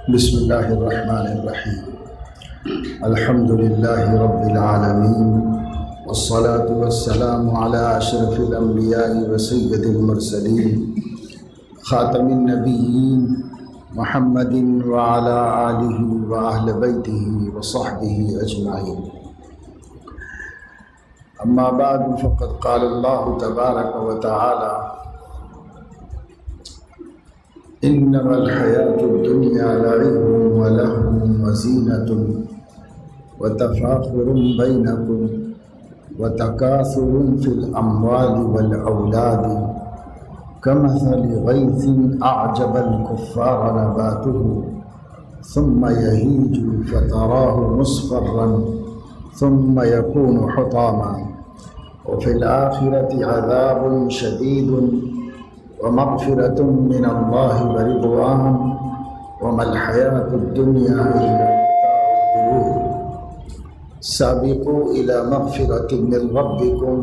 بسم الله الرحمن الرحيم. الحمد لله رب العالمين، والصلاة والسلام على أشرف الأنبياء وسيد المرسلين خاتم النبيين محمد وعلى آله وأهل بيته وصحبه أجمعين. أما بعد، فقد قال الله تبارك وتعالى: إنما الحياة الدنيا لعب ولهو وزينة وتفاخر بينكم وتكاثر في الأموال والأولاد كمثل غيث أعجب الكفار نباته ثم يهيج فتراه مصفرا ثم يكون حطاما وفي الآخرة عذاب شديد ومغفرة من الله ورضوان وما الحياة الدنيا إلا متاع الغرور. سابقوا إلى مغفرة من ربكم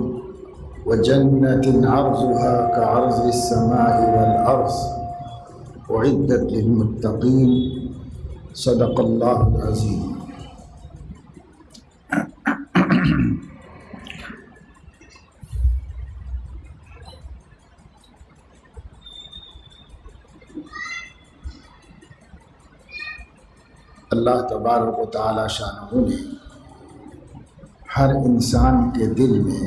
وجنة عرضها كعرض السماء والأرض أعدت للمتقين. صدق الله العظيم. اللہ تبارک و تعالی شانہ نے ہر انسان کے دل میں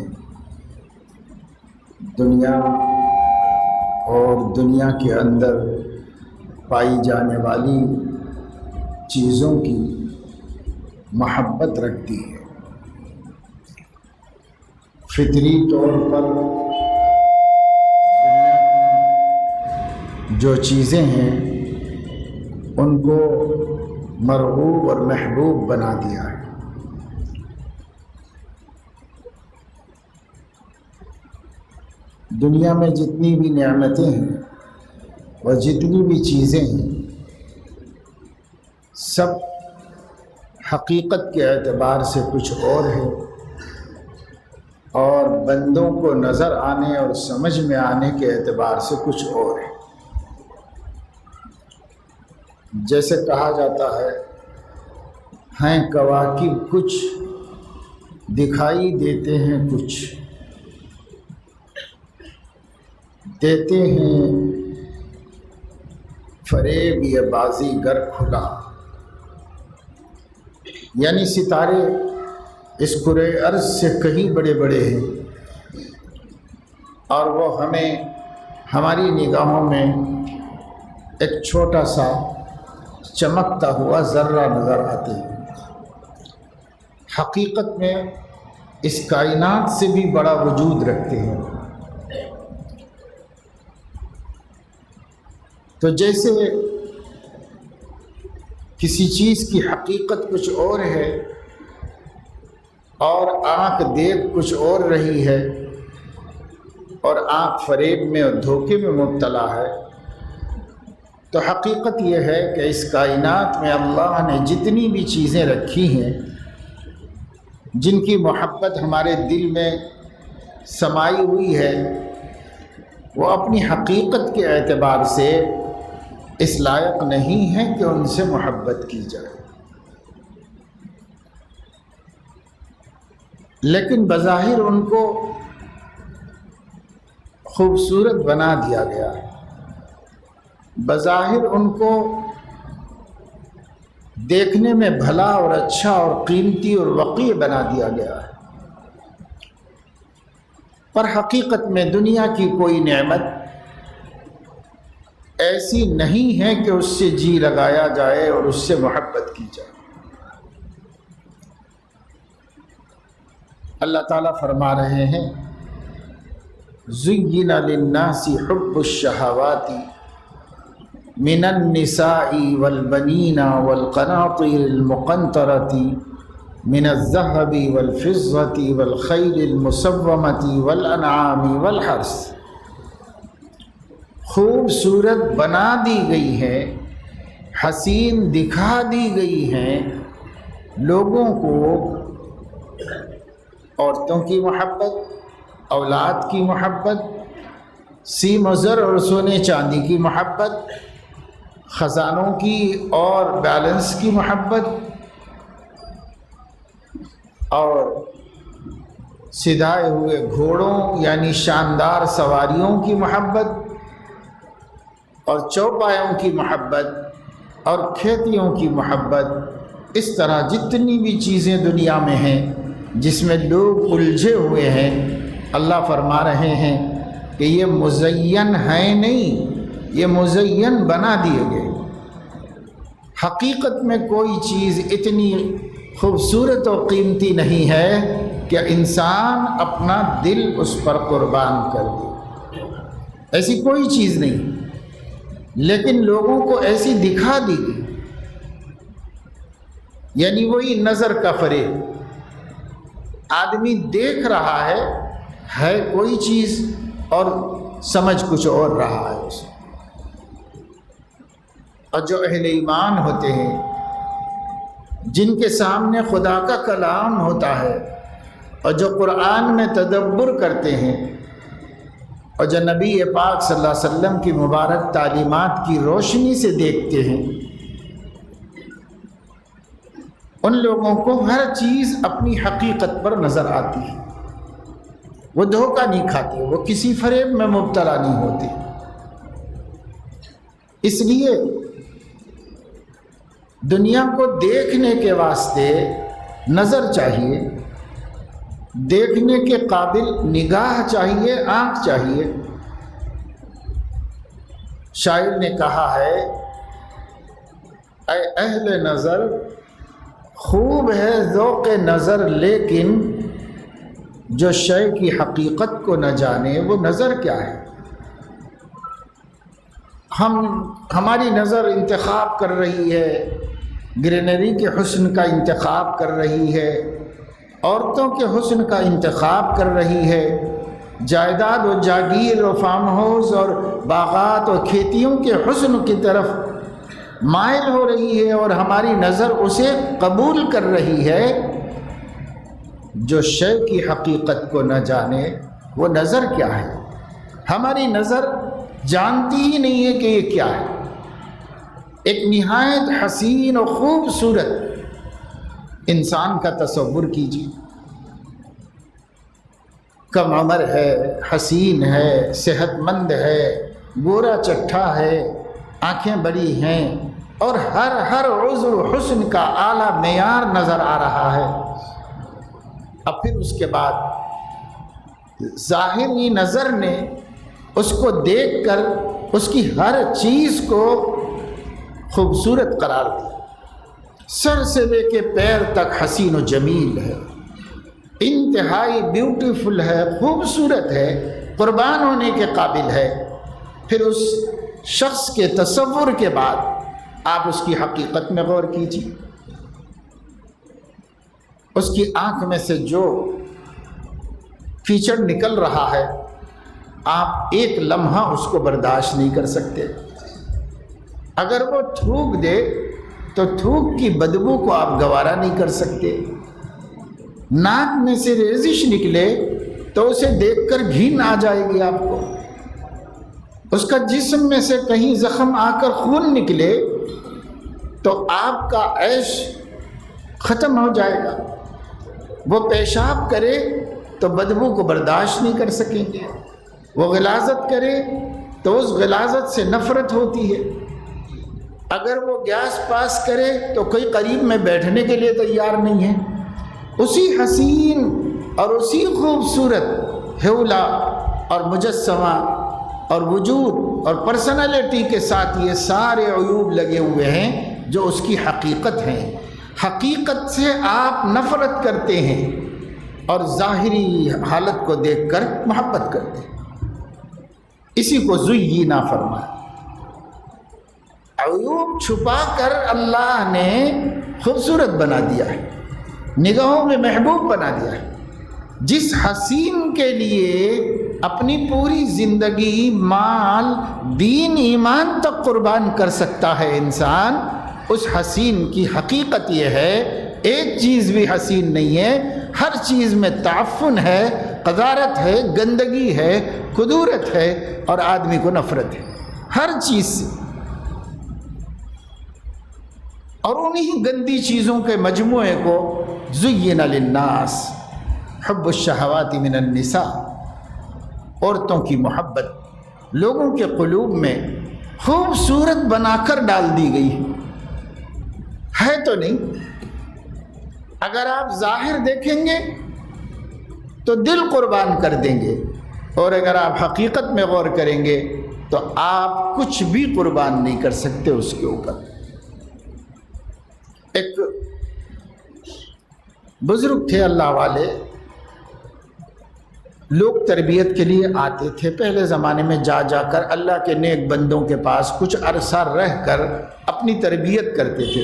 دنیا اور دنیا کے اندر پائی جانے والی چیزوں کی محبت رکھتی ہے. فطری طور پر دنیا کی جو چیزیں ہیں ان کو مرغوب اور محبوب بنا دیا ہے. دنیا میں جتنی بھی نعمتیں ہیں اور جتنی بھی چیزیں ہیں سب حقیقت کے اعتبار سے کچھ اور ہے اور بندوں کو نظر آنے اور سمجھ میں آنے کے اعتبار سے کچھ اور ہے. جیسے کہا جاتا ہے ہیں کواکب کچھ دکھائی دیتے ہیں کچھ دیتے ہیں فریب یہ بازی گر کھلا. یعنی ستارے اس کرۂ ارض سے کہیں بڑے بڑے ہیں اور وہ ہمیں ہماری نگاہوں میں ایک چھوٹا سا چمکتا ہوا ذرہ نظر آتے ہیں. حقیقت میں اس کائنات سے بھی بڑا وجود رکھتے ہیں. تو جیسے کسی چیز کی حقیقت کچھ اور ہے اور آنکھ دیکھ کچھ اور رہی ہے اور آنکھ فریب میں اور دھوکے میں مبتلا ہے، تو حقیقت یہ ہے کہ اس کائنات میں اللہ نے جتنی بھی چیزیں رکھی ہیں جن کی محبت ہمارے دل میں سمائی ہوئی ہے وہ اپنی حقیقت کے اعتبار سے اس لائق نہیں ہے کہ ان سے محبت کی جائے، لیکن بظاہر ان کو خوبصورت بنا دیا گیا ہے، بظاہر ان کو دیکھنے میں بھلا اور اچھا اور قیمتی اور وقیع بنا دیا گیا ہے. پر حقیقت میں دنیا کی کوئی نعمت ایسی نہیں ہے کہ اس سے جی لگایا جائے اور اس سے محبت کی جائے. اللہ تعالیٰ فرما رہے ہیں: زُيِّنَ لِلنَّاسِ حُبُّ الشَّهَوَاتِ من النساء والبنين والقناطير المقنطرة من الذهب والفضة والخيل المسومة والأنعام والحرث. خوبصورت بنا دی گئی ہے، حسین دکھا دی گئی ہیں لوگوں کو عورتوں کی محبت، اولاد کی محبت، سیم و زر اور سونے چاندی کی محبت، خزانوں کی اور بیلنس کی محبت، اور سدھائے ہوئے گھوڑوں یعنی شاندار سواریوں کی محبت، اور چوپایوں کی محبت، اور کھیتیوں کی محبت، اس طرح جتنی بھی چیزیں دنیا میں ہیں جس میں لوگ الجھے ہوئے ہیں، اللہ فرما رہے ہیں کہ یہ مزین ہیں نہیں، یہ مزین بنا دیے گئے۔ حقیقت میں کوئی چیز اتنی خوبصورت و قیمتی نہیں ہے کہ انسان اپنا دل اس پر قربان کر دے، ایسی کوئی چیز نہیں، لیکن لوگوں کو ایسی دکھا دی گئی، یعنی وہی نظر کا فریب، آدمی دیکھ رہا ہے کوئی چیز اور سمجھ کچھ اور رہا ہے اسے۔ اور جو اہل ایمان ہوتے ہیں، جن کے سامنے خدا کا کلام ہوتا ہے اور جو قرآن میں تدبر کرتے ہیں اور جو نبی پاک صلی اللہ علیہ وسلم کی مبارک تعلیمات کی روشنی سے دیکھتے ہیں، ان لوگوں کو ہر چیز اپنی حقیقت پر نظر آتی ہے، وہ دھوکہ نہیں کھاتے، وہ کسی فریب میں مبتلا نہیں ہوتے۔ اس لیے دنیا کو دیکھنے کے واسطے نظر چاہیے، دیکھنے کے قابل نگاہ چاہیے، آنکھ چاہیے۔ شاعر نے کہا ہے، اے اہل نظر خوب ہے ذوق نظر، لیکن جو شے کی حقیقت کو نہ جانے وہ نظر کیا ہے۔ ہماری نظر انتخاب کر رہی ہے، گرینری کے حسن کا انتخاب کر رہی ہے، عورتوں کے حسن کا انتخاب کر رہی ہے، جائیداد و جاگیر و فارم ہاؤس اور باغات و کھیتیوں کے حسن کی طرف مائل ہو رہی ہے، اور ہماری نظر اسے قبول کر رہی ہے۔ جو شے کی حقیقت کو نہ جانے وہ نظر کیا ہے۔ ہماری نظر جانتی ہی نہیں ہے کہ یہ کیا ہے۔ ایک نہایت حسین و خوبصورت انسان کا تصور کیجیے، کم عمر ہے، حسین ہے، صحت مند ہے، گورا چٹھا ہے، آنکھیں بڑی ہیں، اور ہر عضو حسن کا اعلیٰ معیار نظر آ رہا ہے۔ اب پھر اس کے بعد ظاہری نظر نے اس کو دیکھ کر اس کی ہر چیز کو خوبصورت قرار دیا، سر سے لے کے پیر تک حسین و جمیل ہے، انتہائی بیوٹیفل ہے، خوبصورت ہے، قربان ہونے کے قابل ہے۔ پھر اس شخص کے تصور کے بعد آپ اس کی حقیقت میں غور کیجیے، اس کی آنکھ میں سے جو کیچڑ نکل رہا ہے آپ ایک لمحہ اس کو برداشت نہیں کر سکتے۔ اگر وہ تھوک دے تو تھوک کی بدبو کو آپ گوارا نہیں کر سکتے۔ ناک میں سے ریزش نکلے تو اسے دیکھ کر گھین آ جائے گی آپ کو۔ اس کا جسم میں سے کہیں زخم آ کر خون نکلے تو آپ کا عیش ختم ہو جائے گا۔ وہ پیشاب کرے تو بدبو کو برداشت نہیں کر سکیں گے، وہ غلاظت کرے تو اس غلاظت سے نفرت ہوتی ہے، اگر وہ گیس پاس کرے تو کوئی قریب میں بیٹھنے کے لیے تیار نہیں ہے۔ اسی حسین اور اسی خوبصورت حولا اور مجسمہ اور وجود اور پرسنالٹی کے ساتھ یہ سارے عیوب لگے ہوئے ہیں جو اس کی حقیقت ہیں۔ حقیقت سے آپ نفرت کرتے ہیں اور ظاہری حالت کو دیکھ کر محبت کرتے ہیں۔ اسی کو زینا فرمایا۔ عیوب چھپا کر اللہ نے خوبصورت بنا دیا ہے، نگاہوں میں محبوب بنا دیا ہے۔ جس حسین کے لیے اپنی پوری زندگی، مال، دین، ایمان تک قربان کر سکتا ہے انسان، اس حسین کی حقیقت یہ ہے ایک چیز بھی حسین نہیں ہے، ہر چیز میں تعفن ہے، قذارت ہے، گندگی ہے، کدورت ہے، اور آدمی کو نفرت ہے ہر چیز سے۔ اور انہی گندی چیزوں کے مجموعے کو زین للناس حب الشہوات من النساء، عورتوں کی محبت لوگوں کے قلوب میں خوبصورت بنا کر ڈال دی گئی ہے تو نہیں؟ اگر آپ ظاہر دیکھیں گے تو دل قربان کر دیں گے، اور اگر آپ حقیقت میں غور کریں گے تو آپ کچھ بھی قربان نہیں کر سکتے اس کے اوپر۔ ایک بزرگ تھے اللہ والے، لوگ تربیت کے لیے آتے تھے پہلے زمانے میں، جا جا کر اللہ کے نیک بندوں کے پاس کچھ عرصہ رہ کر اپنی تربیت کرتے تھے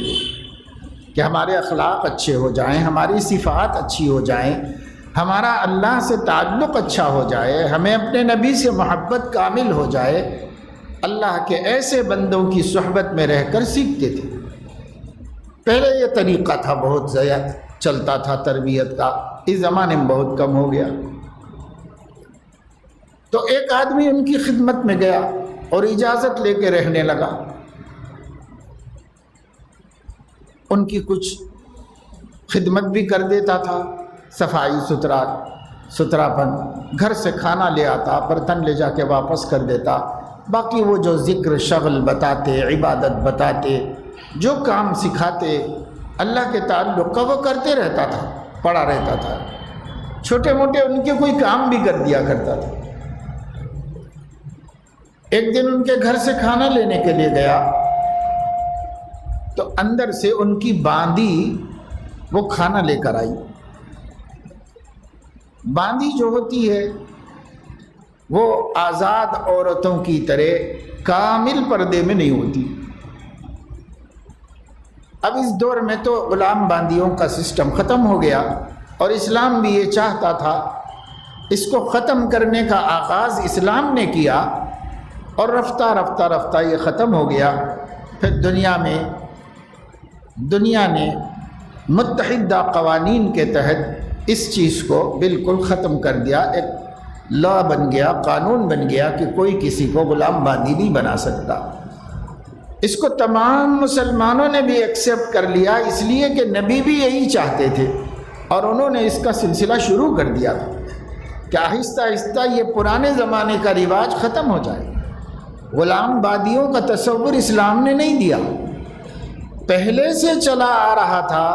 کہ ہمارے اخلاق اچھے ہو جائیں، ہماری صفات اچھی ہو جائیں، ہمارا اللہ سے تعلق اچھا ہو جائے، ہمیں اپنے نبی سے محبت کامل ہو جائے۔ اللہ کے ایسے بندوں کی صحبت میں رہ کر سیکھتے تھے۔ پہلے یہ طریقہ تھا، بہت زیادہ چلتا تھا تربیت کا، اس زمانے میں بہت کم ہو گیا۔ تو ایک آدمی ان کی خدمت میں گیا اور اجازت لے کے رہنے لگا۔ ان کی کچھ خدمت بھی کر دیتا تھا، صفائی ستھراپن، گھر سے کھانا لے آتا، برتن لے جا کے واپس کر دیتا، باقی وہ جو ذکر شغل بتاتے، عبادت بتاتے، جو کام سکھاتے اللہ کے تعلق کا وہ کرتے رہتا تھا، پڑا رہتا تھا، چھوٹے موٹے ان کے کوئی کام بھی کر دیا کرتا تھا۔ ایک دن ان کے گھر سے کھانا لینے کے لیے گیا تو اندر سے ان کی باندی وہ کھانا لے کر آئی۔ باندی جو ہوتی ہے وہ آزاد عورتوں کی طرح کامل پردے میں نہیں ہوتی۔ اب اس دور میں تو غلام باندیوں کا سسٹم ختم ہو گیا، اور اسلام بھی یہ چاہتا تھا، اس کو ختم کرنے کا آغاز اسلام نے کیا، اور رفتہ رفتہ رفتہ یہ ختم ہو گیا۔ پھر دنیا نے متحدہ قوانین کے تحت اس چیز کو بالکل ختم کر دیا۔ ایک لا بن گیا، قانون بن گیا کہ کوئی کسی کو غلام باندی نہیں بنا سکتا۔ اس کو تمام مسلمانوں نے بھی ایکسیپٹ کر لیا، اس لیے کہ نبی بھی یہی چاہتے تھے، اور انہوں نے اس کا سلسلہ شروع کر دیا تھا کہ آہستہ آہستہ یہ پرانے زمانے کا رواج ختم ہو جائے۔ غلام باندیوں کا تصور اسلام نے نہیں دیا، پہلے سے چلا آ رہا تھا،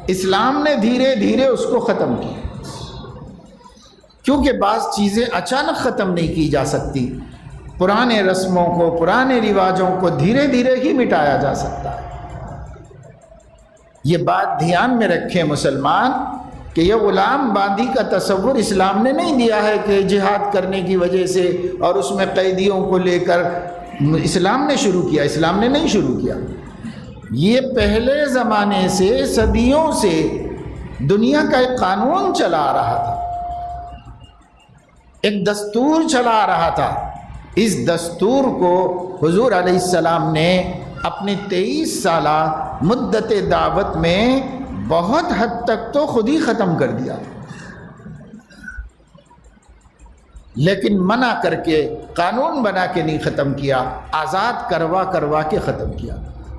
اسلام نے دھیرے دھیرے اس کو ختم کیا، کیونکہ بعض چیزیں اچانک ختم نہیں کی جا سکتی۔ پرانے رسموں کو، پرانے رواجوں کو دھیرے دھیرے ہی مٹایا جا سکتا ہے۔ یہ بات دھیان میں رکھیں مسلمان کہ یہ غلام باندی کا تصور اسلام نے نہیں دیا ہے کہ جہاد کرنے کی وجہ سے اور اس میں قیدیوں کو لے کر اسلام نے شروع کیا، اسلام نے نہیں شروع کیا۔ یہ پہلے زمانے سے، صدیوں سے دنیا کا ایک قانون چلا آ رہا تھا، ایک دستور چلا آ رہا تھا۔ اس دستور کو حضور علیہ السلام نے اپنی 23 سالہ مدت دعوت میں بہت حد تک تو خود ہی ختم کر دیا، لیکن منع کر کے، قانون بنا کے نہیں ختم کیا، آزاد کروا کے ختم کیا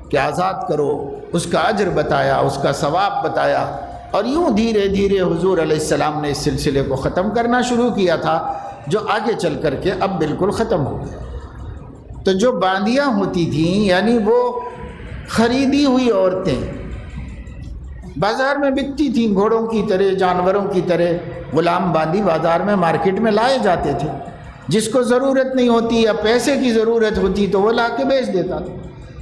کہ آزاد کرو، اس کا اجر بتایا، اس کا ثواب بتایا، اور یوں دھیرے دھیرے حضور علیہ السلام نے اس سلسلے کو ختم کرنا شروع کیا تھا، جو آگے چل کر کے اب بالکل ختم ہو گیا۔ تو جو باندیاں ہوتی تھیں، یعنی وہ خریدی ہوئی عورتیں بازار میں بکتی تھیں، گھوڑوں کی طرح، جانوروں کی طرح غلام باندی بازار میں، مارکیٹ میں لائے جاتے تھے۔ جس کو ضرورت نہیں ہوتی یا پیسے کی ضرورت ہوتی تو وہ لا کے بیچ دیتا تھا،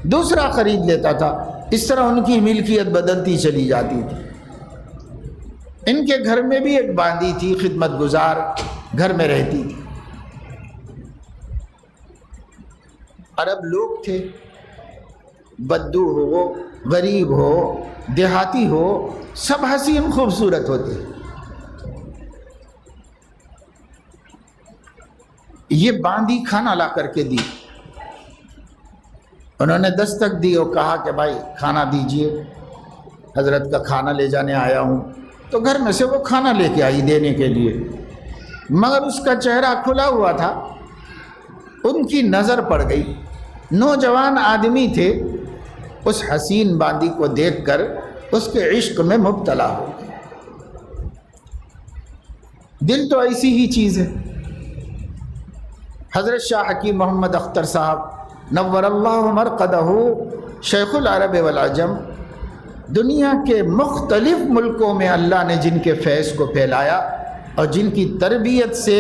دوسرا خرید لیتا تھا، اس طرح ان کی ملکیت بدلتی چلی جاتی تھی۔ ان کے گھر میں بھی ایک باندی تھی، خدمت گزار گھر میں رہتی تھی۔ عرب لوگ تھے، بدو ہو، غریب ہو، دیہاتی ہو، سب حسین خوبصورت ہوتے۔ یہ باندی کھانا لا کر کے دی، انہوں نے دستک دی اور کہا کہ بھائی کھانا دیجئے، حضرت کا کھانا لے جانے آیا ہوں۔ تو گھر میں سے وہ کھانا لے کے آئی دینے کے لیے، مگر اس کا چہرہ کھلا ہوا تھا۔ ان کی نظر پڑ گئی، نوجوان آدمی تھے، اس حسین باندی کو دیکھ کر اس کے عشق میں مبتلا ہو گئے۔ دل تو ایسی ہی چیز ہے۔ حضرت شاہ حکیم محمد اختر صاحب نور اللہ مرقدہ، شیخ العرب والعجم، دنیا کے مختلف ملکوں میں اللہ نے جن کے فیض کو پھیلایا اور جن کی تربیت سے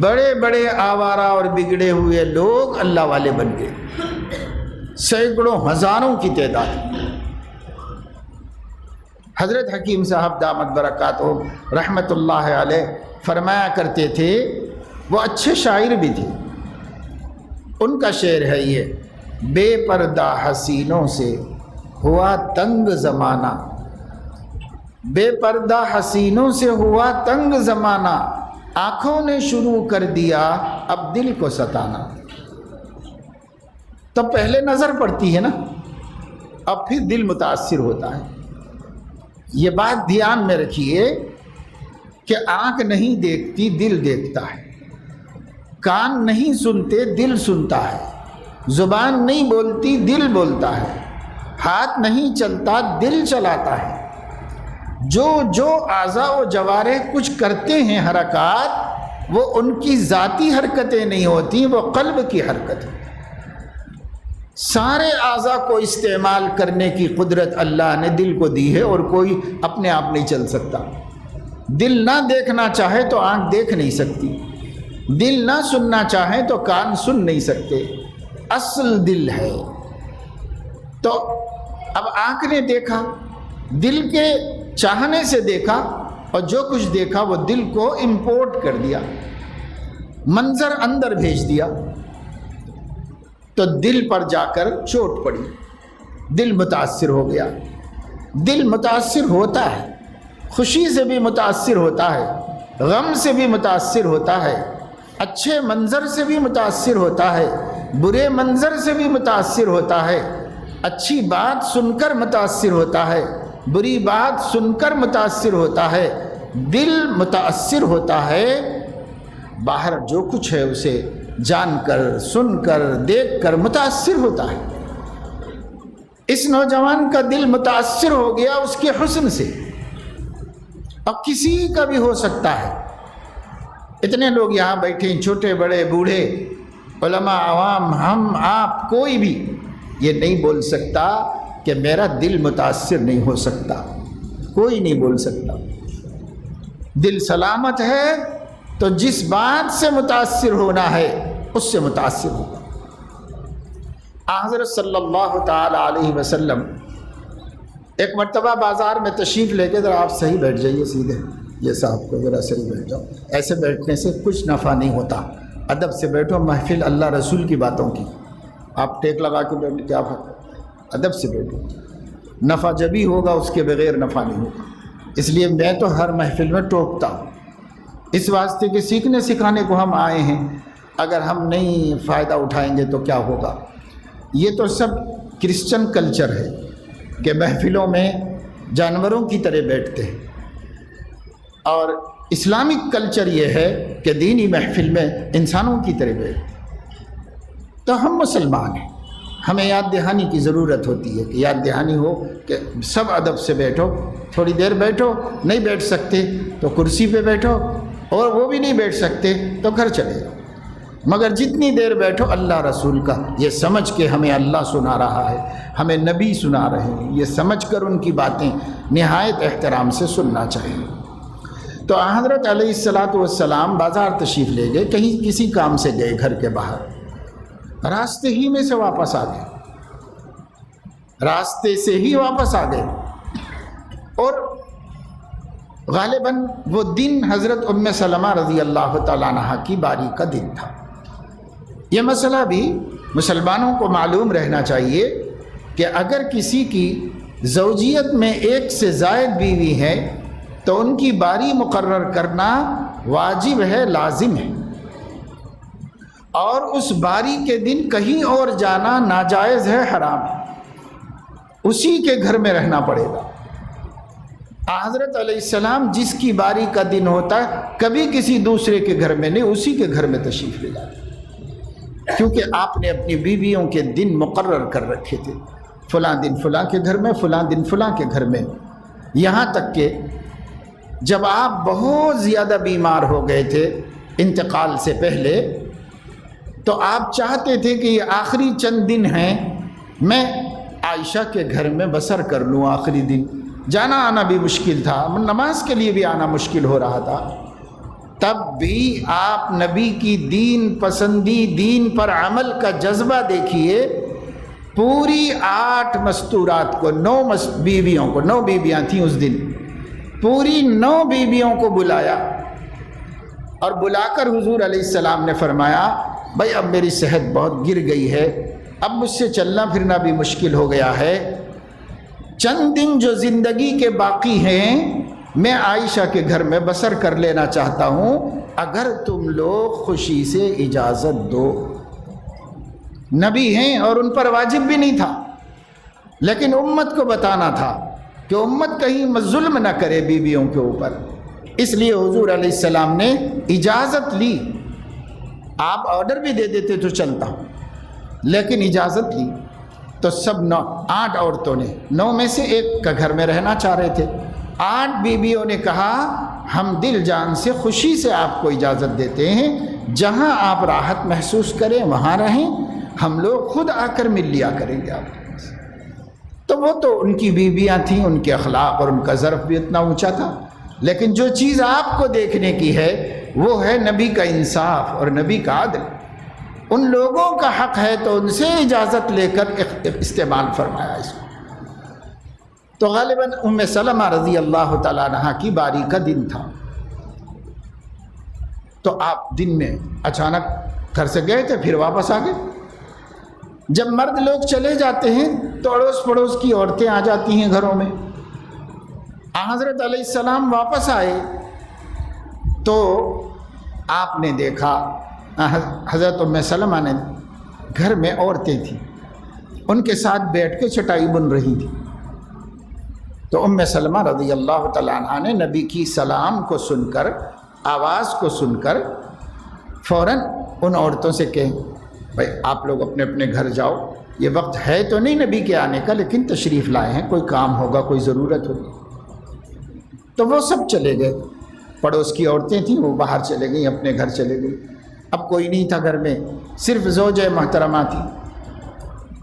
بڑے بڑے آوارہ اور بگڑے ہوئے لوگ اللہ والے بن گئے، سینکڑوں ہزاروں کی تعداد۔ حضرت حکیم صاحب دامت برکاتہم رحمت اللہ علیہ فرمایا کرتے تھے، وہ اچھے شاعر بھی تھے۔ ان کا شعر ہے یہ: بے پردہ حسینوں سے ہوا تنگ زمانہ، بے پردہ حسینوں سے ہوا تنگ زمانہ، آنکھوں نے شروع کر دیا اب دل کو ستانا۔ تو پہلے نظر پڑتی ہے نا، اب پھر دل متاثر ہوتا ہے۔ یہ بات دھیان میں رکھیے کہ آنکھ نہیں دیکھتی، دل دیکھتا ہے، کان نہیں سنتے، دل سنتا ہے، زبان نہیں بولتی، دل بولتا ہے، ہاتھ نہیں چلتا، دل چلاتا ہے۔ جو اعضاء و جوارح کچھ کرتے ہیں حرکات، وہ ان کی ذاتی حرکتیں نہیں ہوتی، وہ قلب کی حرکت ہے۔ سارے اعضاء کو استعمال کرنے کی قدرت اللہ نے دل کو دی ہے، اور کوئی اپنے آپ نہیں چل سکتا۔ دل نہ دیکھنا چاہے تو آنکھ دیکھ نہیں سکتی، دل نہ سننا چاہے تو کان سن نہیں سکتے، اصل دل ہے۔ تو اب آنکھ نے دیکھا، دل کے چاہنے سے دیکھا، اور جو کچھ دیکھا وہ دل کو امپورٹ کر دیا، منظر اندر بھیج دیا، تو دل پر جا کر چوٹ پڑی، دل متاثر ہو گیا۔ دل متاثر ہوتا ہے، خوشی سے بھی متاثر ہوتا ہے، غم سے بھی متاثر ہوتا ہے، اچھے منظر سے بھی متاثر ہوتا ہے، برے منظر سے بھی متاثر ہوتا ہے، اچھی بات سن کر متاثر ہوتا ہے، بری بات سن کر متاثر ہوتا ہے۔ دل متاثر ہوتا ہے، باہر جو کچھ ہے اسے جان کر، سن کر، دیکھ کر متاثر ہوتا ہے۔ اس نوجوان کا دل متاثر ہو گیا اس کے حسن سے، اور کسی کا بھی ہو سکتا ہے۔ اتنے لوگ یہاں بیٹھے ہیں، چھوٹے بڑے بوڑھے، علماء، عوام، ہم آپ، کوئی بھی یہ نہیں بول سکتا کہ میرا دل متاثر نہیں ہو سکتا، کوئی نہیں بول سکتا۔ دل سلامت ہے تو جس بات سے متاثر ہونا ہے اس سے متاثر ہوگا۔ حضرت صلی اللہ تعالی علیہ وسلم ایک مرتبہ بازار میں تشریف لے کے، ذرا آپ صحیح بیٹھ جائیے، سیدھے، یہ صاحب کو ذرا صحیح بیٹھ جاؤ، ایسے بیٹھنے سے کچھ نفع نہیں ہوتا، ادب سے بیٹھو، محفل اللہ رسول کی باتوں کی، آپ ٹیک لگا کے بیٹھ کیا پھر، ادب سے بیٹھو، نفع جبھی ہوگا، اس کے بغیر نفع نہیں ہوگا۔ اس لیے میں تو ہر محفل میں ٹوکتا ہوں، اس واسطے کہ سیکھنے سکھانے کو ہم آئے ہیں، اگر ہم نہیں فائدہ اٹھائیں گے تو کیا ہوگا۔ یہ تو سب کرسچن کلچر ہے کہ محفلوں میں جانوروں کی طرح بیٹھتے ہیں، اور اسلامک کلچر یہ ہے کہ دینی محفل میں انسانوں کی طرح بیٹھتے ہیں۔ تو ہم مسلمان ہیں، ہمیں یاد دہانی کی ضرورت ہوتی ہے کہ یاد دہانی ہو کہ سب ادب سے بیٹھو، تھوڑی دیر بیٹھو، نہیں بیٹھ سکتے تو کرسی پہ بیٹھو، اور وہ بھی نہیں بیٹھ سکتے تو گھر چلے جاؤ، مگر جتنی دیر بیٹھو اللہ رسول کا یہ سمجھ کے ہمیں اللہ سنا رہا ہے، ہمیں نبی سنا رہے ہیں، یہ سمجھ کر ان کی باتیں نہایت احترام سے سننا چاہیے۔ تو حضرت علیہ السلام بازار تشریف لے گئے، کہیں کسی کام سے گئے، گھر کے باہر، راستے ہی میں سے واپس آ گئے، راستے سے ہی واپس آ گئے، اور غالباً وہ دن حضرت ام سلمہ رضی اللہ تعالیٰ عنہ کی باری کا دن تھا۔ یہ مسئلہ بھی مسلمانوں کو معلوم رہنا چاہیے کہ اگر کسی کی زوجیت میں ایک سے زائد بیوی ہے تو ان کی باری مقرر کرنا واجب ہے، لازم ہے، اور اس باری کے دن کہیں اور جانا ناجائز ہے، حرام ہے، اسی کے گھر میں رہنا پڑے گا۔ حضرت علیہ السلام جس کی باری کا دن ہوتا ہے کبھی کسی دوسرے کے گھر میں نہیں، اسی کے گھر میں تشریف لے جاتے، کیونکہ آپ نے اپنی بیویوں کے دن مقرر کر رکھے تھے۔ فلاں دن فلاں کے گھر میں، فلاں دن فلاں کے گھر میں، یہاں تک کہ جب آپ بہت زیادہ بیمار ہو گئے تھے انتقال سے پہلے، تو آپ چاہتے تھے کہ یہ آخری چند دن ہیں، میں عائشہ کے گھر میں بسر کر لوں آخری دن۔ جانا آنا بھی مشکل تھا، نماز کے لیے بھی آنا مشکل ہو رہا تھا، تب بھی آپ نبی کی دین پسندی، دین پر عمل کا جذبہ دیکھیے۔ پوری 8 مستورات کو، 9 بیویوں کو، 9 بیویاں تھیں اس دن، پوری 9 بیویوں کو بلایا، اور بلا کر حضور علیہ السلام نے فرمایا بھائی اب میری صحت بہت گر گئی ہے، اب مجھ سے چلنا پھرنا بھی مشکل ہو گیا ہے، چند دن جو زندگی کے باقی ہیں میں عائشہ کے گھر میں بسر کر لینا چاہتا ہوں، اگر تم لوگ خوشی سے اجازت دو۔ نبی ہیں اور ان پر واجب بھی نہیں تھا، لیکن امت کو بتانا تھا کہ امت کہیں ظلم نہ کرے بیویوں کے اوپر، اس لیے حضور علیہ السلام نے اجازت لی۔ آپ آرڈر بھی دے دیتے تو چلتا، لیکن اجازت لی تو سب 8 عورتوں نے، 9 میں سے ایک کا گھر میں رہنا چاہ رہے تھے، 8 بیویوں نے کہا ہم دل جان سے خوشی سے آپ کو اجازت دیتے ہیں، جہاں آپ راحت محسوس کریں وہاں رہیں، ہم لوگ خود آ کر مل لیا کریں گے آپ۔ تو وہ تو ان کی بیویاں تھیں، ان کے اخلاق اور ان کا ظرف بھی اتنا اونچا تھا، لیکن جو چیز آپ کو دیکھنے کی ہے وہ ہے نبی کا انصاف اور نبی کا عدل۔ ان لوگوں کا حق ہے تو ان سے اجازت لے کر استعمال فرمایا اس کو۔ تو غالباً ام سلمہ رضی اللہ تعالیٰ عنہا کی باری کا دن تھا، تو آپ دن میں اچانک گھر سے گئے تھے، پھر واپس آ گئے۔ جب مرد لوگ چلے جاتے ہیں تو اڑوس پڑوس کی عورتیں آ جاتی ہیں گھروں میں۔ حضرت علیہ السلام واپس آئے تو آپ نے دیکھا حضرت ام سلمہ نے گھر میں عورتیں تھیں، ان کے ساتھ بیٹھ کے چٹائی بن رہی تھی۔ تو ام سلمہ رضی اللہ تعالیٰ عنہ نے نبی کی سلام کو سن کر، آواز کو سن کر فوراً ان عورتوں سے کہیں بھائی آپ لوگ اپنے اپنے گھر جاؤ، یہ وقت ہے تو نہیں نبی کے آنے کا، لیکن تشریف لائے ہیں، کوئی کام ہوگا، کوئی ضرورت ہوگی۔ تو وہ سب چلے گئے، پڑوس کی عورتیں تھیں وہ باہر چلے گئیں، اپنے گھر چلے گئی۔ اب کوئی نہیں تھا گھر میں، صرف زوجہ محترمہ تھی۔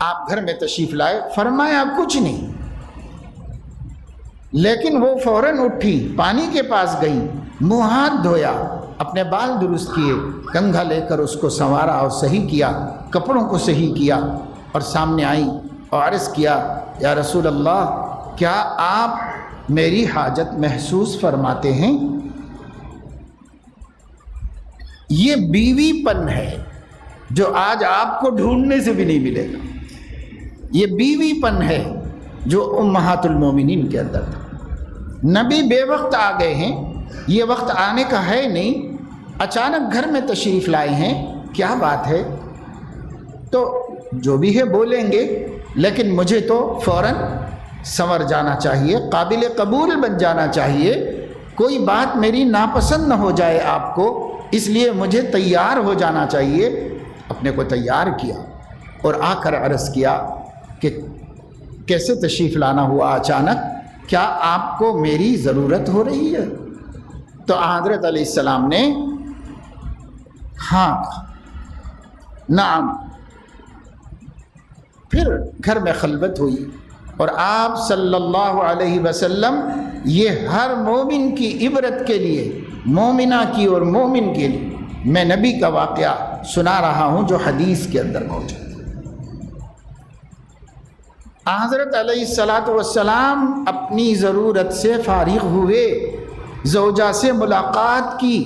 آپ گھر میں تشریف لائے، فرمایا کچھ نہیں، لیکن وہ فوراً اٹھی، پانی کے پاس گئی، منہ ہاتھ دھویا، اپنے بال درست کیے، کنگھا لے کر اس کو سنوارا اور صحیح کیا، کپڑوں کو صحیح کیا، اور سامنے آئی اور عرض کیا یا رسول اللہ کیا آپ میری حاجت محسوس فرماتے ہیں؟ یہ بیوی پن ہے جو آج آپ کو ڈھونڈنے سے بھی نہیں ملے گا، یہ بیوی پن ہے جو امہات المومنین کے اندر تھا۔ نبی بے وقت آ گئے ہیں، یہ وقت آنے کا ہے نہیں، اچانک گھر میں تشریف لائے ہیں، کیا بات ہے؟ تو جو بھی ہے بولیں گے، لیکن مجھے تو فوراً سنور جانا چاہیے، قابل قبول بن جانا چاہیے، کوئی بات میری ناپسند نہ ہو جائے آپ کو، اس لیے مجھے تیار ہو جانا چاہیے۔ اپنے کو تیار کیا اور آ کر عرض کیا کہ کیسے تشریف لانا ہوا اچانک، کیا آپ کو میری ضرورت ہو رہی ہے؟ تو حضرت علیہ السلام نے ہاں نعم۔ پھر گھر میں خلوت ہوئی، اور آپ صلی اللہ علیہ وسلم یہ ہر مومن کی عبرت کے لیے، مومنہ کی اور مومن کے لیے میں نبی کا واقعہ سنا رہا ہوں جو حدیث کے اندر موجود ہے۔ حضرت علیہ السلام اپنی ضرورت سے فارغ ہوئے، زوجہ سے ملاقات کی،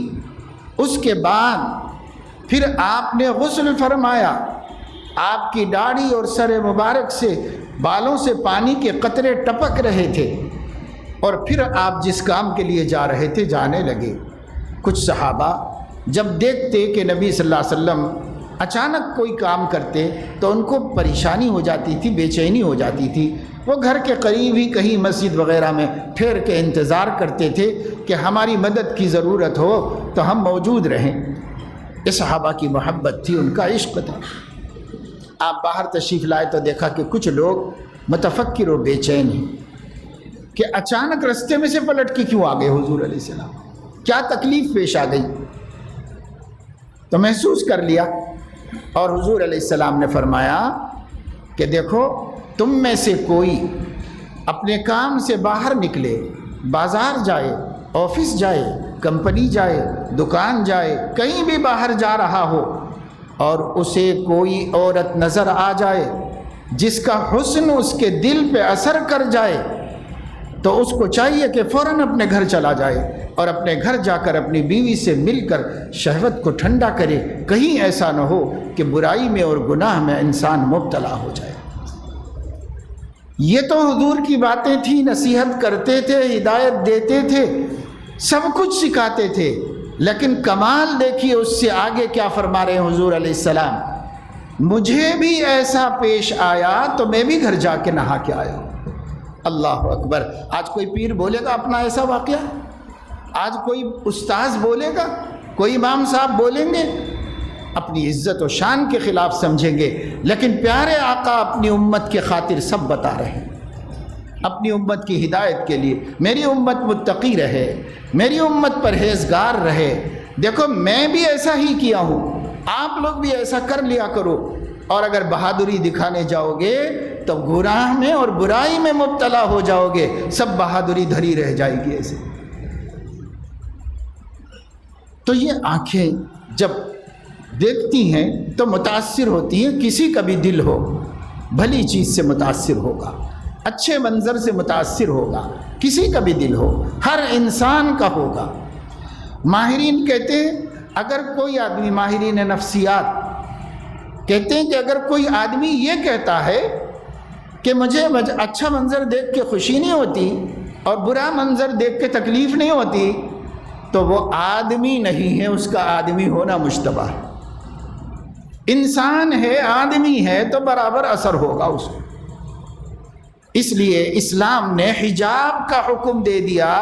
اس کے بعد پھر آپ نے غسل فرمایا، آپ کی داڑھی اور سر مبارک سے بالوں سے پانی کے قطرے ٹپک رہے تھے، اور پھر آپ جس کام کے لیے جا رہے تھے جانے لگے۔ کچھ صحابہ جب دیکھتے کہ نبی صلی اللہ علیہ وسلم اچانک کوئی کام کرتے تو ان کو پریشانی ہو جاتی تھی، بے چینی ہو جاتی تھی، وہ گھر کے قریب ہی کہیں مسجد وغیرہ میں ٹھہر کے انتظار کرتے تھے کہ ہماری مدد کی ضرورت ہو تو ہم موجود رہیں۔ یہ صحابہ کی محبت تھی، ان کا عشق تھا۔ آپ باہر تشریف لائے تو دیکھا کہ کچھ لوگ متفکر و بے چین ہیں کہ اچانک رستے میں سے پلٹ کے کیوں آ گئے حضور علیہ السلام، کیا تکلیف پیش آ گئی؟ تو محسوس کر لیا، اور حضور علیہ السلام نے فرمایا کہ دیکھو، تم میں سے کوئی اپنے کام سے باہر نکلے، بازار جائے، آفس جائے، کمپنی جائے، دکان جائے، کہیں بھی باہر جا رہا ہو، اور اسے کوئی عورت نظر آ جائے جس کا حسن اس کے دل پہ اثر کر جائے، تو اس کو چاہیے کہ فوراً اپنے گھر چلا جائے اور اپنے گھر جا کر اپنی بیوی سے مل کر شہوت کو ٹھنڈا کرے، کہیں ایسا نہ ہو کہ برائی میں اور گناہ میں انسان مبتلا ہو جائے۔ یہ تو حضور کی باتیں تھیں، نصیحت کرتے تھے، ہدایت دیتے تھے، سب کچھ سکھاتے تھے، لیکن کمال دیکھیے اس سے آگے کیا فرما رہے ہیں حضور علیہ السلام، مجھے بھی ایسا پیش آیا تو میں بھی گھر جا کے نہا کے آیا۔ اللہ اکبر! آج کوئی پیر بولے گا اپنا ایسا واقعہ؟ آج کوئی استاذ بولے گا؟ کوئی امام صاحب بولیں گے؟ اپنی عزت و شان کے خلاف سمجھیں گے، لیکن پیارے آقا اپنی امت کے خاطر سب بتا رہے ہیں، اپنی امت کی ہدایت کے لیے، میری امت متقی رہے، میری امت پرہیزگار رہے۔ دیکھو میں بھی ایسا ہی کیا ہوں، آپ لوگ بھی ایسا کر لیا کرو، اور اگر بہادری دکھانے جاؤ گے تو گناہ میں اور برائی میں مبتلا ہو جاؤ گے، سب بہادری دھری رہ جائے گی ایسے۔ تو یہ آنکھیں جب دیکھتی ہیں تو متاثر ہوتی ہیں، کسی کا بھی دل ہو بھلی چیز سے متاثر ہوگا، اچھے منظر سے متاثر ہوگا، کسی کا بھی دل ہو، ہر انسان کا ہوگا۔ ماہرین کہتے ہیں اگر کوئی آدمی، ماہرین نفسیات کہتے ہیں کہ اگر کوئی آدمی یہ کہتا ہے کہ مجھے اچھا منظر دیکھ کے خوشی نہیں ہوتی اور برا منظر دیکھ کے تکلیف نہیں ہوتی، تو وہ آدمی نہیں ہے، اس کا آدمی ہونا مشتبہ ہے۔ انسان ہے، آدمی ہے تو برابر اثر ہوگا اس کو۔ اس لیے اسلام نے حجاب کا حکم دے دیا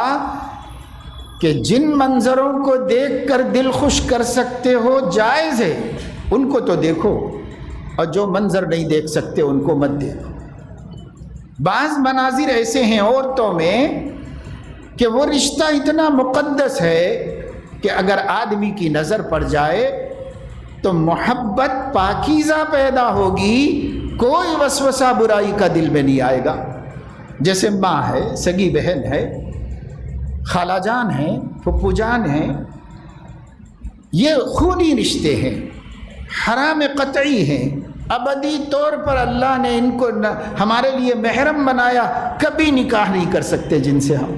کہ جن منظروں کو دیکھ کر دل خوش کر سکتے ہو جائز ہے، ان کو تو دیکھو، اور جو منظر نہیں دیکھ سکتے ان کو مت دیکھو۔ بعض مناظر ایسے ہیں عورتوں میں کہ وہ رشتہ اتنا مقدس ہے کہ اگر آدمی کی نظر پڑ جائے تو محبت پاکیزہ پیدا ہوگی، کوئی وسوسہ برائی کا دل میں نہیں آئے گا۔ جیسے ماں ہے، سگی بہن ہے، خالہ جان ہیں، پھپھو جان ہیں، یہ خونی رشتے ہیں، حرام قطعی ہیں، ابدی طور پر اللہ نے ان کو ہمارے لیے محرم بنایا، کبھی نکاح نہیں کر سکتے جن سے ہم۔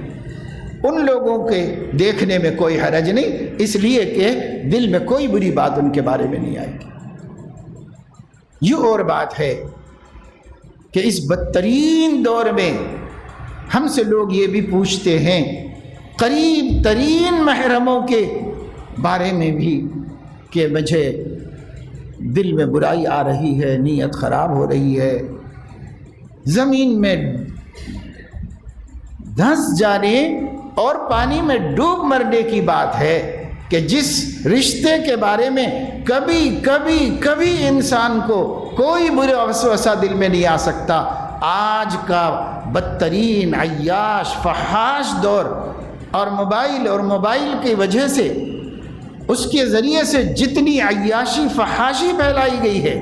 ان لوگوں کے دیکھنے میں کوئی حرج نہیں، اس لیے کہ دل میں کوئی بری بات ان کے بارے میں نہیں آئے گی۔ یہ اور بات ہے کہ اس بدترین دور میں ہم سے لوگ یہ بھی پوچھتے ہیں قریب ترین محرموں کے بارے میں بھی کہ مجھے دل میں برائی آ رہی ہے، نیت خراب ہو رہی ہے، زمین میں دھنس جانے اور پانی میں ڈوب مرنے کی بات ہے کہ جس رشتے کے بارے میں کبھی کبھی کبھی انسان کو کوئی برا وسوسہ دل میں نہیں آ سکتا، آج کا بدترین عیاش فحاش دور، اور موبائل کی وجہ سے اس کے ذریعے سے جتنی عیاشی فحاشی پھیلائی گئی ہے،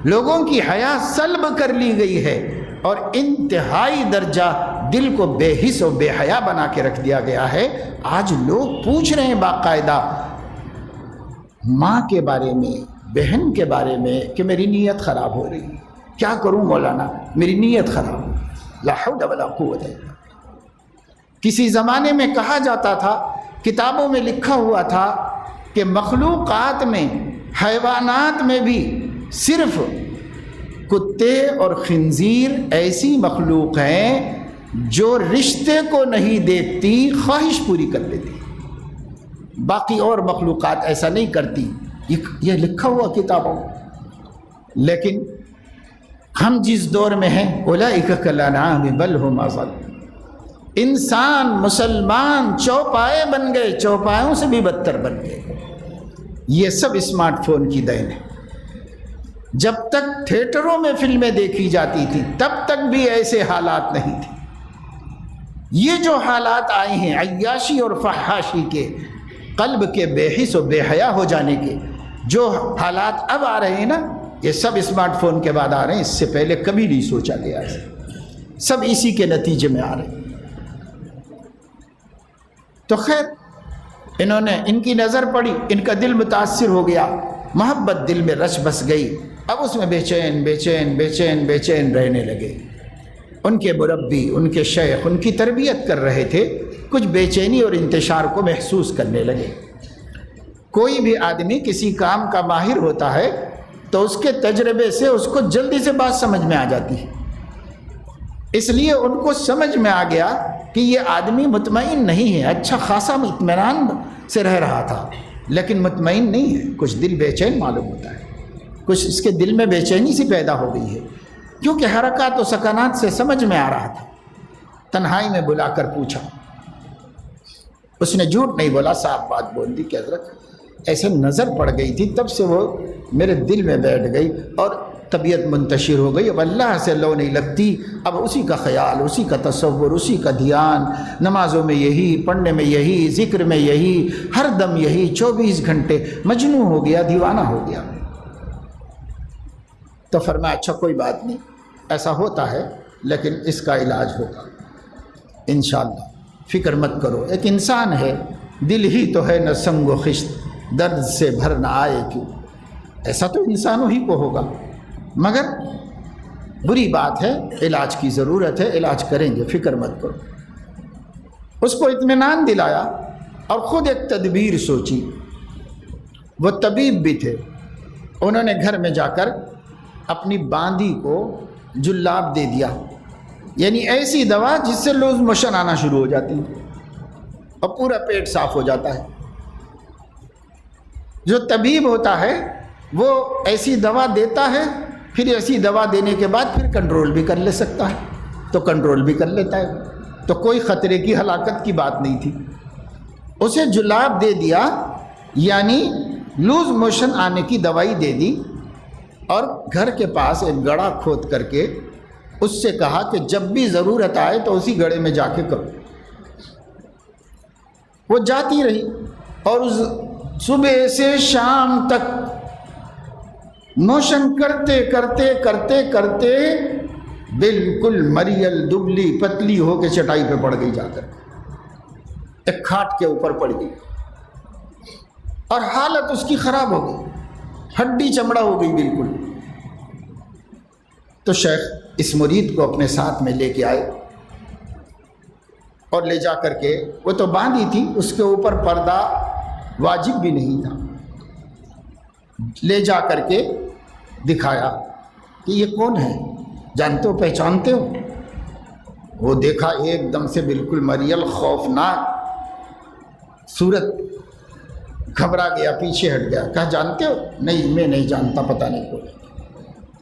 لوگوں کی حیا سلب کر لی گئی ہے، اور انتہائی درجہ دل کو بے حس و بے حیا بنا کے رکھ دیا گیا ہے۔ آج لوگ پوچھ رہے ہیں باقاعدہ ماں کے بارے میں، بہن کے بارے میں کہ میری نیت خراب ہو رہی ہے، کیا کروں مولانا، میری نیت خراب ہو، لا حول ولا قوت الا باللہ۔ کسی زمانے میں کہا جاتا تھا، کتابوں میں لکھا ہوا تھا کہ مخلوقات میں، حیوانات میں بھی صرف کتے اور خنزیر ایسی مخلوق ہیں جو رشتے کو نہیں دیکھتی، خواہش پوری کر لیتی، باقی اور مخلوقات ایسا نہیں کرتی، یہ لکھا ہوا کتابوں۔ لیکن ہم جس دور میں ہیں، اولئک کالانعام بل ھم اضل، انسان مسلمان چوپائے بن گئے، چوپایوں سے بھی بدتر بن گئے۔ یہ سب اسمارٹ فون کی دین ہے، جب تک تھیٹروں میں فلمیں دیکھی جاتی تھی تب تک بھی ایسے حالات نہیں تھے۔ یہ جو حالات آئے ہیں عیاشی اور فحاشی کے، قلب کے بے حس و بے حیا ہو جانے کے، جو حالات اب آ رہے ہیں نا، یہ سب اسمارٹ فون کے بعد آ رہے ہیں، اس سے پہلے کبھی نہیں سوچا گیا ہے، سب اسی کے نتیجے میں آ رہے ہیں۔ تو خیر ان کی نظر پڑی، ان کا دل متاثر ہو گیا، محبت دل میں رچ بس گئی، اب اس میں بے چین بے چین بے چین بے چین رہنے لگے۔ ان کے مربی، ان کے شیخ ان کی تربیت کر رہے تھے، کچھ بے چینی اور انتشار کو محسوس کرنے لگے۔ کوئی بھی آدمی کسی کام کا ماہر ہوتا ہے تو اس کے تجربے سے اس کو جلدی سے بات سمجھ میں آ جاتی ہے، اس لیے ان کو سمجھ میں آ گیا کہ یہ آدمی مطمئن نہیں ہے، اچھا خاصا اطمینان سے رہ رہا تھا لیکن مطمئن نہیں ہے، کچھ دل بے چین معلوم ہوتا ہے، کچھ اس کے دل میں بے چینی سی پیدا ہو گئی ہے، کیونکہ حرکات و سکنات سے سمجھ میں آ رہا تھا۔ تنہائی میں بلا کر پوچھا، اس نے جھوٹ نہیں بولا، صاف بات بول دی کہ حضرت ایسے نظر پڑ گئی تھی، تب سے وہ میرے دل میں بیٹھ گئی اور طبیعت منتشر ہو گئی، اب اللہ سے لو نہیں لگتی، اب اسی کا خیال، اسی کا تصور، اسی کا دھیان، نمازوں میں یہی، پڑھنے میں یہی، ذکر میں یہی، ہر دم یہی، 24 گھنٹے، مجنون ہو گیا، دیوانہ ہو گیا۔ تو فرمایا اچھا کوئی بات نہیں، ایسا ہوتا ہے لیکن اس کا علاج ہوگا انشاءاللہ، فکر مت کرو، ایک انسان ہے، دل ہی تو ہے نہ سنگ و خشت، درد سے بھر نہ آئے کیوں، ایسا تو انسانوں ہی کو ہوگا، مگر بری بات ہے، علاج کی ضرورت ہے، علاج کریں گے، فکر مت کرو۔ اس کو اطمینان دلایا اور خود ایک تدبیر سوچی۔ وہ طبیب بھی تھے، انہوں نے گھر میں جا کر اپنی باندی کو جلاب دے دیا، یعنی ایسی دوا جس سے لوز موشن آنا شروع ہو جاتی ہے اور پورا پیٹ صاف ہو جاتا ہے۔ جو طبیب ہوتا ہے وہ ایسی دوا دیتا ہے، پھر ایسی دوا دینے کے بعد پھر کنٹرول بھی کر لے سکتا ہے، تو کنٹرول بھی کر لیتا ہے، تو کوئی خطرے کی ہلاکت کی بات نہیں تھی۔ اسے جلاب دے دیا، یعنی لوز موشن آنے کی دوائی دے دی، اور گھر کے پاس ایک گڑھا کھود کر کے اس سے کہا کہ جب بھی ضرورت آئے تو اسی گڑھے میں جا کے کرو۔ وہ جاتی رہی اور اس صبح سے شام تک موشن کرتے کرتے کرتے کرتے بالکل مریل دبلی پتلی ہو کے چٹائی پہ پڑ گئی، جا کر ایک کھاٹ کے اوپر پڑ گئی اور حالت اس کی خراب ہو گئی، ہڈی چمڑا ہو گئی بالکل۔ تو شیخ اس مرید کو اپنے ساتھ میں لے کے آئے اور لے جا کر کے، وہ تو باندھی تھی، اس کے اوپر پردہ واجب بھی نہیں تھا، لے جا کر کے دکھایا کہ یہ کون ہے، جانتے ہو، پہچانتے ہو؟ وہ دیکھا ایک دم سے بالکل مریل خوفناک صورت، گھبرا گیا، پیچھے ہٹ گیا، کہا جانتے ہو؟ نہیں میں نہیں جانتا، پتہ نہیں کون۔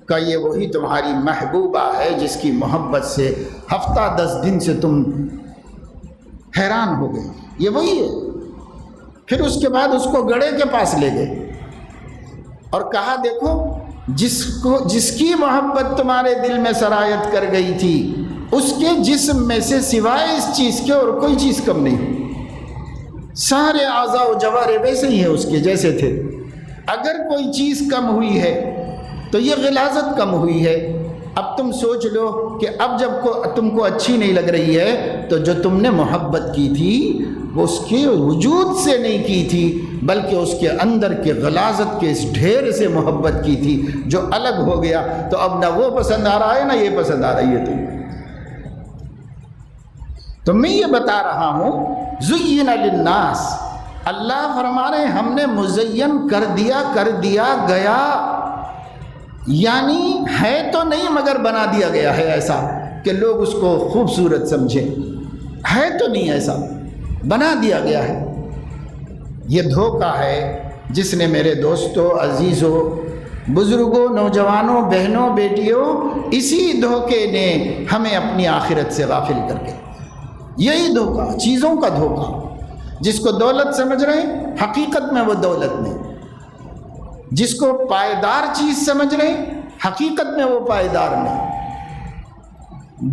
کہا یہ وہی تمہاری محبوبہ ہے جس کی محبت سے ہفتہ 10 دن سے تم حیران ہو گئے، یہ وہی ہے۔ پھر اس کے بعد اس کو گڑھے کے پاس لے گئے اور کہا دیکھو جس کی محبت تمہارے دل میں سرایت کر گئی تھی، اس کے جسم میں سے سوائے اس چیز کے اور کوئی چیز کم نہیں، سارے اعضاء و جوارح ویسے ہی ہیں اس کے جیسے تھے، اگر کوئی چیز کم ہوئی ہے تو یہ غلاظت کم ہوئی ہے۔ اب تم سوچ لو کہ اب جب تم کو اچھی نہیں لگ رہی ہے تو جو تم نے محبت کی تھی وہ اس کے وجود سے نہیں کی تھی، بلکہ اس کے اندر کے غلاظت کے اس ڈھیر سے محبت کی تھی، جو الگ ہو گیا تو اب نہ وہ پسند آ رہا ہے نہ یہ پسند آ رہی ہے تم۔ تو میں یہ بتا رہا ہوں زین للناس، اللہ فرما رہے ہیں ہم نے مزین کر دیا گیا، یعنی ہے تو نہیں مگر بنا دیا گیا ہے ایسا کہ لوگ اس کو خوبصورت سمجھیں، ہے تو نہیں ایسا، بنا دیا گیا ہے۔ یہ دھوکہ ہے جس نے میرے دوستوں، عزیزوں، بزرگوں، نوجوانوں، بہنوں، بیٹیوں، اسی دھوکے نے ہمیں اپنی آخرت سے غافل کر کے، یہی دھوکہ، چیزوں کا دھوکہ، جس کو دولت سمجھ رہے ہیں حقیقت میں وہ دولت نہیں، جس کو پائیدار چیز سمجھ رہے ہیں حقیقت میں وہ پائیدار نہیں،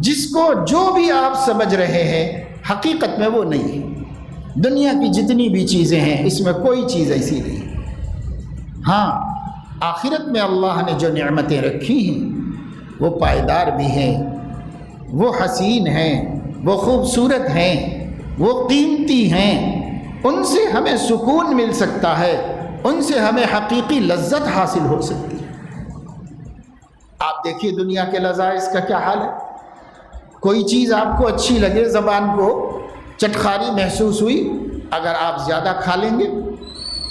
جس کو جو بھی آپ سمجھ رہے ہیں حقیقت میں وہ نہیں ہے۔ دنیا کی جتنی بھی چیزیں ہیں اس میں کوئی چیز ایسی نہیں۔ ہاں، آخرت میں اللہ نے جو نعمتیں رکھی ہیں وہ پائیدار بھی ہیں، وہ حسین ہیں، وہ خوبصورت ہیں، وہ قیمتی ہیں، ان سے ہمیں سکون مل سکتا ہے، ان سے ہمیں حقیقی لذت حاصل ہو سکتی ہے۔ آپ دیکھیے دنیا کے لذائذ کا کیا حال ہے۔ کوئی چیز آپ کو اچھی لگے، زبان کو چٹخاری محسوس ہوئی، اگر آپ زیادہ کھا لیں گے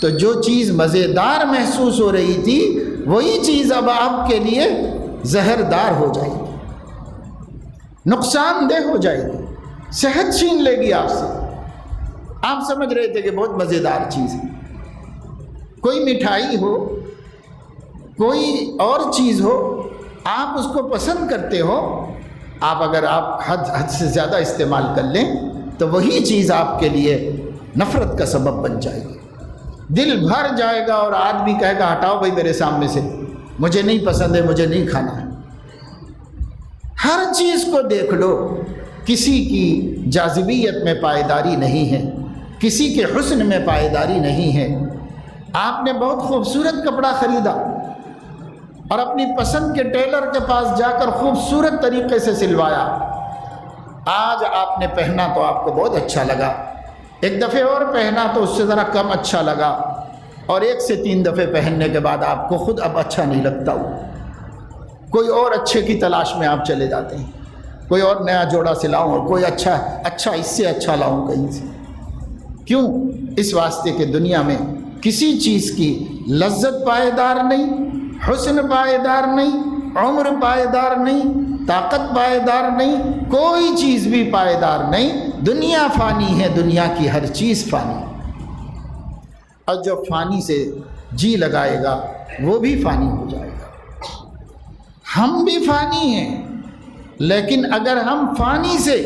تو جو چیز مزیدار محسوس ہو رہی تھی وہی چیز اب آپ کے لیے زہردار ہو جائے گی، نقصان دہ ہو جائے گی، صحت چھین لے گی آپ سے۔ آپ سمجھ رہے تھے کہ بہت مزیدار چیز ہے، کوئی مٹھائی ہو، کوئی اور چیز ہو، آپ اس کو پسند کرتے ہو، اگر آپ حد سے زیادہ استعمال کر لیں تو وہی چیز آپ کے لیے نفرت کا سبب بن جائے گی، دل بھر جائے گا اور آدمی کہے گا ہٹاؤ بھائی میرے سامنے سے، مجھے نہیں پسند ہے، مجھے نہیں کھانا ہے۔ ہر چیز کو دیکھ لو، کسی کی جاذبیت میں پائیداری نہیں ہے، کسی کے حسن میں پائیداری نہیں ہے۔ آپ نے بہت خوبصورت کپڑا خریدا اور اپنی پسند کے ٹیلر کے پاس جا کر خوبصورت طریقے سے سلوایا، آج آپ نے پہنا تو آپ کو بہت اچھا لگا، ایک دفعہ اور پہنا تو اس سے ذرا کم اچھا لگا، اور 1 سے 3 دفعے پہننے کے بعد آپ کو خود اب اچھا نہیں لگتا ہو، کوئی اور اچھے کی تلاش میں آپ چلے جاتے ہیں، کوئی اور نیا جوڑا سلاؤں اور کوئی اچھا اس سے اچھا لاؤں کہیں سے۔ کیوں؟ اس واسطے کہ دنیا میں کسی چیز کی لذت پائیدار نہیں، حسن پائیدار نہیں، عمر پائیدار نہیں، طاقت پائیدار نہیں، کوئی چیز بھی پائیدار نہیں۔ دنیا فانی ہے، دنیا کی ہر چیز فانی ہے، اور جو فانی سے جی لگائے گا وہ بھی فانی ہو جائے گا۔ ہم بھی فانی ہیں، لیکن اگر ہم فانی سے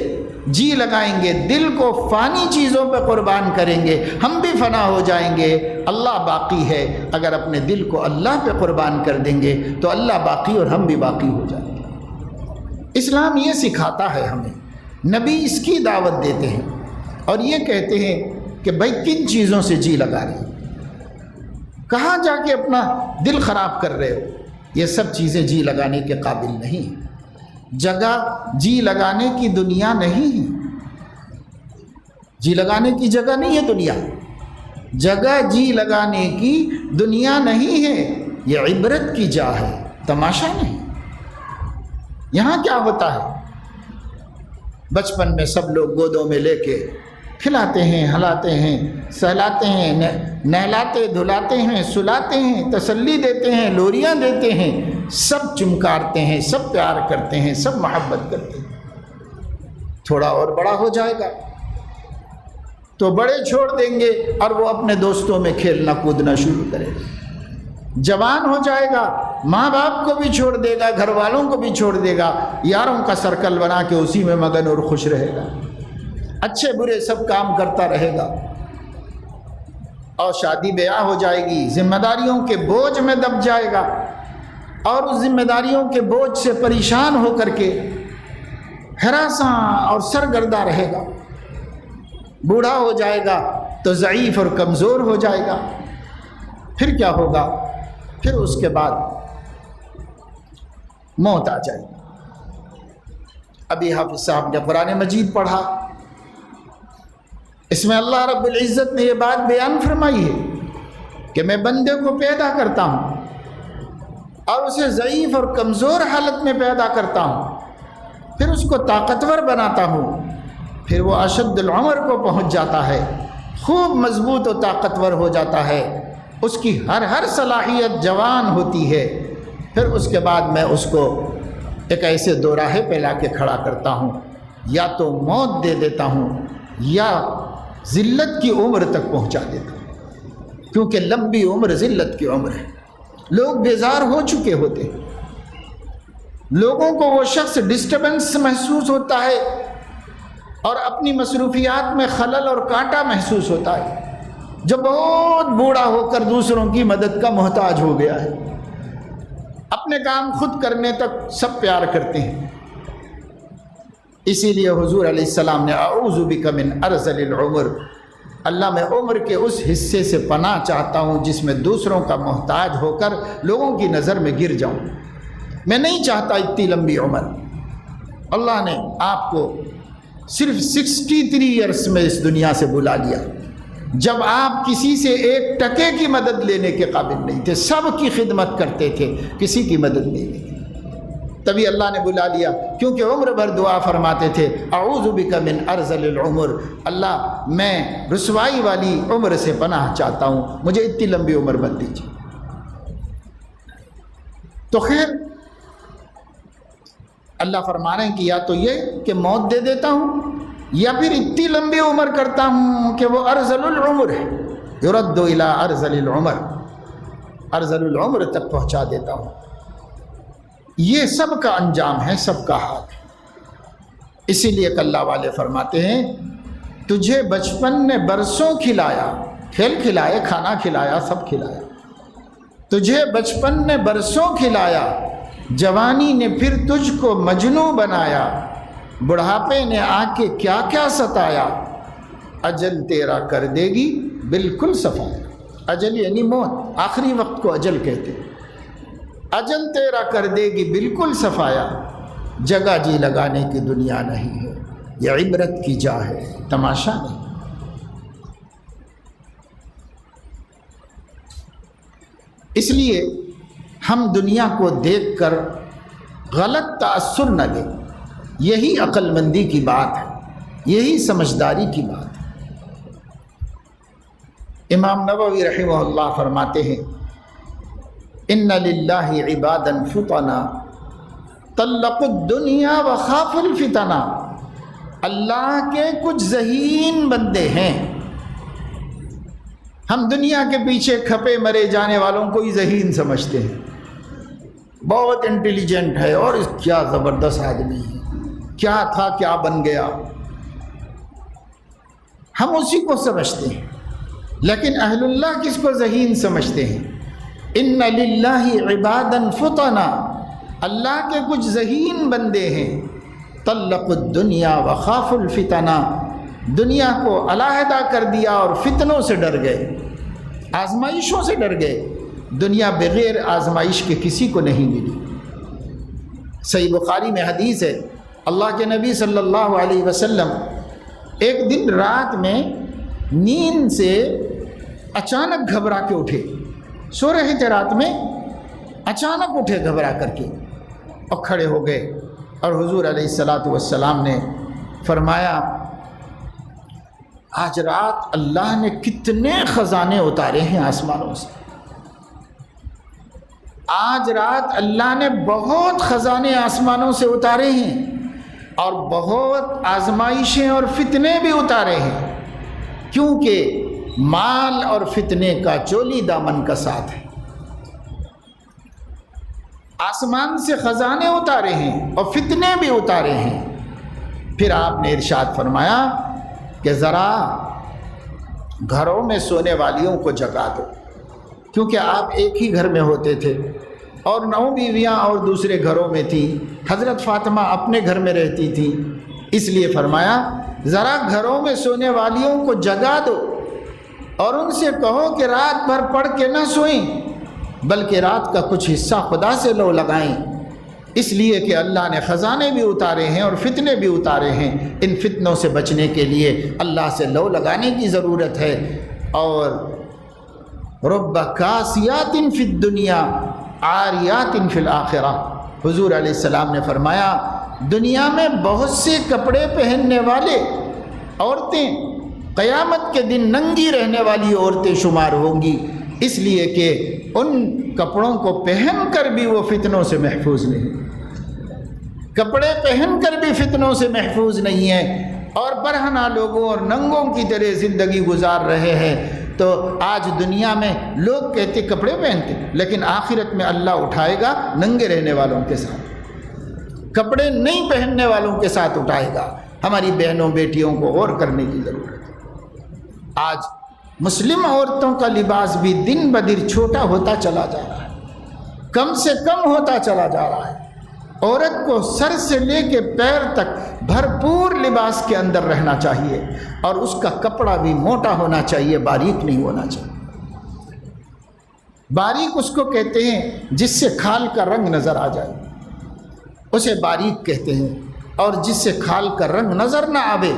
جی لگائیں گے، دل کو فانی چیزوں پہ قربان کریں گے، ہم بھی فنا ہو جائیں گے۔ اللہ باقی ہے، اگر اپنے دل کو اللہ پہ قربان کر دیں گے تو اللہ باقی اور ہم بھی باقی ہو جائیں گے۔ اسلام یہ سکھاتا ہے ہمیں، نبی اس کی دعوت دیتے ہیں اور یہ کہتے ہیں کہ بھائی کن چیزوں سے جی لگا رہے ہیں، کہاں جا کے اپنا دل خراب کر رہے ہو، یہ سب چیزیں جی لگانے کے قابل نہیں ہیں۔ جگہ جی لگانے کی دنیا نہیں ہے، جی لگانے کی جگہ نہیں ہے دنیا، جگہ جی لگانے کی دنیا نہیں ہے، یہ عبرت کی جا ہے، تماشا نہیں۔ یہاں کیا ہوتا ہے؟ بچپن میں سب لوگ گودوں میں لے کے کھلاتے ہیں، ہلاتے ہیں، سہلاتے ہیں، نہلاتے دھلاتے ہیں، سلاتے ہیں، تسلی دیتے ہیں، لوریاں دیتے ہیں، سب چمکارتے ہیں، سب پیار کرتے ہیں، سب محبت کرتے ہیں۔ تھوڑا اور بڑا ہو جائے گا تو بڑے چھوڑ دیں گے اور وہ اپنے دوستوں میں کھیلنا کودنا شروع کرے گا۔ جوان ہو جائے گا، ماں باپ کو بھی چھوڑ دے گا، گھر والوں کو بھی چھوڑ دے گا، یاروں کا سرکل بنا کے اسی میں مگن اور خوش رہے گا، اچھے برے سب کام کرتا رہے گا، اور شادی بیاہ ہو جائے گی، ذمہ داریوں کے بوجھ میں دب جائے گا، اور اس ذمہ داریوں کے بوجھ سے پریشان ہو کر کے ہراساں اور سرگردہ رہے گا۔ بوڑھا ہو جائے گا تو ضعیف اور کمزور ہو جائے گا۔ پھر کیا ہوگا؟ پھر اس کے بعد موت آ جائے گی۔ ابھی حافظ صاحب نے قرآن مجید پڑھا، اس میں اللہ رب العزت نے یہ بات بیان فرمائی ہے کہ میں بندے کو پیدا کرتا ہوں اور اسے ضعیف اور کمزور حالت میں پیدا کرتا ہوں، پھر اس کو طاقتور بناتا ہوں، پھر وہ اشد العمر کو پہنچ جاتا ہے، خوب مضبوط و طاقتور ہو جاتا ہے، اس کی ہر صلاحیت جوان ہوتی ہے، پھر اس کے بعد میں اس کو ایک ایسے دوراہے پہ لا کے کھڑا کرتا ہوں، یا تو موت دے دیتا ہوں یا ذلت کی عمر تک پہنچا دیتا ہوں، کیونکہ لمبی عمر ذلت کی عمر ہے۔ لوگ بیزار ہو چکے ہوتے ہیں، لوگوں کو وہ شخص ڈسٹربنس محسوس ہوتا ہے اور اپنی مصروفیات میں خلل اور کانٹا محسوس ہوتا ہے، جو بہت بوڑھا ہو کر دوسروں کی مدد کا محتاج ہو گیا ہے، اپنے کام خود کرنے تک سب پیار کرتے ہیں۔ اسی لیے حضور علیہ السلام نے اعوذ بک من ارذل العمر، اللہ میں عمر کے اس حصے سے پناہ چاہتا ہوں جس میں دوسروں کا محتاج ہو کر لوگوں کی نظر میں گر جاؤں۔ میں نہیں چاہتا اتنی لمبی عمر۔ اللہ نے آپ کو صرف 63 ایئرس میں اس دنیا سے بلا لیا، جب آپ کسی سے ایک ٹکے کی مدد لینے کے قابل نہیں تھے، سب کی خدمت کرتے تھے، کسی کی مدد نہیں لیتے، تبھی اللہ نے بلا لیا، کیونکہ عمر بھر دعا فرماتے تھے اعوذ بک من ارذل العمر، اللہ میں رسوائی والی عمر سے پناہ چاہتا ہوں، مجھے اتنی لمبی عمر مت دیجیے۔ تو خیر اللہ فرما رہے ہیں کہ یا تو یہ کہ موت دے دیتا ہوں، یا پھر اتنی لمبی عمر کرتا ہوں کہ وہ ارذل العمر ہے، یرد الی ارذل العمر، ارذل العمر تک پہنچا دیتا ہوں۔ یہ سب کا انجام ہے، سب کا حال ہے۔ اسی لیے کہ اللہ والے فرماتے ہیں تجھے بچپن نے برسوں کھلایا، کھیل کھلائے، کھانا کھلایا، سب کھلایا، تجھے بچپن نے برسوں کھلایا، جوانی نے پھر تجھ کو مجنوں بنایا، بڑھاپے نے آ کے کیا کیا ستایا، اجل تیرا کر دے گی بالکل صفایا۔ اجل یعنی موت، آخری وقت کو اجل کہتے ہیں۔ اجل تیرا کر دے گی بالکل صفایا، جگہ جی لگانے کی دنیا نہیں ہے، یہ عبرت کی جا ہے، تماشا نہیں۔ اس لیے ہم دنیا کو دیکھ کر غلط تأثر نہ لیں، یہی عقل مندی کی بات ہے، یہی سمجھداری کی بات ہے۔ امام نووی رحمہ اللہ فرماتے ہیں ان للہ عبادا فطنا طلقوا الدنیا وخافوا الفتنا، اللہ کے کچھ ذہین بندے ہیں، ہم دنیا کے پیچھے کھپے مرے جانے والوں کو ہی ذہین سمجھتے ہیں، بہت انٹیلیجنٹ ہے اور کیا زبردست آدمی ہے، کیا تھا کیا بن گیا، ہم اسی کو سمجھتے ہیں۔ لیکن اہل اللہ کس کو ذہین سمجھتے ہیں؟ ان للہ عبادا فطنا، اللہ کے کچھ ذہین بندے ہیں، طلقوا الدنیا وخافوا الفتنا، دنیا کو علیحدہ کر دیا اور فتنوں سے ڈر گئے، آزمائشوں سے ڈر گئے۔ دنیا بغیر آزمائش کے کسی کو نہیں ملی۔ صحیح بخاری میں حدیث ہے، اللہ کے نبی صلی اللہ علیہ وسلم ایک دن رات میں نیند سے اچانک گھبرا کے اٹھے، سو رہے تھے رات میں، اچانک اٹھے گھبرا کر کے اور کھڑے ہو گئے، اور حضور علیہ السلام نے فرمایا آج رات اللہ نے کتنے خزانے اتارے ہیں آسمانوں سے، آج رات اللہ نے بہت خزانے آسمانوں سے اتارے ہیں اور بہت آزمائشیں اور فتنے بھی اتارے ہیں، کیونکہ مال اور فتنے کا چولی دامن کا ساتھ ہے۔ آسمان سے خزانے اتارے ہیں اور فتنے بھی اتارے ہیں۔ پھر آپ نے ارشاد فرمایا کہ ذرا گھروں میں سونے والیوں کو جگا دو، کیونکہ آپ ایک ہی گھر میں ہوتے تھے اور 9 بیویاں اور دوسرے گھروں میں تھیں، حضرت فاطمہ اپنے گھر میں رہتی تھی، اس لیے فرمایا ذرا گھروں میں سونے والیوں کو جگا دو اور ان سے کہو کہ رات بھر پڑھ کے نہ سوئیں بلکہ رات کا کچھ حصہ خدا سے لو لگائیں، اس لیے کہ اللہ نے خزانے بھی اتارے ہیں اور فتنے بھی اتارے ہیں۔ ان فتنوں سے بچنے کے لیے اللہ سے لو لگانے کی ضرورت ہے۔ اور رب کاسیات فی الدنیا عاریات فی الآخرہ، حضور علیہ السلام نے فرمایا دنیا میں بہت سے کپڑے پہننے والے عورتیں قیامت کے دن ننگی رہنے والی عورتیں شمار ہوں گی، اس لیے کہ ان کپڑوں کو پہن کر بھی وہ فتنوں سے محفوظ نہیں، کپڑے پہن کر بھی فتنوں سے محفوظ نہیں ہیں، اور برہنہ لوگوں اور ننگوں کی طرح زندگی گزار رہے ہیں۔ تو آج دنیا میں لوگ کہتے کپڑے پہنتے، لیکن آخرت میں اللہ اٹھائے گا ننگے رہنے والوں کے ساتھ، کپڑے نہیں پہننے والوں کے ساتھ اٹھائے گا۔ ہماری بہنوں بیٹیوں کو غور کرنے کی ضرورت ہے۔ آج مسلم عورتوں کا لباس بھی دن بدن چھوٹا ہوتا چلا جا رہا ہے، کم سے کم ہوتا چلا جا رہا ہے۔ عورت کو سر سے لے کے پیر تک بھرپور لباس کے اندر رہنا چاہیے، اور اس کا کپڑا بھی موٹا ہونا چاہیے، باریک نہیں ہونا چاہیے۔ باریک اس کو کہتے ہیں جس سے کھال کا رنگ نظر آ جائے، اسے باریک کہتے ہیں، اور جس سے کھال کا رنگ نظر نہ آوے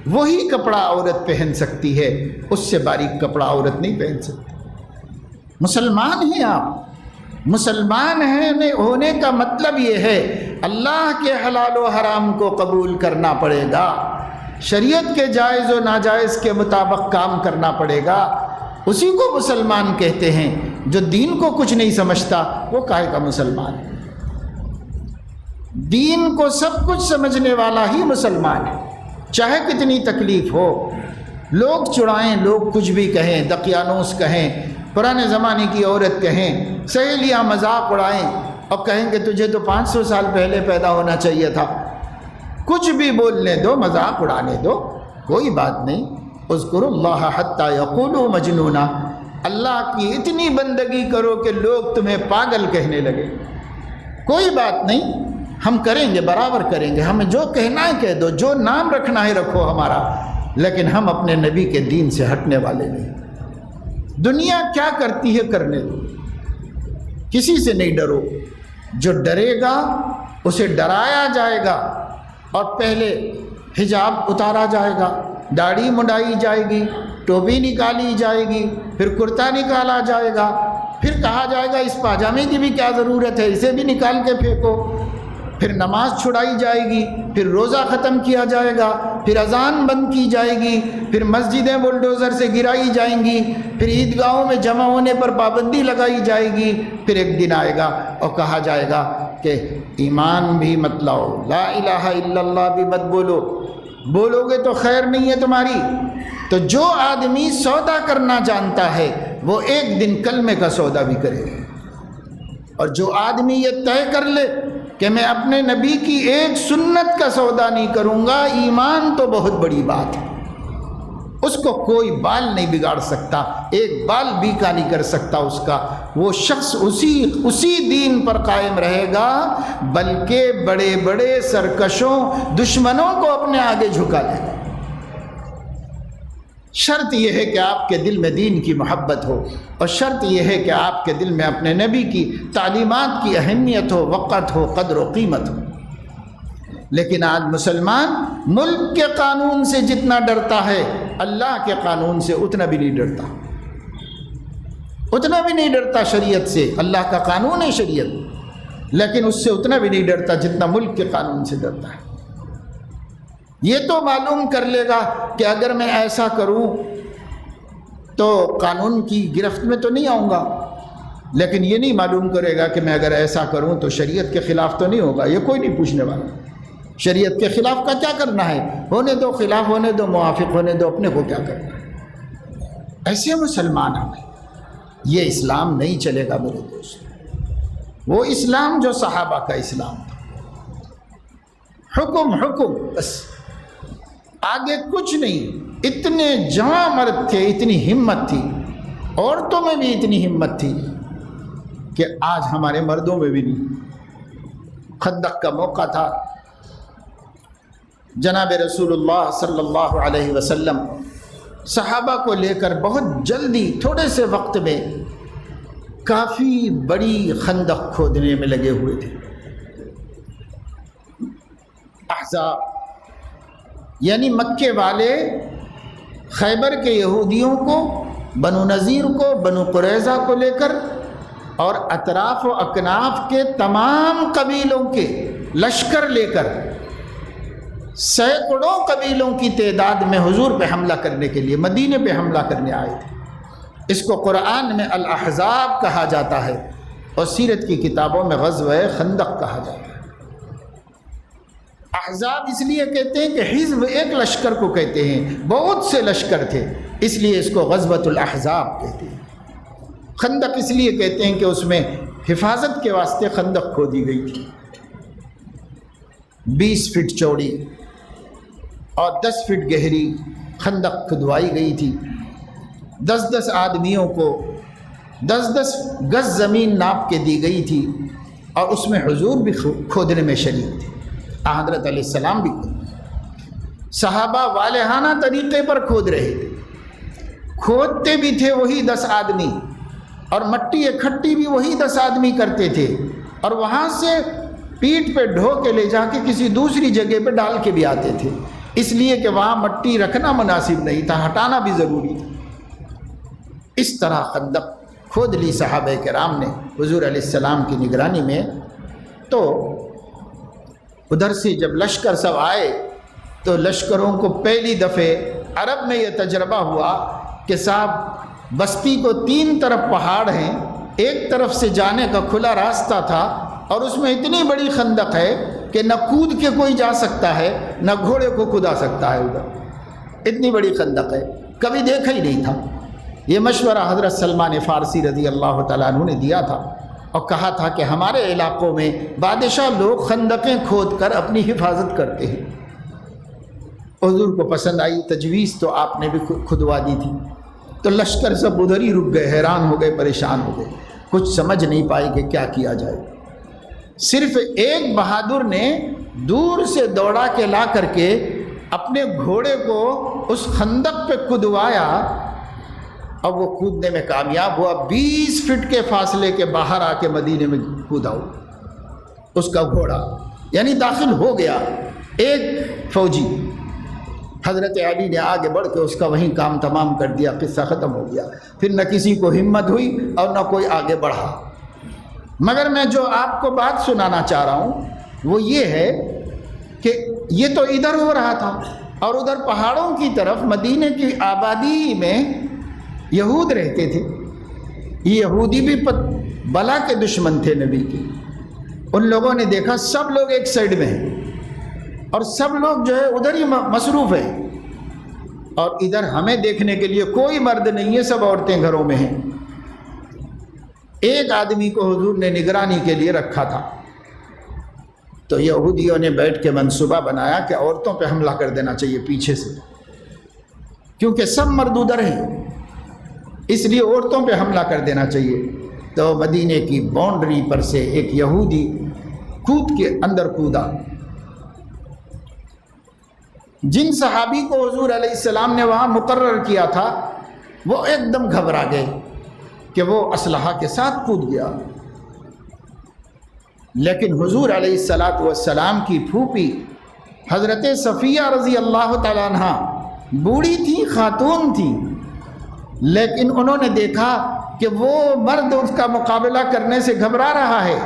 وہی کپڑا عورت پہن سکتی ہے، اس سے باریک کپڑا عورت نہیں پہن سکتی۔ مسلمان ہیں آپ، مسلمان ہونے کا مطلب یہ ہے اللہ کے حلال و حرام کو قبول کرنا پڑے گا، شریعت کے جائز و ناجائز کے مطابق کام کرنا پڑے گا۔ اسی کو مسلمان کہتے ہیں۔ جو دین کو کچھ نہیں سمجھتا وہ کائے کا مسلمان ہے؟ دین کو سب کچھ سمجھنے والا ہی مسلمان ہے، چاہے کتنی تکلیف ہو، لوگ چڑھائیں، لوگ کچھ بھی کہیں، دقیانوس کہیں، پرانے زمانے کی عورت کہیں، سہیلیاں مذاق اڑائیں اور کہیں کہ تجھے تو 500 سال پہلے پیدا ہونا چاہیے تھا، کچھ بھی بولنے دو، مذاق اڑانے دو، کوئی بات نہیں۔ اذکروا اللہ حتی یقولوا مجنونا، اللہ کی اتنی بندگی کرو کہ لوگ تمہیں پاگل کہنے لگے، کوئی بات نہیں، ہم کریں گے، برابر کریں گے، ہمیں جو کہنا ہے کہہ دو، جو نام رکھنا ہے رکھو ہمارا، لیکن ہم اپنے نبی کے دین سے ہٹنے والے نہیں۔ دنیا کیا کرتی ہے کرنے دو، کسی سے نہیں ڈرو، جو ڈرے گا اسے ڈرایا جائے گا، اور پہلے حجاب اتارا جائے گا، داڑھی منڈائی جائے گی، ٹوپی نکالی جائے گی، پھر کرتا نکالا جائے گا، پھر کہا جائے گا اس پاجامے کی بھی کیا ضرورت ہے، اسے بھی نکال کے پھینکو، پھر نماز چھڑائی جائے گی، پھر روزہ ختم کیا جائے گا، پھر اذان بند کی جائے گی، پھر مسجدیں بلڈوزر سے گرائی جائیں گی، پھر عیدگاہوں میں جمع ہونے پر پابندی لگائی جائے گی، پھر ایک دن آئے گا اور کہا جائے گا کہ ایمان بھی مت لاؤ، لا الہ الا اللہ بھی مت بولو، بولو گے تو خیر نہیں ہے تمہاری۔ تو جو آدمی سودا کرنا جانتا ہے وہ ایک دن کلمے کا سودا بھی کرے گا، اور جو آدمی یہ طے کر لے کہ میں اپنے نبی کی ایک سنت کا سودا نہیں کروں گا، ایمان تو بہت بڑی بات ہے، اس کو کوئی بال نہیں بگاڑ سکتا، ایک بال بھی کا نہیں کر سکتا اس کا، وہ شخص اسی دین پر قائم رہے گا، بلکہ بڑے بڑے سرکشوں دشمنوں کو اپنے آگے جھکا لے گا۔ شرط یہ ہے کہ آپ کے دل میں دین کی محبت ہو، اور شرط یہ ہے کہ آپ کے دل میں اپنے نبی کی تعلیمات کی اہمیت ہو، وقت ہو، قدر و قیمت ہو۔ لیکن آج مسلمان ملک کے قانون سے جتنا ڈرتا ہے اللہ کے قانون سے اتنا بھی نہیں ڈرتا، اتنا بھی نہیں ڈرتا شریعت سے، اللہ کا قانون ہے شریعت، لیکن اس سے اتنا بھی نہیں ڈرتا جتنا ملک کے قانون سے ڈرتا ہے۔ یہ تو معلوم کر لے گا کہ اگر میں ایسا کروں تو قانون کی گرفت میں تو نہیں آؤں گا، لیکن یہ نہیں معلوم کرے گا کہ میں اگر ایسا کروں تو شریعت کے خلاف تو نہیں ہوگا، یہ کوئی نہیں پوچھنے والا۔ شریعت کے خلاف کا کیا کرنا ہے، ہونے دو، خلاف ہونے دو، موافق ہونے دو، اپنے کو کیا کرنا ہے۔ ایسے مسلمان ہمیں، یہ اسلام نہیں چلے گا میرے دوست، وہ اسلام جو صحابہ کا اسلام تھا، حکم حکم بس، آگے کچھ نہیں۔ اتنے جواں مرد تھے، اتنی ہمت تھی، عورتوں میں بھی اتنی ہمت تھی کہ آج ہمارے مردوں میں بھی نہیں۔ خندق کا موقع تھا، جناب رسول اللہ صلی اللہ علیہ وسلم صحابہ کو لے کر بہت جلدی تھوڑے سے وقت میں کافی بڑی خندق کھودنے میں لگے ہوئے تھے۔ احزاب یعنی مکے والے خیبر کے یہودیوں کو، بنو نذیر کو، بنو قریظہ کو لے کر، اور اطراف و اکناف کے تمام قبیلوں کے لشکر لے کر سینکڑوں قبیلوں کی تعداد میں حضور پہ حملہ کرنے کے لیے مدینے پہ حملہ کرنے آئے تھے۔ اس کو قرآن میں الاحزاب کہا جاتا ہے، اور سیرت کی کتابوں میں غزوہ خندق کہا جاتا ہے۔ احزاب اس لیے کہتے ہیں کہ حزب ایک لشکر کو کہتے ہیں، بہت سے لشکر تھے، اس لیے اس کو غزوۃ الاحزاب کہتے ہیں۔ خندق اس لیے کہتے ہیں کہ اس میں حفاظت کے واسطے خندق کھودی گئی تھی، 20 فٹ چوڑی اور 10 فٹ گہری خندق کھدوائی گئی تھی۔ 10 آدمیوں کو 10 گز زمین ناپ کے دی گئی تھی، اور اس میں حضور بھی کھودنے میں شریک تھے، حضرت علیہ السلام بھی صحابہ والہانہ طریقے پر کھود رہے تھے، کھودتے بھی تھے وہی 10 آدمی، اور مٹی اکٹھی بھی وہی 10 آدمی کرتے تھے، اور وہاں سے پیٹھ پہ ڈھو کے لے جا کے کسی دوسری جگہ پہ ڈال کے بھی آتے تھے، اس لیے کہ وہاں مٹی رکھنا مناسب نہیں تھا، ہٹانا بھی ضروری تھا۔ اس طرح خندق کھود لی صحابہ کرام نے حضور علیہ السلام کی نگرانی میں۔ تو ادھر سے جب لشکر سب آئے تو لشکروں کو پہلی دفعہ عرب میں یہ تجربہ ہوا کہ صاحب بستی کو 3 طرف پہاڑ ہیں، ایک طرف سے جانے کا کھلا راستہ تھا، اور اس میں اتنی بڑی خندق ہے کہ نہ کود کے کوئی جا سکتا ہے نہ گھوڑے کو کدا سکتا ہے، ادھر اتنی بڑی خندق ہے، کبھی دیکھا ہی نہیں تھا۔ یہ مشورہ حضرت سلمان فارسی رضی اللہ تعالیٰ عنہ نے دیا تھا، اور کہا تھا کہ ہمارے علاقوں میں بادشاہ لوگ خندقیں کھود کر اپنی حفاظت کرتے ہیں۔ حضور کو پسند آئی تجویز، تو آپ نے بھی کھدوا دی تھی۔ تو لشکر سب ادھر ہی رک گئے، حیران ہو گئے، پریشان ہو گئے، کچھ سمجھ نہیں پائی کہ کیا کیا جائے۔ صرف ایک بہادر نے دور سے دوڑا کے لا کر کے اپنے گھوڑے کو اس خندق پہ کدوایا، اب وہ کودنے میں کامیاب ہوا، 20 فٹ کے فاصلے کے باہر آ کے مدینے میں کودا اس کا گھوڑا، یعنی داخل ہو گیا ایک فوجی۔ حضرت علی نے آگے بڑھ کے اس کا وہیں کام تمام کر دیا، قصہ ختم ہو گیا۔ پھر نہ کسی کو ہمت ہوئی اور نہ کوئی آگے بڑھا۔ مگر میں جو آپ کو بات سنانا چاہ رہا ہوں وہ یہ ہے کہ یہ تو ادھر ہو رہا تھا، اور ادھر پہاڑوں کی طرف مدینے کی آبادی میں یہود رہتے تھے۔ یہ یہودی بھی بلا کے دشمن تھے نبی کے۔ ان لوگوں نے دیکھا سب لوگ ایک سائڈ میں ہیں، اور سب لوگ جو ہے ادھر ہی مصروف ہیں، اور ادھر ہمیں دیکھنے کے لیے کوئی مرد نہیں ہے، سب عورتیں گھروں میں ہیں۔ ایک آدمی کو حضور نے نگرانی کے لیے رکھا تھا، تو یہودیوں نے بیٹھ کے منصوبہ بنایا کہ عورتوں پہ حملہ کر دینا چاہیے پیچھے سے، کیونکہ سب مرد ادھر ہیں، اس لیے عورتوں پہ حملہ کر دینا چاہیے۔ تو مدینے کی باؤنڈری پر سے ایک یہودی کود کے اندر کودا۔ جن صحابی کو حضور علیہ السلام نے وہاں مقرر کیا تھا وہ ایک دم گھبرا گئے کہ وہ اسلحہ کے ساتھ کود گیا، لیکن حضور علیہ السلام کی پھوپھی حضرت صفیہ رضی اللہ تعالیٰ عنہ بوڑھی تھی، خاتون تھی، لیکن انہوں نے دیکھا کہ وہ مرد اس کا مقابلہ کرنے سے گھبرا رہا ہے،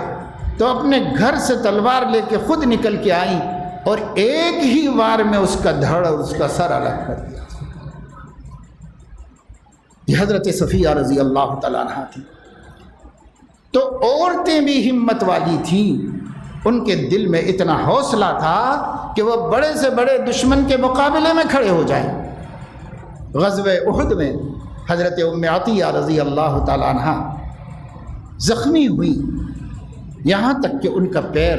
تو اپنے گھر سے تلوار لے کے خود نکل کے آئیں، اور ایک ہی وار میں اس کا دھڑ اور اس کا سر الگ کر دیا۔ یہ حضرت صفیہ رضی اللہ تعالیٰ عنہ تھی۔ تو عورتیں بھی ہمت والی تھیں، ان کے دل میں اتنا حوصلہ تھا کہ وہ بڑے سے بڑے دشمن کے مقابلے میں کھڑے ہو جائیں۔ غزوہ احد میں حضرت ام عطیہ رضی اللہ تعالیٰ عنہ زخمی ہوئی، یہاں تک کہ ان کا پیر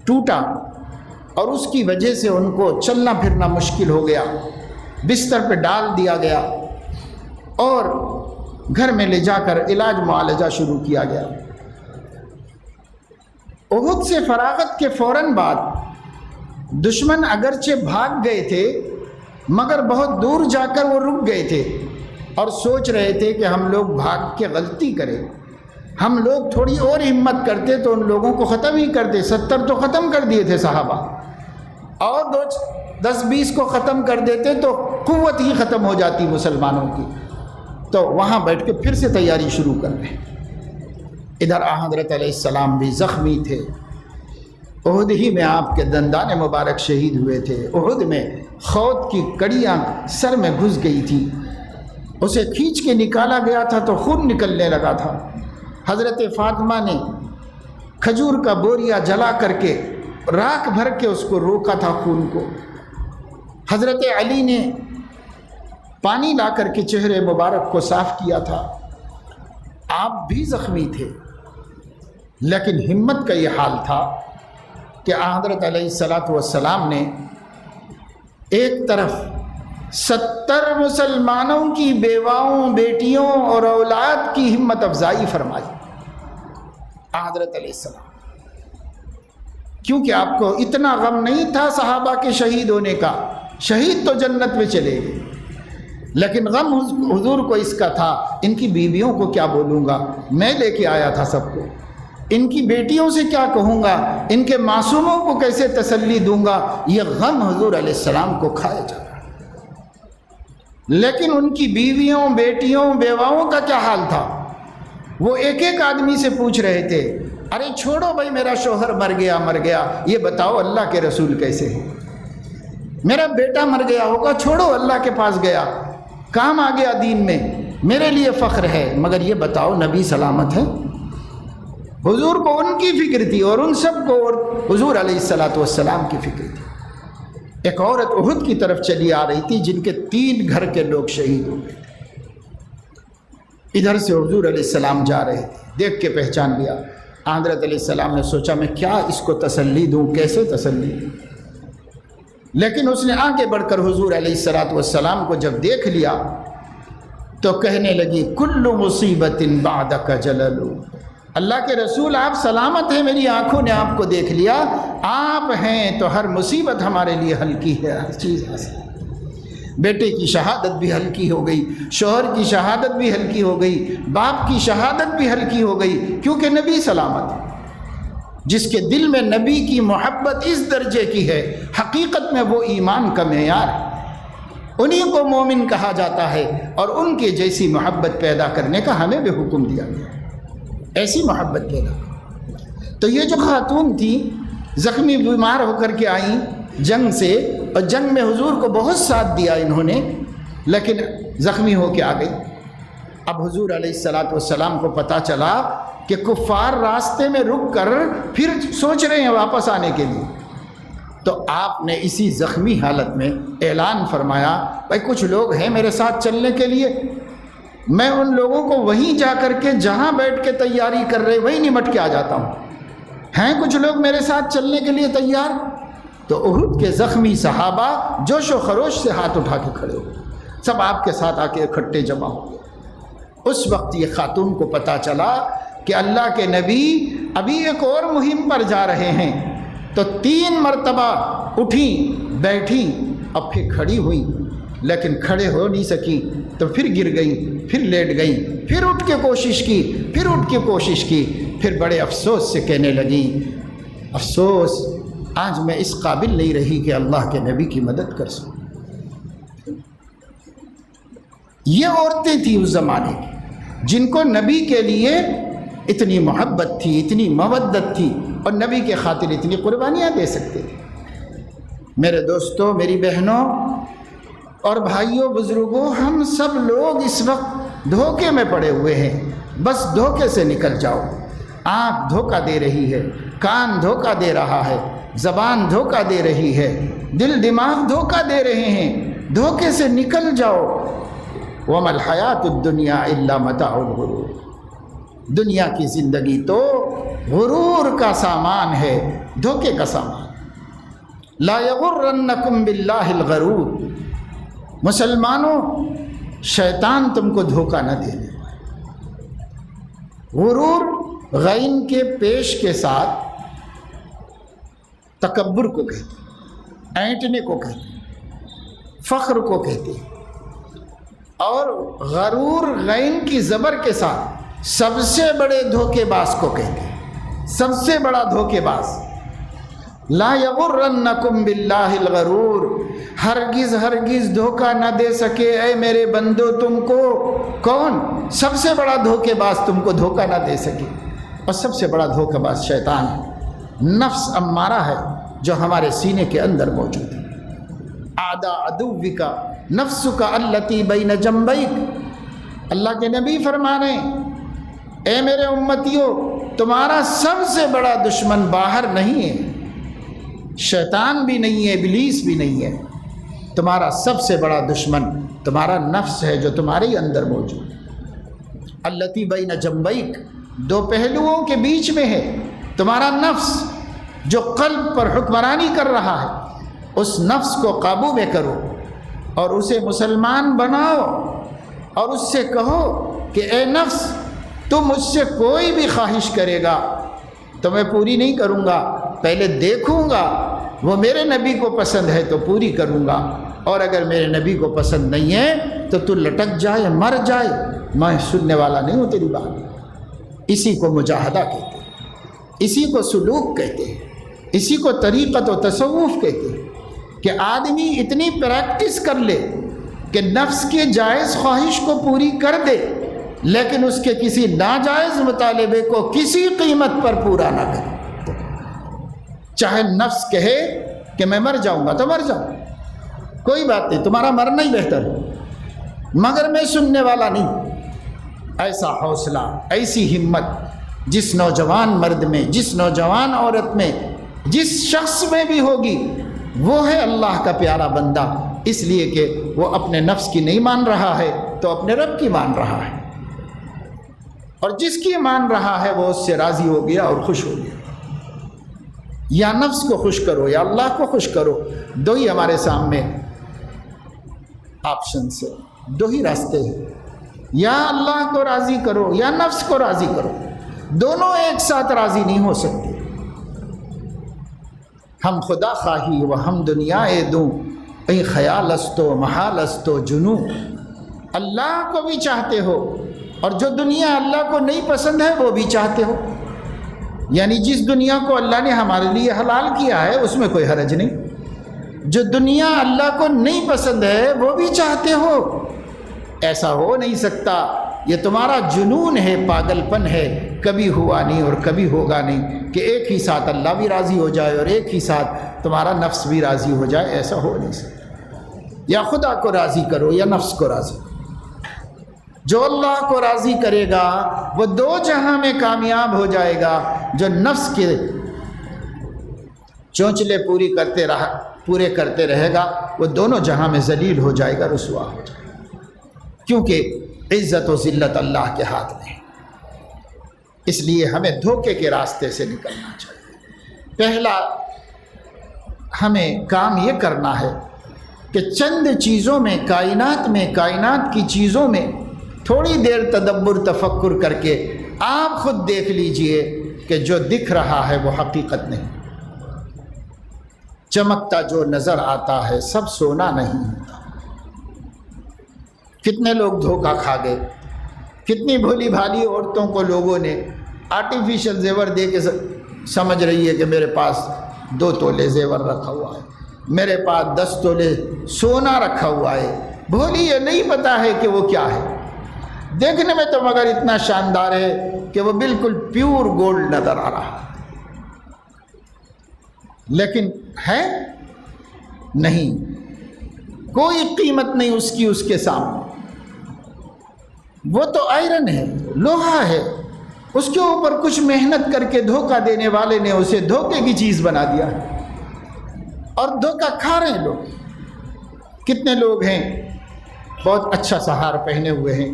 ٹوٹا، اور اس کی وجہ سے ان کو چلنا پھرنا مشکل ہو گیا، بستر پہ ڈال دیا گیا، اور گھر میں لے جا کر علاج معالجہ شروع کیا گیا۔ احد سے فراغت کے فوراً بعد دشمن اگرچہ بھاگ گئے تھے، مگر بہت دور جا کر وہ رک گئے تھے اور سوچ رہے تھے کہ ہم لوگ بھاگ کے غلطی کریں، ہم لوگ تھوڑی اور ہمت کرتے تو ان لوگوں کو ختم ہی کرتے۔ 70 تو ختم کر دیے تھے صحابہ، اور 10-20 کو ختم کر دیتے تو قوت ہی ختم ہو جاتی مسلمانوں کی۔ تو وہاں بیٹھ کے پھر سے تیاری شروع کر رہے ہیں۔ ادھر حضرت علیہ السلام بھی زخمی تھے، احد ہی میں آپ کے دندان مبارک شہید ہوئے تھے، احد میں خود کی کڑیاں سر میں گھس گئی تھی، اسے کھینچ کے نکالا گیا تھا تو خون نکلنے لگا تھا۔ حضرت فاطمہ نے کھجور کا بوریا جلا کر کے راکھ بھر کے اس کو روکا تھا خون کو۔ حضرت علی نے پانی لا کر کے چہرے مبارک کو صاف کیا تھا۔ آپ بھی زخمی تھے، لیکن ہمت کا یہ حال تھا کہ حضرت علیہ السلام نے ایک طرف 70 مسلمانوں کی بیواؤں، بیٹیوں اور اولاد کی ہمت افزائی فرمائی حضرت علیہ السلام، کیونکہ آپ کو اتنا غم نہیں تھا صحابہ کے شہید ہونے کا، شہید تو جنت میں چلے گئے، لیکن غم حضور کو اس کا تھا، ان کی بیویوں کو کیا بولوں گا، میں لے کے آیا تھا سب کو، ان کی بیٹیوں سے کیا کہوں گا، ان کے معصوموں کو کیسے تسلی دوں گا، یہ غم حضور علیہ السلام کو کھایا جا رہا۔ لیکن ان کی بیویوں، بیٹیوں، بیواؤں کا کیا حال تھا؟ وہ ایک ایک آدمی سے پوچھ رہے تھے، ارے چھوڑو بھائی، میرا شوہر مر گیا، یہ بتاؤ اللہ کے رسول کیسے ہیں؟ میرا بیٹا مر گیا ہوگا، چھوڑو اللہ کے پاس گیا، کام آ گیا دین میں، میرے لیے فخر ہے، مگر یہ بتاؤ نبی سلامت ہے؟ حضور کو ان کی فکر تھی، اور ان سب کو حضور علیہ السلام کی فکر تھی۔ ایک عورت احد کی طرف چلی آ رہی تھی، جن کے 3 گھر کے لوگ شہید ہو گئے تھے، ادھر سے حضور علیہ السلام جا رہے تھے، دیکھ کے پہچان لیا۔ حضرت علیہ السلام نے سوچا میں کیا اس کو تسلی دوں، کیسے تسلی دوں، لیکن اس نے آگے بڑھ کر حضور علیہ السلام کو جب دیکھ لیا تو کہنے لگی کل مصیبت بعدک جلل، اللہ کے رسول آپ سلامت ہیں، میری آنکھوں نے آپ کو دیکھ لیا، آپ ہیں تو ہر مصیبت ہمارے لیے ہلکی ہے، ہر چیز آسان۔ بیٹے کی شہادت بھی ہلکی ہو گئی، شوہر کی شہادت بھی ہلکی ہو گئی، باپ کی شہادت بھی ہلکی ہو گئی، کیونکہ نبی سلامت ہے۔ جس کے دل میں نبی کی محبت اس درجے کی ہے، حقیقت میں وہ ایمان کا معیار ہے، انہیں کو مومن کہا جاتا ہے، اور ان کے جیسی محبت پیدا کرنے کا ہمیں بھی حکم دیا گیا، ایسی محبت پیدا کرو۔ تو یہ جو خاتون تھی زخمی بیمار ہو کر کے آئیں جنگ سے، اور جنگ میں حضور کو بہت ساتھ دیا انہوں نے، لیکن زخمی ہو کے آ گئی۔ اب حضور علیہ السلام کو پتہ چلا کہ کفار راستے میں رک کر پھر سوچ رہے ہیں واپس آنے کے لیے، تو آپ نے اسی زخمی حالت میں اعلان فرمایا، بھائی کچھ لوگ ہیں میرے ساتھ چلنے کے لیے، میں ان لوگوں کو وہیں جا کر کے جہاں بیٹھ کے تیاری کر رہے وہیں نمٹ کے آ جاتا ہوں، ہیں کچھ لوگ میرے ساتھ چلنے کے لیے تیار؟ تو احد کے زخمی صحابہ جوش و خروش سے ہاتھ اٹھا کے کھڑے ہو، سب آپ کے ساتھ آ کے اکٹھے جمع ہو گئے۔ اس وقت یہ خاتون کو پتہ چلا کہ اللہ کے نبی ابھی ایک اور مہم پر جا رہے ہیں، تو 3 مرتبہ اٹھیں، بیٹھیں، اب پھر کھڑی ہوئیں، لیکن کھڑے ہو نہیں سکی، تو پھر گر گئیں، پھر لیٹ گئیں، پھر اٹھ کے کوشش کی، پھر اٹھ کے کوشش کی، پھر بڑے افسوس سے کہنے لگیں، افسوس آج میں اس قابل نہیں رہی کہ اللہ کے نبی کی مدد کر سکوں۔ یہ عورتیں تھیں اس زمانے کی جن کو نبی کے لیے اتنی محبت تھی، اتنی مودت تھی، اور نبی کے خاطر اتنی قربانیاں دے سکتے تھے۔ میرے دوستوں، میری بہنوں اور بھائیوں، بزرگوں، ہم سب لوگ اس وقت دھوکے میں پڑے ہوئے ہیں، بس دھوکے سے نکل جاؤ۔ آنکھ دھوکہ دے رہی ہے، کان دھوکہ دے رہا ہے، زبان دھوکہ دے رہی ہے، دل دماغ دھوکہ دے رہے ہیں، دھوکے سے نکل جاؤ۔ وَمَا الْحَيَاةُ الدُّنْيَا إِلَّا مَتَاعُ الْغُرُورِ، دنیا کی زندگی تو غرور کا سامان ہے، دھوکے کا سامان۔ لَا يَغُرَّنَّكُمْ بِاللَّهِ الْغَرُورِ، مسلمانوں شیطان تم کو دھوکہ نہ دے دے۔ غرور غین کے پیش کے ساتھ تکبر کو کہتے، اینٹنے کو کہتے، فخر کو کہتے، اور غرور غین کی زبر کے ساتھ سب سے بڑے دھوکے باز کو کہتے ہیں، سب سے بڑا دھوکے باز۔ لا یغرنکم باللہ الغرور، ہرگز ہرگز دھوکہ نہ دے سکے اے میرے بندو تم کو کون؟ سب سے بڑا دھوکے باز تم کو دھوکہ نہ دے سکے، اور سب سے بڑا دھوکہ باز شیطان ہے، نفس امارہ ہے جو ہمارے سینے کے اندر موجود ہے۔ اعداء عدوک نفسک التی بین جنبیک، اللہ کے نبی فرما رہے ہیں اے میرے امتیوں، تمہارا سب سے بڑا دشمن باہر نہیں ہے، شیطان بھی نہیں ہے، ابلیس بھی نہیں ہے، تمہارا سب سے بڑا دشمن تمہارا نفس ہے جو تمہارے ہی اندر موجود ہے۔ التی بین جنبیک، 2 پہلوؤں کے بیچ میں ہے، تمہارا نفس جو قلب پر حکمرانی کر رہا ہے، اس نفس کو قابو میں کرو، اور اسے مسلمان بناؤ اور اس سے کہو کہ اے نفس تو مجھ سے کوئی بھی خواہش کرے گا تو میں پوری نہیں کروں گا، پہلے دیکھوں گا وہ میرے نبی کو پسند ہے تو پوری کروں گا، اور اگر میرے نبی کو پسند نہیں ہے تو لٹک جائے مر جائے، میں سننے والا نہیں ہوں تیری بات۔ اسی کو مجاہدہ کہتے ہیں، اسی کو سلوک کہتے ہیں، اسی کو طریقت و تصوف کہتے ہیں کہ آدمی اتنی پریکٹس کر لے کہ نفس کے جائز خواہش کو پوری کر دے، لیکن اس کے کسی ناجائز مطالبے کو کسی قیمت پر پورا نہ کرے۔ چاہے نفس کہے کہ میں مر جاؤں گا تو مر جاؤں، کوئی بات نہیں، تمہارا مرنا ہی بہتر ہے، مگر میں سننے والا نہیں۔ ایسا حوصلہ، ایسی ہمت جس نوجوان مرد میں، جس نوجوان عورت میں، جس شخص میں بھی ہوگی، وہ ہے اللہ کا پیارا بندہ، اس لیے کہ وہ اپنے نفس کی نہیں مان رہا ہے تو اپنے رب کی مان رہا ہے، اور جس کی مان رہا ہے وہ اس سے راضی ہو گیا اور خوش ہو گیا۔ یا نفس کو خوش کرو یا اللہ کو خوش کرو، دو ہی ہمارے سامنے آپشنس ہے، دو ہی راستے ہیں، یا اللہ کو راضی کرو یا نفس کو راضی کرو، دونوں ایک ساتھ راضی نہیں ہو سکتے۔ ہم خدا خواہی و ہم دنیا دوں، ای خیال استو محال استو جنوں، اللہ کو بھی چاہتے ہو اور جو دنیا اللہ کو نہیں پسند ہے وہ بھی چاہتے ہو، یعنی جس دنیا کو اللہ نے ہمارے لیے حلال کیا ہے اس میں کوئی حرج نہیں، جو دنیا اللہ کو نہیں پسند ہے وہ بھی چاہتے ہو۔ ایسا ہو نہیں سکتا، یہ تمہارا جنون ہے، پاگل پن ہے، کبھی ہوا نہیں اور کبھی ہوگا نہیں کہ ایک ہی ساتھ اللہ بھی راضی ہو جائے اور ایک ہی ساتھ تمہارا نفس بھی راضی ہو جائے، ایسا ہو نہیں سکتا۔ یا خدا کو راضی کرو یا نفس کو راضی کرو، جو اللہ کو راضی کرے گا وہ دو جہاں میں کامیاب ہو جائے گا، جو نفس کے چونچلے پورے کرتے رہے گا وہ دونوں جہاں میں ذلیل ہو جائے گا، رسوا ہو جائے گا، کیونکہ عزت و ذلت اللہ کے ہاتھ میں ہے۔ اس لیے ہمیں دھوکے کے راستے سے نکلنا چاہیے۔ پہلا ہمیں کام یہ کرنا ہے کہ چند چیزوں میں، کائنات کی چیزوں میں تھوڑی دیر تدبر تفکر کر کے آپ خود دیکھ لیجئے کہ جو دکھ رہا ہے وہ حقیقت نہیں، چمکتا جو نظر آتا ہے سب سونا نہیں ہوتا۔ کتنے لوگ دھوکہ کھا گئے، کتنی بھولی بھالی عورتوں کو لوگوں نے آرٹیفیشل زیور دے کے سمجھ رہی ہے کہ میرے پاس 2 تولے زیور رکھا ہوا ہے، میرے پاس 10 تولے سونا رکھا ہوا ہے، بھولی یہ نہیں پتا ہے کہ وہ کیا ہے، دیکھنے میں تو مگر اتنا شاندار ہے کہ وہ بالکل پیور گولڈ نظر آ رہا ہے، لیکن ہے نہیں، کوئی قیمت نہیں اس کی اس کے سامنے۔ وہ تو آئرن ہے، لوہا ہے، اس کے اوپر کچھ محنت کر کے دھوکہ دینے والے نے اسے دھوکے کی چیز بنا دیا ہے، اور دھوکہ کھا رہے ہیں لوگ۔ کتنے لوگ ہیں بہت اچھا سا ہار پہنے ہوئے ہیں،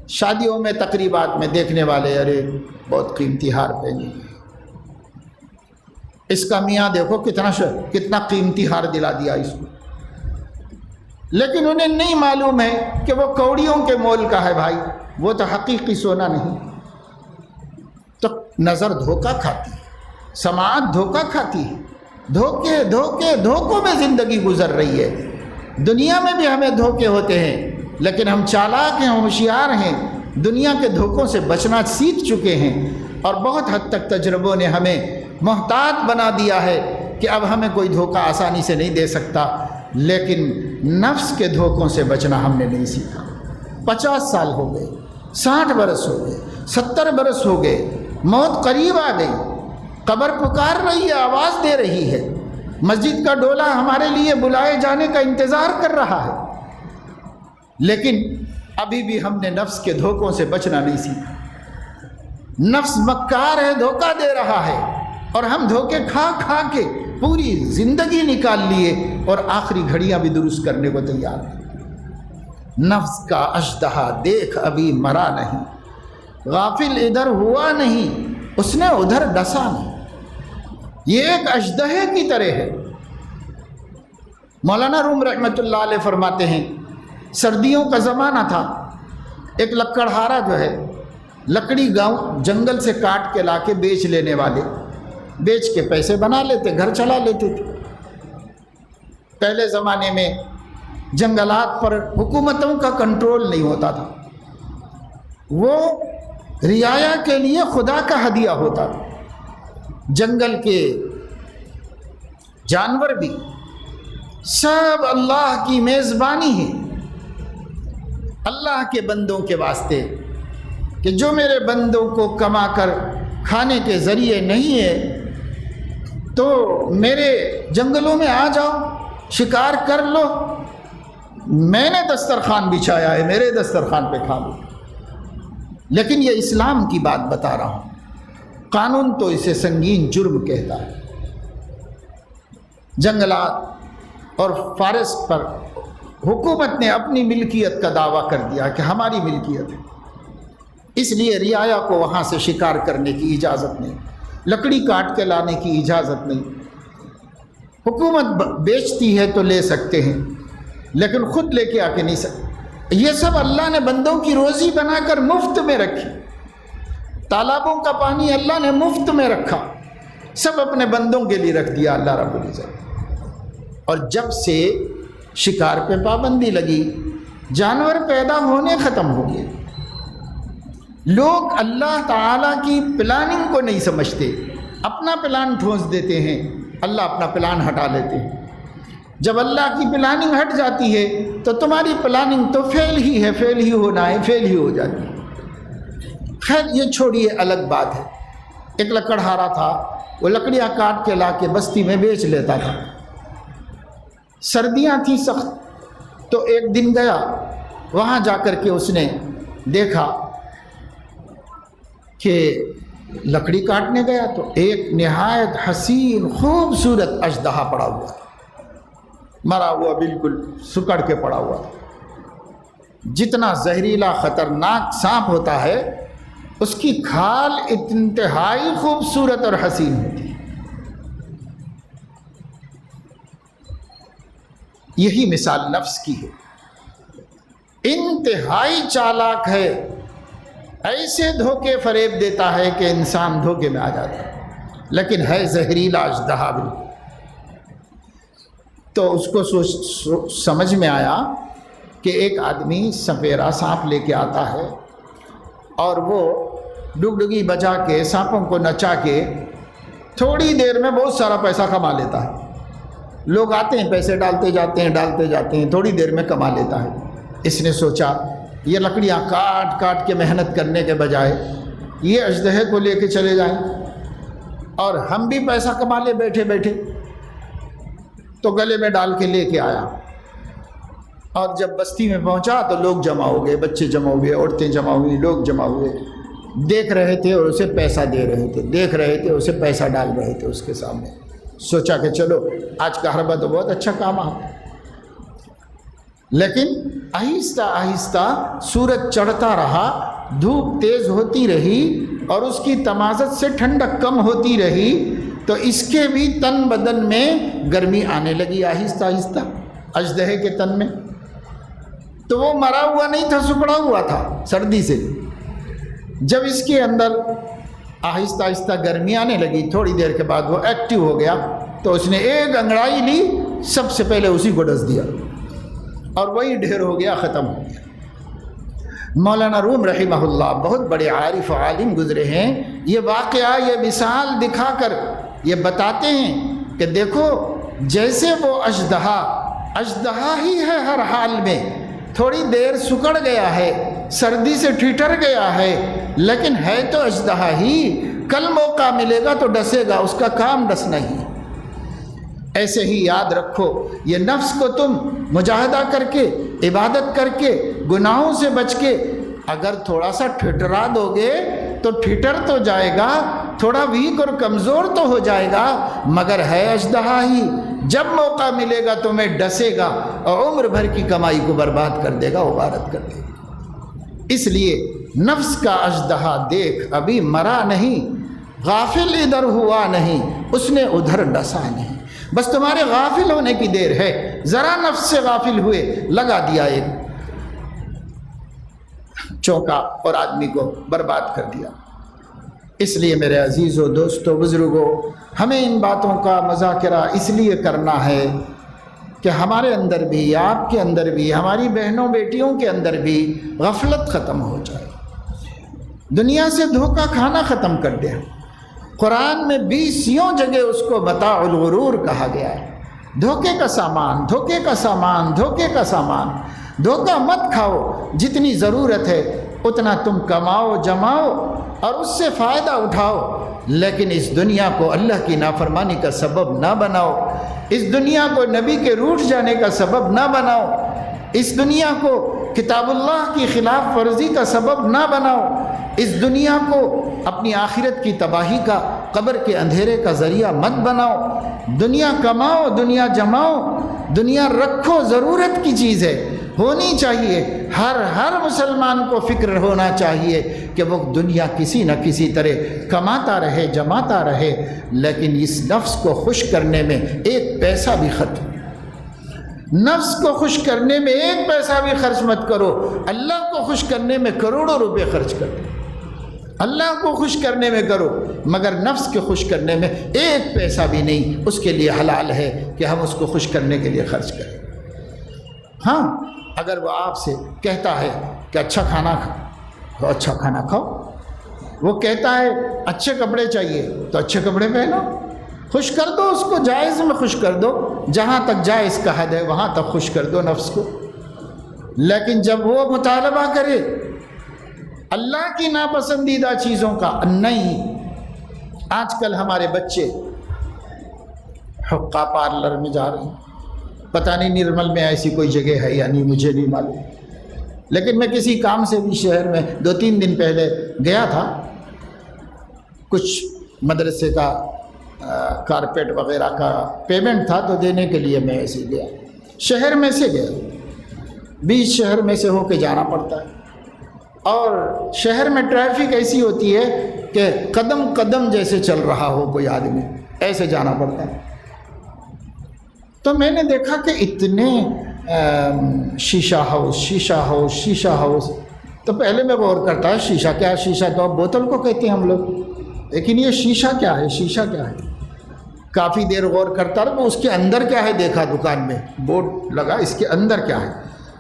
شادیوں میں تقریبات میں دیکھنے والے، ارے بہت قیمتی ہار پہنے، اس کا میاں دیکھو کتنا قیمتی ہار دلا دیا اس کو، لیکن انہیں نہیں معلوم ہے کہ وہ کوڑیوں کے مول کا ہے بھائی، وہ تو حقیقی سونا نہیں۔ تو نظر دھوکہ کھاتی ہے، سماعت دھوکہ کھاتی ہے، دھوکوں میں زندگی گزر رہی ہے۔ دنیا میں بھی ہمیں دھوکے ہوتے ہیں، لیکن ہم چالاک ہیں، ہوشیار ہیں، دنیا کے دھوکوں سے بچنا سیکھ چکے ہیں، اور بہت حد تک تجربوں نے ہمیں محتاط بنا دیا ہے کہ اب ہمیں کوئی دھوکہ آسانی سے نہیں دے سکتا، لیکن نفس کے دھوکوں سے بچنا ہم نے نہیں سیکھا۔ 50 سال ہو گئے، 60 برس ہو گئے، 70 برس ہو گئے، موت قریب آ گئی، قبر پکار رہی ہے، آواز دے رہی ہے، مسجد کا ڈولہ ہمارے لیے بلائے جانے کا انتظار کر رہا ہے، لیکن ابھی بھی ہم نے نفس کے دھوکوں سے بچنا نہیں سیکھا۔ نفس مکار ہے، دھوکہ دے رہا ہے، اور ہم دھوکے کھا کھا کے پوری زندگی نکال لیے اور آخری گھڑیاں بھی درست کرنے کو تیار ہیں۔ نفس کا اژدہا دیکھ ابھی مرا نہیں، غافل ادھر ہوا نہیں، اس نے ادھر ڈسا نہیں، یہ ایک اژدہے کی طرح ہے۔ مولانا روم رحمۃ اللہ علیہ فرماتے ہیں سردیوں کا زمانہ تھا، ایک لکڑہارا جو ہے لکڑی گاؤں جنگل سے کاٹ کے لا کے بیچ لینے والے، بیچ کے پیسے بنا لیتے، گھر چلا لیتے تھے۔ پہلے زمانے میں جنگلات پر حکومتوں کا کنٹرول نہیں ہوتا تھا، وہ رعایا کے لیے خدا کا ہدیہ ہوتا تھا۔ جنگل کے جانور بھی سب اللہ کی میزبانی ہے، اللہ کے بندوں کے واسطے، کہ جو میرے بندوں کو کما کر کھانے کے ذریعے نہیں ہے تو میرے جنگلوں میں آ جاؤ، شکار کر لو، میں نے دسترخوان بچھایا ہے، میرے دسترخوان پہ کھا لو۔ لیکن یہ اسلام کی بات بتا رہا ہوں، قانون تو اسے سنگین جرم کہتا ہے۔ جنگلات اور فارسٹ پر حکومت نے اپنی ملکیت کا دعویٰ کر دیا کہ ہماری ملکیت ہے، اس لیے رعایا کو وہاں سے شکار کرنے کی اجازت نہیں، لکڑی کاٹ کے لانے کی اجازت نہیں۔ حکومت بیچتی ہے تو لے سکتے ہیں، لیکن خود لے کے آ کے نہیں سکتے۔ یہ سب اللہ نے بندوں کی روزی بنا کر مفت میں رکھی، تالابوں کا پانی اللہ نے مفت میں رکھا، سب اپنے بندوں کے لیے رکھ دیا اللہ رب العزت۔ اور جب سے شکار پہ پابندی لگی، جانور پیدا ہونے ختم ہو گئے۔ لوگ اللہ تعالیٰ کی پلاننگ کو نہیں سمجھتے، اپنا پلان ٹھونس دیتے ہیں، اللہ اپنا پلان ہٹا لیتے ہیں۔ جب اللہ کی پلاننگ ہٹ جاتی ہے تو تمہاری پلاننگ تو فیل ہی ہے، فیل ہی ہونا ہے، فیل ہی ہو جاتی ہے۔ خیر یہ چھوڑیے، الگ بات ہے۔ ایک لکڑہارا تھا، وہ لکڑیاں کاٹ کے لا کے بستی میں بیچ لیتا تھا۔ سردیاں تھیں سخت، تو ایک دن گیا، وہاں جا کر کے اس نے دیکھا کہ لکڑی کاٹنے گیا تو ایک نہایت حسین خوبصورت اژدہا پڑا ہوا تھا، مرا ہوا، بالکل سکڑ کے پڑا ہوا تھا۔ جتنا زہریلا خطرناک سانپ ہوتا ہے، اس کی کھال انتہائی خوبصورت اور حسین ہوتی ہے۔ یہی مثال نفس کی ہے، انتہائی چالاک ہے، ایسے دھوکے فریب دیتا ہے کہ انسان دھوکے میں آ جاتا ہے، لیکن ہے زہریلا اژدہا بالکل۔ تو اس کو سمجھ میں آیا کہ ایک آدمی سپیرا سانپ لے کے آتا ہے اور وہ ڈگڈگی بجا کے سانپوں کو نچا کے تھوڑی دیر میں بہت سارا پیسہ کما لیتا ہے۔ لوگ آتے ہیں، پیسے ڈالتے جاتے ہیں، تھوڑی دیر میں کما لیتا ہے۔ اس نے سوچا یہ لکڑیاں کاٹ کاٹ کے محنت کرنے کے بجائے یہ اژدہے کو لے کے چلے جائیں اور ہم بھی پیسہ کما لے بیٹھے بیٹھے۔ تو گلے میں ڈال کے لے کے آیا، اور جب بستی میں پہنچا تو لوگ جمع ہو گئے، بچے جمع ہوئے، عورتیں جمع ہوئی، لوگ جمع ہوئے، دیکھ رہے تھے اور اسے پیسہ دے رہے تھے، دیکھ رہے تھے اسے پیسہ ڈال رہے تھے اس کے سامنے۔ سوچا کہ چلو آج کا حربہ تو بہت اچھا کام آ۔ لیکن آہستہ آہستہ سورج چڑھتا رہا، دھوپ تیز ہوتی رہی اور اس کی تمازت سے ٹھنڈک کم ہوتی رہی، تو اس کے بھی تن بدن میں گرمی آنے لگی آہستہ آہستہ اژدہے کے تن میں۔ تو وہ مرا ہوا نہیں تھا، سکڑا ہوا تھا سردی سے۔ جب اس کے اندر آہستہ آہستہ گرمی آنے لگی، تھوڑی دیر کے بعد وہ ایکٹیو ہو گیا، تو اس نے ایک انگڑائی لی، سب سے پہلے اسی کو ڈس دیا اور وہی ڈھیر ہو گیا، ختم ہو گیا۔ مولانا روم رحمہ اللہ بہت بڑے عارف و عالم گزرے ہیں، یہ واقعہ، یہ مثال دکھا کر یہ بتاتے ہیں کہ دیکھو جیسے وہ اژدہا ہی ہے، ہر حال میں تھوڑی دیر سکڑ گیا ہے، سردی سے ٹھٹر گیا ہے، لیکن ہے تو اژدہا ہی، کل موقع ملے گا تو ڈسے گا، اس کا کام ڈسنا ہی۔ ایسے ہی یاد رکھو، یہ نفس کو تم مجاہدہ کر کے، عبادت کر کے، گناہوں سے بچ کے اگر تھوڑا سا ٹھٹرا دو گے تو ٹھٹر تو جائے گا، تھوڑا ویک اور کمزور تو ہو جائے گا، مگر ہے اژدہا ہی، جب موقع ملے گا تمہیں ڈسے گا اور عمر بھر کی کمائی کو برباد کر دے گا، غارت کر دے گا۔ اس لیے نفس کا اژدہا دیکھ، ابھی مرا نہیں، غافل ادھر ہوا نہیں، اس نے ادھر ڈسا نہیں۔ بس تمہارے غافل ہونے کی دیر ہے، ذرا نفس سے غافل ہوئے، لگا دیا ایک چونکا اور آدمی کو برباد کر دیا۔ اس لیے میرے عزیزو، دوستو، بزرگوں، ہمیں ان باتوں کا مذاکرہ اس لیے کرنا ہے کہ ہمارے اندر بھی، آپ کے اندر بھی، ہماری بہنوں بیٹیوں کے اندر بھی غفلت ختم ہو جائے، دنیا سے دھوکہ کھانا ختم کر دیں۔ قرآن میں 20 جگہ اس کو متاع الغرور کہا گیا ہے، دھوکے کا سامان، دھوکے کا سامان، دھوکے کا سامان۔ دھوکہ مت کھاؤ، جتنی ضرورت ہے اتنا تم کماؤ، جماؤ اور اس سے فائدہ اٹھاؤ، لیکن اس دنیا کو اللہ کی نافرمانی کا سبب نہ بناؤ، اس دنیا کو نبی کے روٹھ جانے کا سبب نہ بناؤ، اس دنیا کو کتاب اللہ کی خلاف ورزی کا سبب نہ بناؤ، اس دنیا کو اپنی آخرت کی تباہی کا، قبر کے اندھیرے کا ذریعہ مت بناؤ۔ دنیا کماؤ، دنیا جماؤ، دنیا رکھو، ضرورت کی چیز ہے، ہونی چاہیے۔ ہر مسلمان کو فکر ہونا چاہیے کہ وہ دنیا کسی نہ کسی طرح کماتا رہے، جماتا رہے، لیکن اس نفس کو خوش کرنے میں ایک پیسہ بھی خرچ، نفس کو خوش کرنے میں ایک پیسہ بھی خرچ مت کرو، اللہ کو خوش کرنے میں کروڑوں روپے خرچ کرو، اللہ کو خوش کرنے میں کرو، مگر نفس کے خوش کرنے میں ایک پیسہ بھی نہیں۔ اس کے لیے حلال ہے کہ ہم اس کو خوش کرنے کے لیے خرچ کریں۔ ہاں، اگر وہ آپ سے کہتا ہے کہ اچھا کھانا کھاؤ تو اچھا کھانا کھاؤ، وہ کہتا ہے اچھے کپڑے چاہیے تو اچھے کپڑے پہنو، خوش کر دو اس کو، جائز میں خوش کر دو، جہاں تک جائز کا حد ہے وہاں تک خوش کر دو نفس کو۔ لیکن جب وہ مطالبہ کرے اللہ کی ناپسندیدہ چیزوں کا، نہیں۔ آج کل ہمارے بچے حقہ پارلر میں جا رہے ہیں، پتہ نہیں نرمل میں ایسی کوئی جگہ ہے یا نہیں، مجھے نہیں معلوم، لیکن میں کسی کام سے بھی شہر میں 2-3 دن پہلے گیا تھا، کچھ مدرسے کا کارپیٹ وغیرہ کا پیمنٹ تھا تو دینے کے لیے میں ایسے گیا، شہر میں سے گیا، 20 شہر میں سے ہو کے جانا پڑتا ہے، اور شہر میں ٹریفک ایسی ہوتی ہے کہ قدم قدم جیسے چل رہا ہو کوئی آدمی، ایسے جانا پڑتا ہے۔ تو میں نے دیکھا کہ اتنے شیشہ ہاؤس، شیشہ ہاؤس، شیشہ ہاؤس، تو پہلے میں غور کرتا ہے شیشہ کیا ہے، شیشہ تو اب بوتل کو کہتے ہیں ہم لوگ، لیکن یہ شیشہ کیا ہے، شیشہ کیا ہے؟ کافی دیر غور کرتا رہا، اس کے اندر کیا ہے دیکھا، دکان میں بورڈ لگا، اس کے اندر کیا ہے؟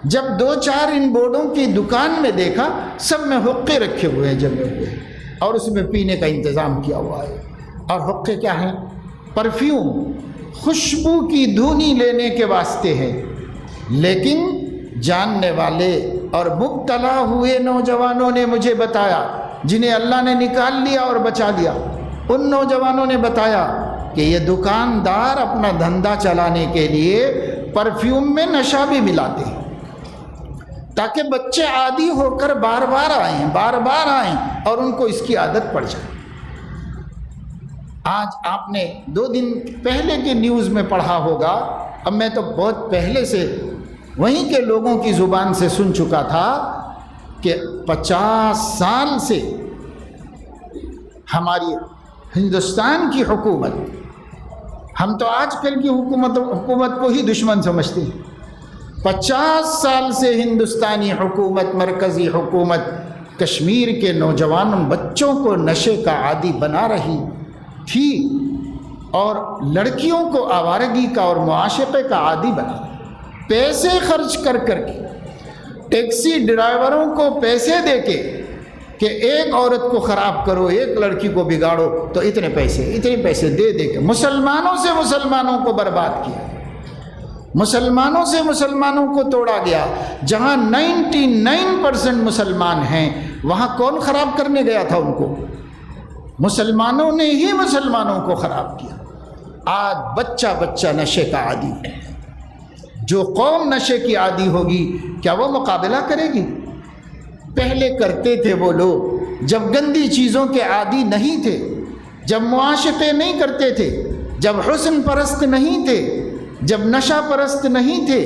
جب 2-4 ان بورڈوں کی دکان میں دیکھا، سب میں حقے رکھے ہوئے ہیں، جمے ہوئے ہیں، اور اس میں پینے کا انتظام کیا ہوا ہے۔ اور حقے کیا ہیں؟ پرفیوم، خوشبو کی دھونی لینے کے واسطے ہیں، لیکن جاننے والے اور مبتلا ہوئے نوجوانوں نے مجھے بتایا، جنہیں اللہ نے نکال لیا اور بچا لیا، ان نوجوانوں نے بتایا کہ یہ دکاندار اپنا دھندا چلانے کے لیے پرفیوم میں نشہ بھی ملاتے ہیں، تاکہ بچے عادی ہو کر بار بار آئیں اور ان کو اس کی عادت پڑ جائے۔ آج آپ نے 2 دن پہلے کے نیوز میں پڑھا ہوگا، اب میں تو بہت پہلے سے وہیں کے لوگوں کی زبان سے سن چکا تھا کہ 50 سال سے ہماری ہندوستان کی حکومت، ہم تو آج کل کی حکومت کو ہی دشمن سمجھتے ہیں، 50 سال سے ہندوستانی حکومت، مرکزی حکومت کشمیر کے نوجوانوں بچوں کو نشے کا عادی بنا رہی تھی، اور لڑکیوں کو آوارگی کا اور معاشقے کا عادی بنا، پیسے خرچ کر کے، ٹیکسی ڈرائیوروں کو پیسے دے کے کہ ایک عورت کو خراب کرو، ایک لڑکی کو بگاڑو تو اتنے پیسے دے کے مسلمانوں سے مسلمانوں کو برباد کیا، مسلمانوں سے مسلمانوں کو توڑا گیا۔ جہاں 99% مسلمان ہیں وہاں کون خراب کرنے گیا تھا ان کو؟ مسلمانوں نے ہی مسلمانوں کو خراب کیا۔ آج بچہ نشے کا عادی ہے۔ جو قوم نشے کی عادی ہوگی کیا وہ مقابلہ کرے گی؟ پہلے کرتے تھے وہ لوگ جب گندی چیزوں کے عادی نہیں تھے، جب معاشقے نہیں کرتے تھے، جب حسن پرست نہیں تھے، جب نشہ پرست نہیں تھے۔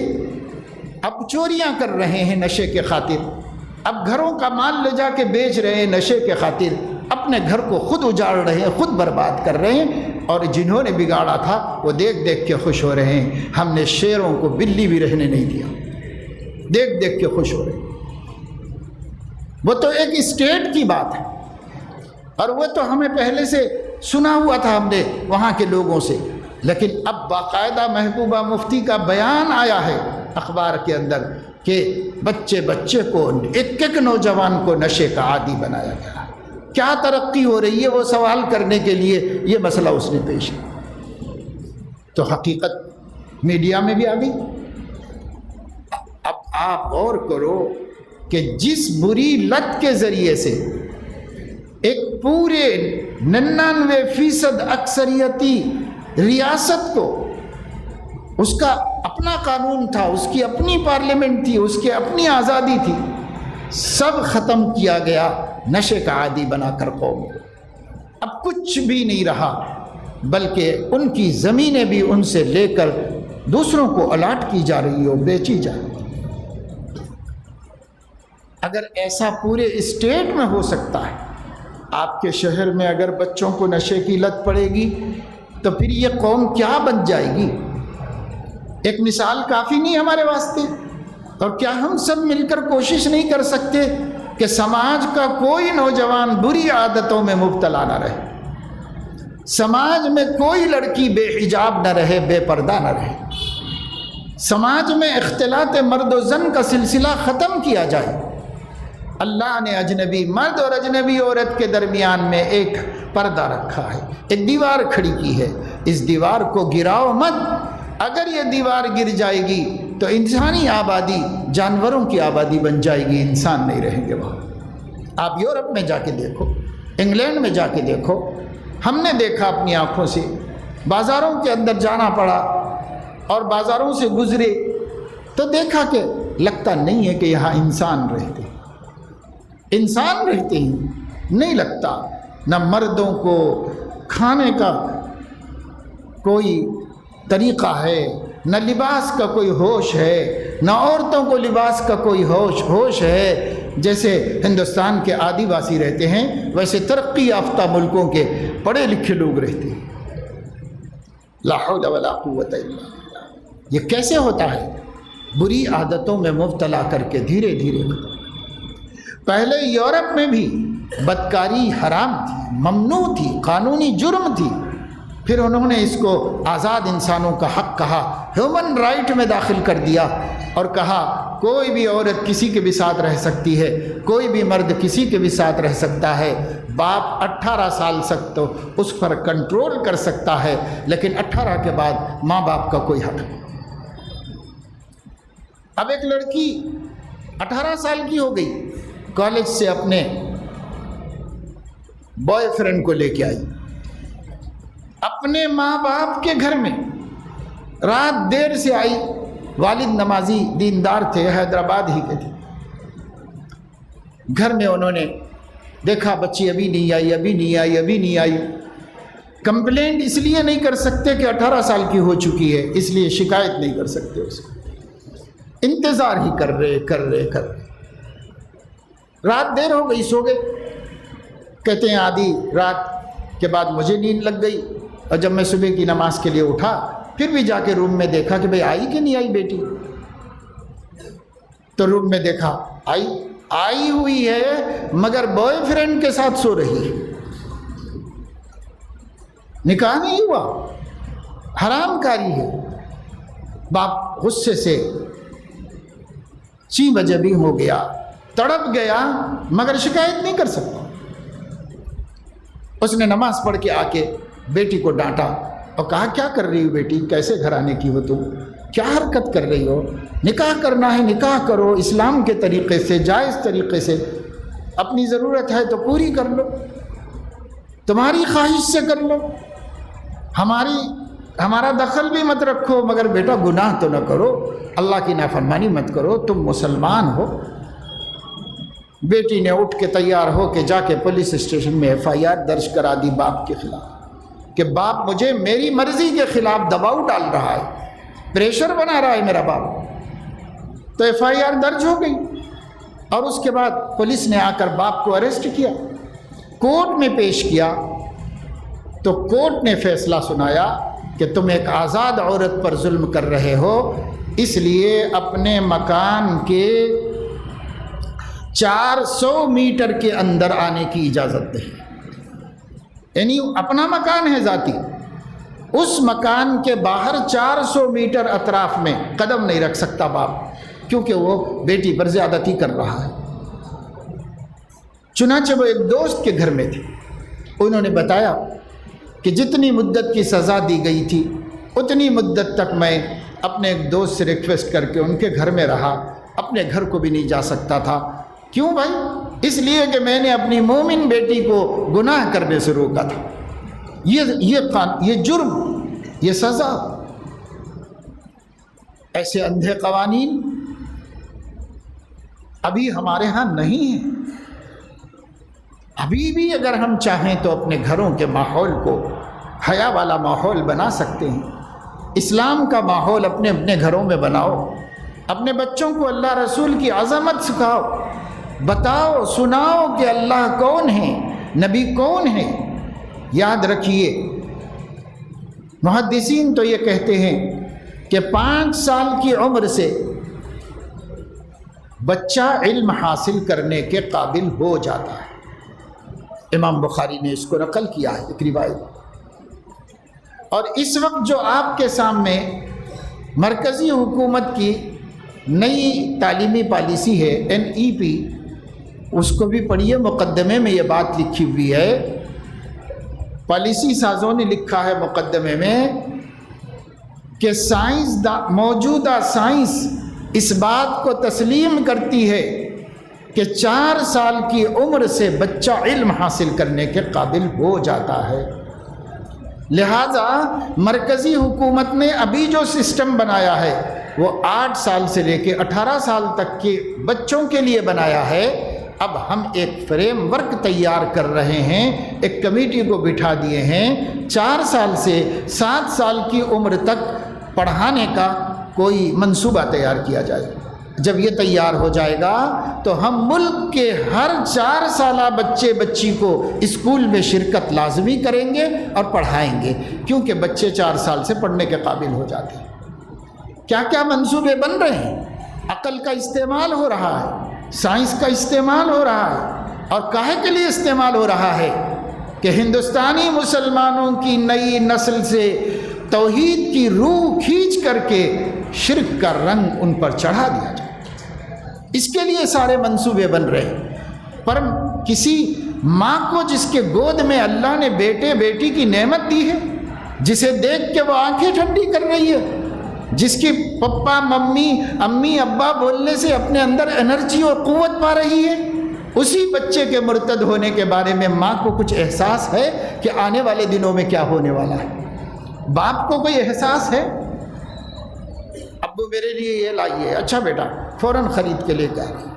اب چوریاں کر رہے ہیں نشے کے خاطر، اب گھروں کا مال لے جا کے بیچ رہے ہیں نشے کے خاطر، اپنے گھر کو خود اجاڑ رہے ہیں، خود برباد کر رہے ہیں۔ اور جنہوں نے بگاڑا تھا وہ دیکھ دیکھ کے خوش ہو رہے ہیں۔ ہم نے شیروں کو بلی بھی رہنے نہیں دیا، دیکھ دیکھ کے خوش ہو رہے ہیں۔ وہ تو ایک اسٹیٹ کی بات ہے، اور وہ تو ہمیں پہلے سے سنا ہوا تھا ہم نے وہاں کے لوگوں سے، لیکن اب باقاعدہ محبوبہ مفتی کا بیان آیا ہے اخبار کے اندر کہ بچے بچے کو، ایک ایک نوجوان کو نشے کا عادی بنایا گیا۔ کیا ترقی ہو رہی ہے وہ سوال کرنے کے لیے یہ مسئلہ اس نے پیش کیا۔ تو حقیقت میڈیا میں بھی آ گئی۔ اب آپ غور کرو کہ جس بری لت کے ذریعے سے ایک پورے 99% اکثریتی ریاست کو، اس کا اپنا قانون تھا، اس کی اپنی پارلیمنٹ تھی، اس کی اپنی آزادی تھی، سب ختم کیا گیا نشے کا عادی بنا کر قوم کو۔ اب کچھ بھی نہیں رہا، بلکہ ان کی زمینیں بھی ان سے لے کر دوسروں کو الاٹ کی جا رہی ہو، بیچی جا رہی۔ اگر ایسا پورے اسٹیٹ میں ہو سکتا ہے، آپ کے شہر میں اگر بچوں کو نشے کی لت پڑے گی تو پھر یہ قوم کیا بن جائے گی؟ ایک مثال کافی نہیں ہمارے واسطے؟ اور کیا ہم سب مل کر کوشش نہیں کر سکتے کہ سماج کا کوئی نوجوان بری عادتوں میں مبتلا نہ رہے، سماج میں کوئی لڑکی بے حجاب نہ رہے، بے پردہ نہ رہے، سماج میں اختلاط مرد و زن کا سلسلہ ختم کیا جائے۔ اللہ نے اجنبی مرد اور اجنبی عورت کے درمیان میں ایک پردہ رکھا ہے، ایک دیوار کھڑی کی ہے، اس دیوار کو گراؤ مت۔ اگر یہ دیوار گر جائے گی تو انسانی آبادی جانوروں کی آبادی بن جائے گی، انسان نہیں رہیں گے وہاں۔ آپ یورپ میں جا کے دیکھو، انگلینڈ میں جا کے دیکھو، ہم نے دیکھا اپنی آنکھوں سے، بازاروں کے اندر جانا پڑا اور بازاروں سے گزرے تو دیکھا کہ لگتا نہیں ہے کہ یہاں انسان رہتے ہیں، نہیں لگتا۔ نہ مردوں کو کھانے کا کوئی طریقہ ہے، نہ لباس کا کوئی ہوش ہے، نہ عورتوں کو لباس کا کوئی ہوش ہے۔ جیسے ہندوستان کے آدی واسی رہتے ہیں ویسے ترقی یافتہ ملکوں کے پڑھے لکھے لوگ رہتے ہیں۔ لا حول ولا قوت الا باللہ۔ یہ کیسے ہوتا ہے؟ بری عادتوں میں مبتلا کر کے دھیرے دھیرے۔ پہلے یورپ میں بھی بدکاری حرام تھی، ممنوع تھی، قانونی جرم تھی، پھر انہوں نے اس کو آزاد انسانوں کا حق کہا، ہیومن رائٹ میں داخل کر دیا اور کہا کوئی بھی عورت کسی کے بھی ساتھ رہ سکتی ہے، کوئی بھی مرد کسی کے بھی ساتھ رہ سکتا ہے، باپ 18 سال تک تو اس پر کنٹرول کر سکتا ہے، لیکن 18 کے بعد ماں باپ کا کوئی حق نہیں۔ اب ایک لڑکی 18 سال کی ہو گئی، کالج سے اپنے بوائے فرینڈ کو لے کے آئی، اپنے ماں باپ کے گھر میں رات دیر سے آئی، والد نمازی دیندار تھے، حیدرآباد ہی کے تھے۔ گھر میں انہوں نے دیکھا بچی ابھی نہیں آئی۔ کمپلینٹ اس لیے نہیں کر سکتے کہ 18 سال کی ہو چکی ہے، اس لیے شکایت نہیں کر سکتے اس کو، انتظار ہی کر رہے۔ رات دیر ہو گئی، سو گئے۔ کہتے ہیں آدھی رات کے بعد مجھے نیند لگ گئی، اور جب میں صبح کی نماز کے لیے اٹھا پھر بھی جا کے روم میں دیکھا کہ بھئی آئی کہ نہیں آئی بیٹی، تو روم میں دیکھا آئی ہوئی ہے مگر بوائے فرینڈ کے ساتھ سو رہی ہے، نکاح نہیں ہوا، حرام کاری ہے۔ باپ غصے سے چی بجے بھی ہو گیا، تڑپ گیا، مگر شکایت نہیں کر سکتا۔ اس نے نماز پڑھ کے آ کے بیٹی کو ڈانٹا اور کہا کیا کر رہی ہو بیٹی، کیسے گھرانے کی ہو تم، کیا حرکت کر رہی ہو، نکاح کرنا ہے نکاح کرو، اسلام کے طریقے سے، جائز طریقے سے، اپنی ضرورت ہے تو پوری کر لو، تمہاری خواہش سے کر لو، ہمارا دخل بھی مت رکھو، مگر بیٹا گناہ تو نہ کرو، اللہ کی نافرمانی مت کرو، تم مسلمان ہو۔ بیٹی نے اٹھ کے تیار ہو کے جا کے پولیس اسٹیشن میں FIR درج کرا دی باپ کے خلاف کہ باپ مجھے میری مرضی کے خلاف دباؤ ڈال رہا ہے، پریشر بنا رہا ہے میرا باپ۔ تو FIR درج ہو گئی اور اس کے بعد پولیس نے آ کر باپ کو اریسٹ کیا، کورٹ میں پیش کیا، تو کورٹ نے فیصلہ سنایا کہ تم ایک آزاد عورت پر ظلم کر رہے ہو، اس لیے اپنے مکان کے 400 میٹر کے اندر آنے کی اجازت دے۔ یعنی اپنا مکان ہے ذاتی، اس مکان کے باہر 400 میٹر اطراف میں قدم نہیں رکھ سکتا باپ، کیونکہ وہ بیٹی پر زیادتی کر رہا ہے۔ چنانچہ وہ ایک دوست کے گھر میں تھے، انہوں نے بتایا کہ جتنی مدت کی سزا دی گئی تھی اتنی مدت تک میں اپنے ایک دوست سے ریکویسٹ کر کے ان کے گھر میں رہا، اپنے گھر کو بھی نہیں جا سکتا تھا۔ کیوں بھائی؟ اس لیے کہ میں نے اپنی مومن بیٹی کو گناہ کرنے سے روکا تھا۔ یہ جرم، یہ سزا۔ ایسے اندھے قوانین ابھی ہمارے ہاں نہیں ہیں۔ ابھی بھی اگر ہم چاہیں تو اپنے گھروں کے ماحول کو حیا والا ماحول بنا سکتے ہیں۔ اسلام کا ماحول اپنے اپنے گھروں میں بناؤ، اپنے بچوں کو اللہ رسول کی عظمت سکھاؤ، بتاؤ سناؤ کہ اللہ کون ہے، نبی کون ہے۔ یاد رکھیے، محدثین تو یہ کہتے ہیں کہ 5 سال کی عمر سے بچہ علم حاصل کرنے کے قابل ہو جاتا ہے۔ امام بخاری نے اس کو نقل کیا ہے ایک روایت۔ اور اس وقت جو آپ کے سامنے مرکزی حکومت کی نئی تعلیمی پالیسی ہے NEP، اس کو بھی پڑھیے، مقدمے میں یہ بات لکھی ہوئی ہے، پالیسی سازوں نے لکھا ہے مقدمے میں کہ موجودہ سائنس اس بات کو تسلیم کرتی ہے کہ 4 سال کی عمر سے بچہ علم حاصل کرنے کے قابل ہو جاتا ہے۔ لہذا مرکزی حکومت نے ابھی جو سسٹم بنایا ہے وہ 8 سال سے لے کے 18 سال تک کے بچوں کے لیے بنایا ہے۔ اب ہم ایک فریم ورک تیار کر رہے ہیں، ایک کمیٹی کو بٹھا دیے ہیں، 4 سال سے 7 سال کی عمر تک پڑھانے کا کوئی منصوبہ تیار کیا جائے۔ جب یہ تیار ہو جائے گا تو ہم ملک کے ہر 4 سالہ بچے بچی کو اسکول میں شرکت لازمی کریں گے اور پڑھائیں گے، کیونکہ بچے 4 سال سے پڑھنے کے قابل ہو جاتے ہیں۔ کیا کیا منصوبے بن رہے ہیں، عقل کا استعمال ہو رہا ہے، سائنس کا استعمال ہو رہا ہے، اور کاہے کے لیے استعمال ہو رہا ہے کہ ہندوستانی مسلمانوں کی نئی نسل سے توحید کی روح کھینچ کر کے شرک کا رنگ ان پر چڑھا دیا جائے۔ اس کے لیے سارے منصوبے بن رہے ہیں۔ پر کسی ماں کو جس کے گود میں اللہ نے بیٹے بیٹی کی نعمت دی ہے، جسے دیکھ کے وہ آنکھیں ٹھنڈی کر رہی ہے، جس کی پپا ممی امی ابا بولنے سے اپنے اندر انرجی اور قوت پا رہی ہے، اسی بچے کے مرتد ہونے کے بارے میں ماں کو کچھ احساس ہے کہ آنے والے دنوں میں کیا ہونے والا ہے؟ باپ کو کوئی احساس ہے؟ ابو میرے لیے یہ لائیے، اچھا بیٹا، فوراً خرید کے لے کے آئیے۔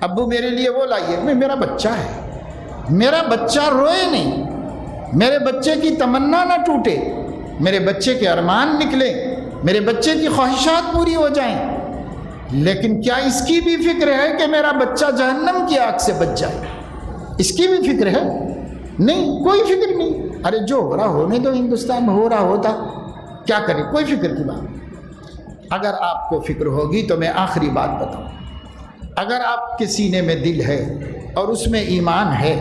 ابو میرے لیے وہ لائیے، میرا بچہ ہے، میرا بچہ روئے نہیں، میرے بچے کی تمنا نہ ٹوٹے، میرے بچے کے ارمان نکلیں، میرے بچے کی خواہشات پوری ہو جائیں۔ لیکن کیا اس کی بھی فکر ہے کہ میرا بچہ جہنم کی آگ سے بچ جائے؟ اس کی بھی فکر ہے؟ نہیں، کوئی فکر نہیں۔ ارے جو ہو رہا ہونے دو، ہندوستان میں ہو رہا ہوتا، کیا کریں، کوئی فکر کی بات۔ اگر آپ کو فکر ہوگی تو میں آخری بات بتاؤں، اگر آپ کے سینے میں دل ہے اور اس میں ایمان ہے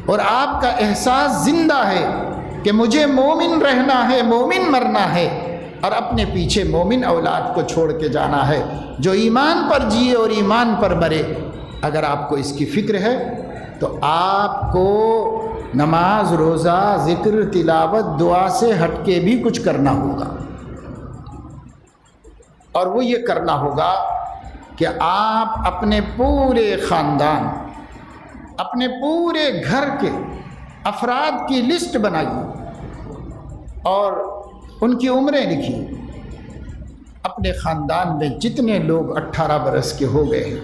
اور آپ کا احساس زندہ ہے کہ مجھے مومن رہنا ہے، مومن مرنا ہے، اور اپنے پیچھے مومن اولاد کو چھوڑ کے جانا ہے جو ایمان پر جیے اور ایمان پر مرے، اگر آپ کو اس کی فکر ہے تو آپ کو نماز، روزہ، ذکر، تلاوت، دعا سے ہٹ کے بھی کچھ کرنا ہوگا، اور وہ یہ کرنا ہوگا کہ آپ اپنے پورے خاندان، اپنے پورے گھر کے افراد کی لسٹ بنائیے اور ان کی عمریں لکھیے۔ اپنے خاندان میں جتنے لوگ 18 برس کے ہو گئے ہیں،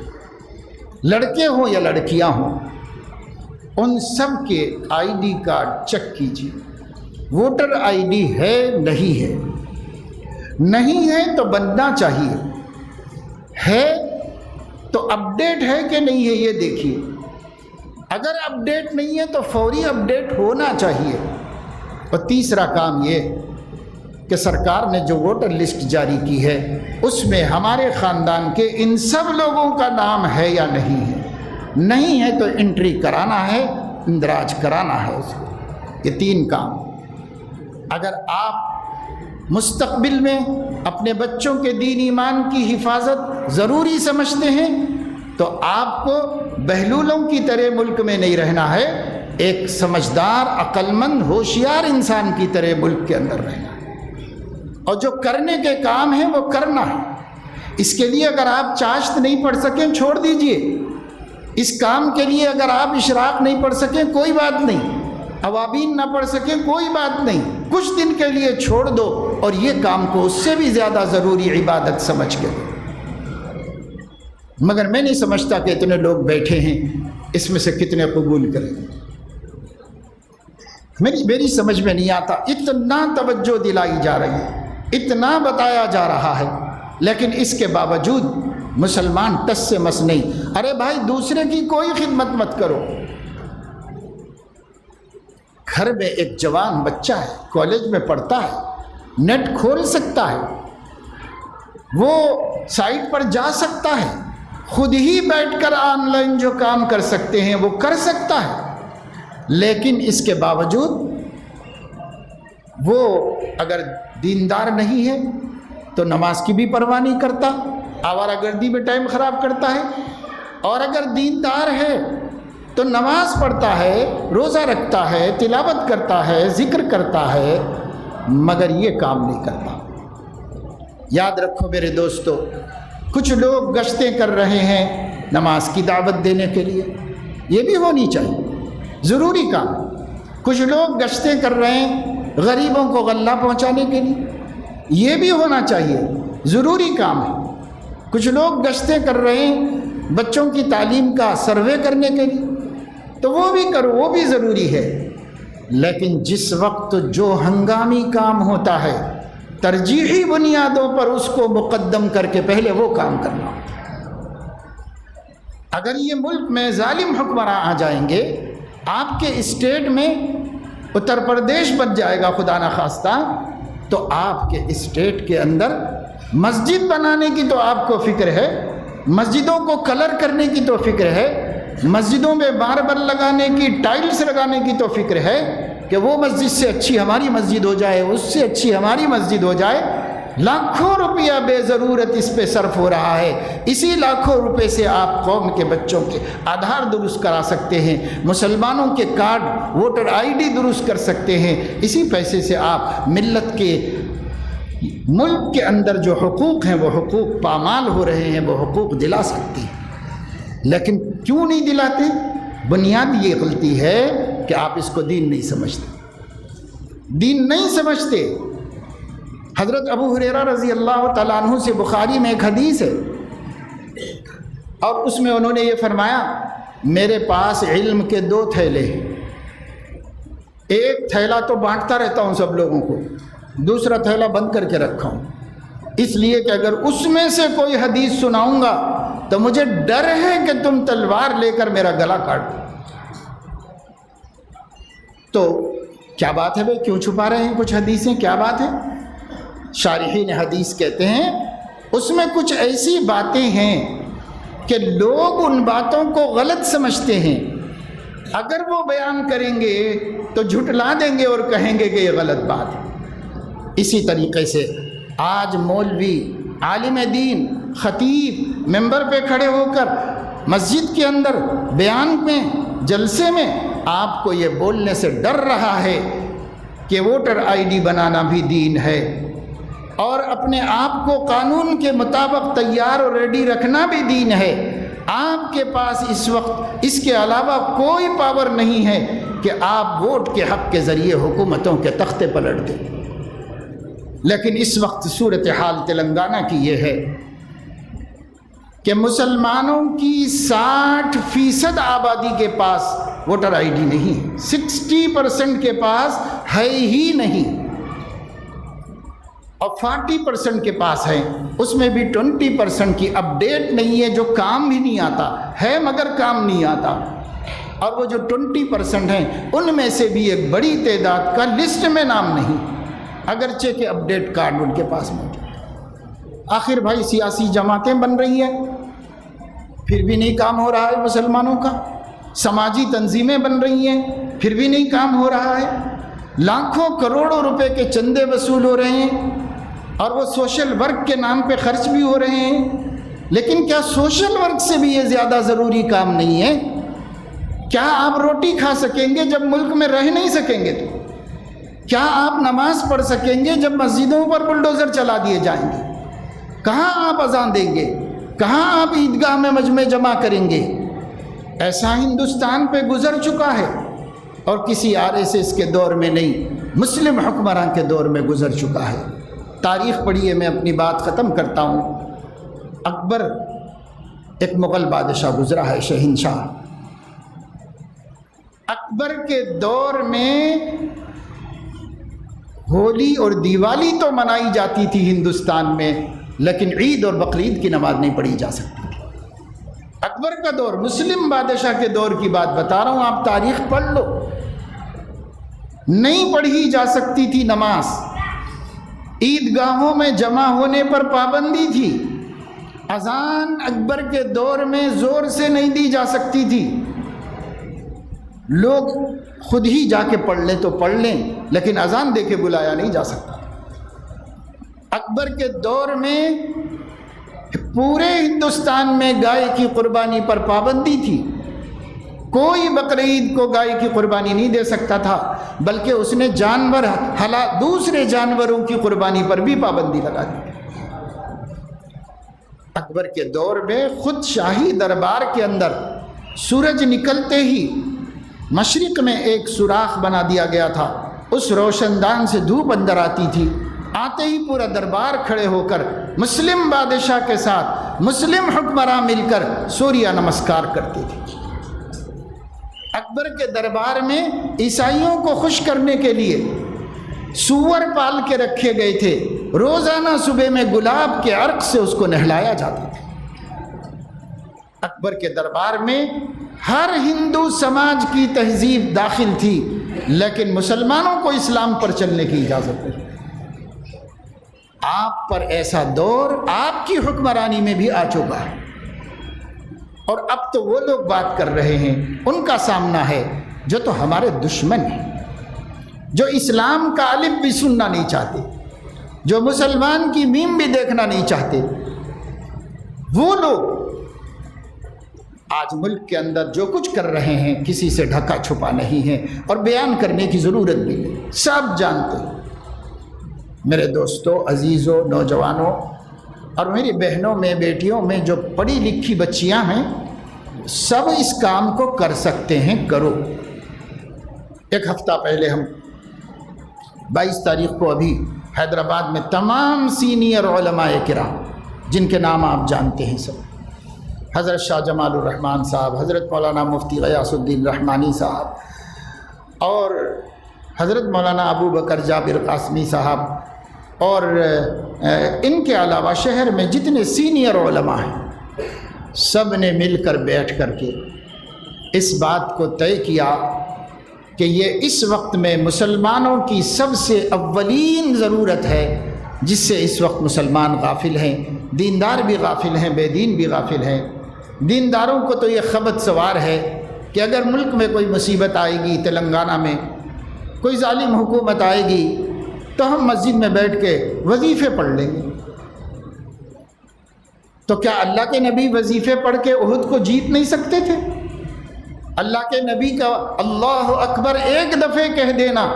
لڑکے ہوں یا لڑکیاں ہوں، ان سب کے ID کارڈ چیک کیجیے، ووٹر ID ہے نہیں ہے، نہیں ہے تو بننا چاہیے، ہے تو اپڈیٹ ہے کہ نہیں ہے یہ دیکھیے، اگر اپڈیٹ نہیں ہے تو فوری اپڈیٹ ہونا چاہیے، اور تیسرا کام یہ کہ سرکار نے جو ووٹر لسٹ جاری کی ہے اس میں ہمارے خاندان کے ان سب لوگوں کا نام ہے یا نہیں ہے، نہیں ہے تو انٹری کرانا ہے، اندراج کرانا ہے اس کو۔ یہ 3 کام اگر آپ مستقبل میں اپنے بچوں کے دین ایمان کی حفاظت ضروری سمجھتے ہیں تو آپ کو بہلولوں کی طرح ملک میں نہیں رہنا ہے، ایک سمجھدار، عقل مند، ہوشیار انسان کی طرح ملک کے اندر رہنا ہے، اور جو کرنے کے کام ہیں وہ کرنا ہے۔ اس کے لیے اگر آپ چاشت نہیں پڑھ سکیں چھوڑ دیجئے، اس کام کے لیے اگر آپ اشراق نہیں پڑھ سکیں کوئی بات نہیں، اوابین نہ پڑھ سکیں کوئی بات نہیں، کچھ دن کے لیے چھوڑ دو اور یہ کام کو اس سے بھی زیادہ ضروری عبادت سمجھ کے دو۔ مگر میں نہیں سمجھتا کہ اتنے لوگ بیٹھے ہیں، اس میں سے کتنے قبول کریں، میری سمجھ میں نہیں آتا۔ اتنا توجہ دلائی جا رہی ہے، اتنا بتایا جا رہا ہے، لیکن اس کے باوجود مسلمان ٹس سے مس نہیں۔ ارے بھائی دوسرے کی کوئی خدمت مت کرو۔ گھر میں ایک جوان بچہ ہے، کالج میں پڑھتا ہے، نیٹ کھول سکتا ہے، وہ سائٹ پر جا سکتا ہے، خود ہی بیٹھ کر آن لائن جو کام کر سکتے ہیں وہ کر سکتا ہے، لیکن اس کے باوجود وہ اگر دیندار نہیں ہے تو نماز کی بھی پرواہ نہیں کرتا، آوارہ گردی میں ٹائم خراب کرتا ہے، اور اگر دیندار ہے تو نماز پڑھتا ہے، روزہ رکھتا ہے، تلاوت کرتا ہے، ذکر کرتا ہے، مگر یہ کام نہیں کرتا۔ یاد رکھو میرے دوستو، کچھ لوگ گشتیں کر رہے ہیں نماز کی دعوت دینے کے لیے، یہ بھی ہونی چاہیے، ضروری کام۔ کچھ لوگ گشتیں کر رہے ہیں غریبوں کو غلہ پہنچانے کے لیے، یہ بھی ہونا چاہیے، ضروری کام ہے۔ کچھ لوگ گشتیں کر رہے ہیں بچوں کی تعلیم کا سروے کرنے کے لیے، تو وہ بھی کرو، وہ بھی ضروری ہے۔ لیکن جس وقت جو ہنگامی کام ہوتا ہے ترجیحی بنیادوں پر اس کو مقدم کر کے پہلے وہ کام کرنا ہوتا ہے۔ اگر یہ ملک میں ظالم حکمراں آ جائیں گے، آپ کے اسٹیٹ میں اتر پردیش بن جائے گا خدا نخواستہ، تو آپ کے اسٹیٹ کے اندر مسجد بنانے کی تو آپ کو فکر ہے، مسجدوں کو کلر کرنے کی تو فکر ہے، مسجدوں میں ماربل لگانے کی، ٹائلز لگانے کی تو فکر ہے کہ وہ مسجد سے اچھی ہماری مسجد ہو جائے، اس سے اچھی ہماری مسجد ہو جائے۔ لاکھوں روپیہ بے ضرورت اس پہ صرف ہو رہا ہے۔ اسی لاکھوں روپے سے آپ قوم کے بچوں کے آدھار درست کرا سکتے ہیں، مسلمانوں کے کارڈ، ووٹر آئی ڈی درست کر سکتے ہیں، اسی پیسے سے آپ ملت کے ملک کے اندر جو حقوق ہیں وہ حقوق پامال ہو رہے ہیں وہ حقوق دلا سکتے ہیں۔ لیکن کیوں نہیں دلاتے؟ بنیاد یہ غلطی ہے کہ آپ اس کو دین نہیں سمجھتے، دین نہیں سمجھتے۔ حضرت ابو ہریرہ رضی اللہ تعالیٰ عنہ سے بخاری میں ایک حدیث ہے، اور اس میں انہوں نے یہ فرمایا، میرے پاس علم کے 2 تھیلے ہیں، ایک تھیلا تو بانٹتا رہتا ہوں سب لوگوں کو، دوسرا تھیلا بند کر کے رکھا ہوں، اس لیے کہ اگر اس میں سے کوئی حدیث سناؤں گا تو مجھے ڈر ہے کہ تم تلوار لے کر میرا گلا کاٹ دو۔ تو کیا بات ہے بھائی، کیوں چھپا رہے ہیں کچھ حدیثیں، کیا بات ہے؟ شارحین حدیث کہتے ہیں اس میں کچھ ایسی باتیں ہیں کہ لوگ ان باتوں کو غلط سمجھتے ہیں، اگر وہ بیان کریں گے تو جھٹلا دیں گے اور کہیں گے کہ یہ غلط بات ہے۔ اسی طریقے سے آج مولوی، عالم دین، خطیب ممبر پہ کھڑے ہو کر مسجد کے اندر بیان میں، جلسے میں آپ کو یہ بولنے سے ڈر رہا ہے کہ ووٹر آئی ڈی بنانا بھی دین ہے، اور اپنے آپ کو قانون کے مطابق تیار اور ریڈی رکھنا بھی دین ہے۔ آپ کے پاس اس وقت اس کے علاوہ کوئی پاور نہیں ہے کہ آپ ووٹ کے حق کے ذریعے حکومتوں کے تختے پلٹ دیں۔ لیکن اس وقت صورتحال تلنگانہ کی یہ ہے کہ مسلمانوں کی 60% آبادی کے پاس ووٹر آئی ڈی نہیں ہے، 60% کے پاس ہے ہی نہیں، اور 40% کے پاس ہے، اس میں بھی 20% کی اپ ڈیٹ نہیں ہے، جو کام بھی نہیں آتا ہے، مگر کام نہیں آتا۔ اور وہ جو 20% ہیں ان میں سے بھی ایک بڑی تعداد کا لسٹ میں نام نہیں، اگرچہ کہ اپڈیٹ کارڈ ان کے پاس موجود ہے۔ آخر بھائی سیاسی جماعتیں بن رہی ہیں، پھر بھی نہیں کام ہو رہا ہے مسلمانوں کا، سماجی تنظیمیں بن رہی ہیں، پھر بھی نہیں کام ہو رہا ہے، لاکھوں کروڑوں روپے کے چندے وصول ہو رہے ہیں اور وہ سوشل ورک کے نام پہ خرچ بھی ہو رہے ہیں، لیکن کیا سوشل ورک سے بھی یہ زیادہ ضروری کام نہیں ہے؟ کیا آپ روٹی کھا سکیں گے جب ملک میں رہ نہیں سکیں گے تو؟ کیا آپ نماز پڑھ سکیں گے جب مسجدوں پر بلڈوزر چلا دیے جائیں گے؟ کہاں آپ اذان دیں گے؟ کہاں آپ عیدگاہ میں مجمع جمع کریں گے؟ ایسا ہندوستان پہ گزر چکا ہے، اور کسی RSS کے دور میں نہیں، مسلم حکمراں کے دور میں گزر چکا ہے۔ تاریخ پڑھیے، میں اپنی بات ختم کرتا ہوں۔ اکبر ایک مغل بادشاہ گزرا ہے، شہنشاہ۔ اکبر کے دور میں ہولی اور دیوالی تو منائی جاتی تھی ہندوستان میں، لیکن عید اور بقرعید کی نماز نہیں پڑھی جا سکتی۔ اکبر کا دور، مسلم بادشاہ کے دور کی بات بتا رہا ہوں، آپ تاریخ پڑھ لو، نہیں پڑھی جا سکتی تھی نماز، عیدگاہوں میں جمع ہونے پر پابندی تھی، اذان اکبر کے دور میں زور سے نہیں دی جا سکتی تھی، لوگ خود ہی جا کے پڑھ لیں تو پڑھ لیں، لیکن اذان دے کے بلایا نہیں جا سکتا۔ اکبر کے دور میں پورے ہندوستان میں گائے کی قربانی پر پابندی تھی، کوئی بقرعید کو گائے کی قربانی نہیں دے سکتا تھا، بلکہ اس نے دوسرے جانوروں کی قربانی پر بھی پابندی لگا دی۔ اکبر کے دور میں خود شاہی دربار کے اندر سورج نکلتے ہی مشرق میں ایک سوراخ بنا دیا گیا تھا، اس روشن دان سے دھوپ اندر آتی تھی، آتے ہی پورا دربار کھڑے ہو کر مسلم بادشاہ کے ساتھ مسلم حکمراں مل کر سوریہ نمسکار کرتے تھے۔ اکبر کے دربار میں عیسائیوں کو خوش کرنے کے لیے سور پال کے رکھے گئے تھے، روزانہ صبح میں گلاب کے عرق سے اس کو نہلایا جاتا تھا۔ اکبر کے دربار میں ہر ہندو سماج کی تہذیب داخل تھی، لیکن مسلمانوں کو اسلام پر چلنے کی اجازت نہیں۔ آپ پر ایسا دور آپ کی حکمرانی میں بھی آ چکا ہے، اور اب تو وہ لوگ بات کر رہے ہیں، ان کا سامنا ہے جو تو ہمارے دشمن ہیں، جو اسلام کا الف بھی سننا نہیں چاہتے، جو مسلمان کی میم بھی دیکھنا نہیں چاہتے۔ وہ لوگ آج ملک کے اندر جو کچھ کر رہے ہیں کسی سے ڈھکا چھپا نہیں ہے، اور بیان کرنے کی ضرورت بھی نہیں، سب جانتے ہیں۔ میرے دوستوں، عزیزوں، نوجوانوں اور میری بہنوں میں، بیٹیوں میں جو پڑھی لکھی بچیاں ہیں، سب اس کام کو کر سکتے ہیں، کرو۔ ایک ہفتہ پہلے ہم 22 تاریخ کو ابھی حیدرآباد میں تمام سینئر علماء کرام، جن کے نام آپ جانتے ہیں سب، حضرت شاہ جمال الرحمن صاحب، حضرت مولانا مفتی غیاث الدین رحمانی صاحب، اور حضرت مولانا ابو بکر جابر قاسمی صاحب، اور ان کے علاوہ شہر میں جتنے سینئر علماء ہیں، سب نے مل کر بیٹھ کر کے اس بات کو طے کیا کہ یہ اس وقت میں مسلمانوں کی سب سے اولین ضرورت ہے، جس سے اس وقت مسلمان غافل ہیں، دیندار بھی غافل ہیں، بے دین بھی غافل ہیں۔ دینداروں کو تو یہ خبر سوار ہے کہ اگر ملک میں کوئی مصیبت آئے گی، تلنگانہ میں کوئی ظالم حکومت آئے گی، تو ہم مسجد میں بیٹھ کے وظیفے پڑھ لیں گے۔ تو کیا اللہ کے نبی وظیفے پڑھ کے احد کو جیت نہیں سکتے تھے؟ اللہ کے نبی کا اللہ اکبر ایک دفعہ کہہ دینا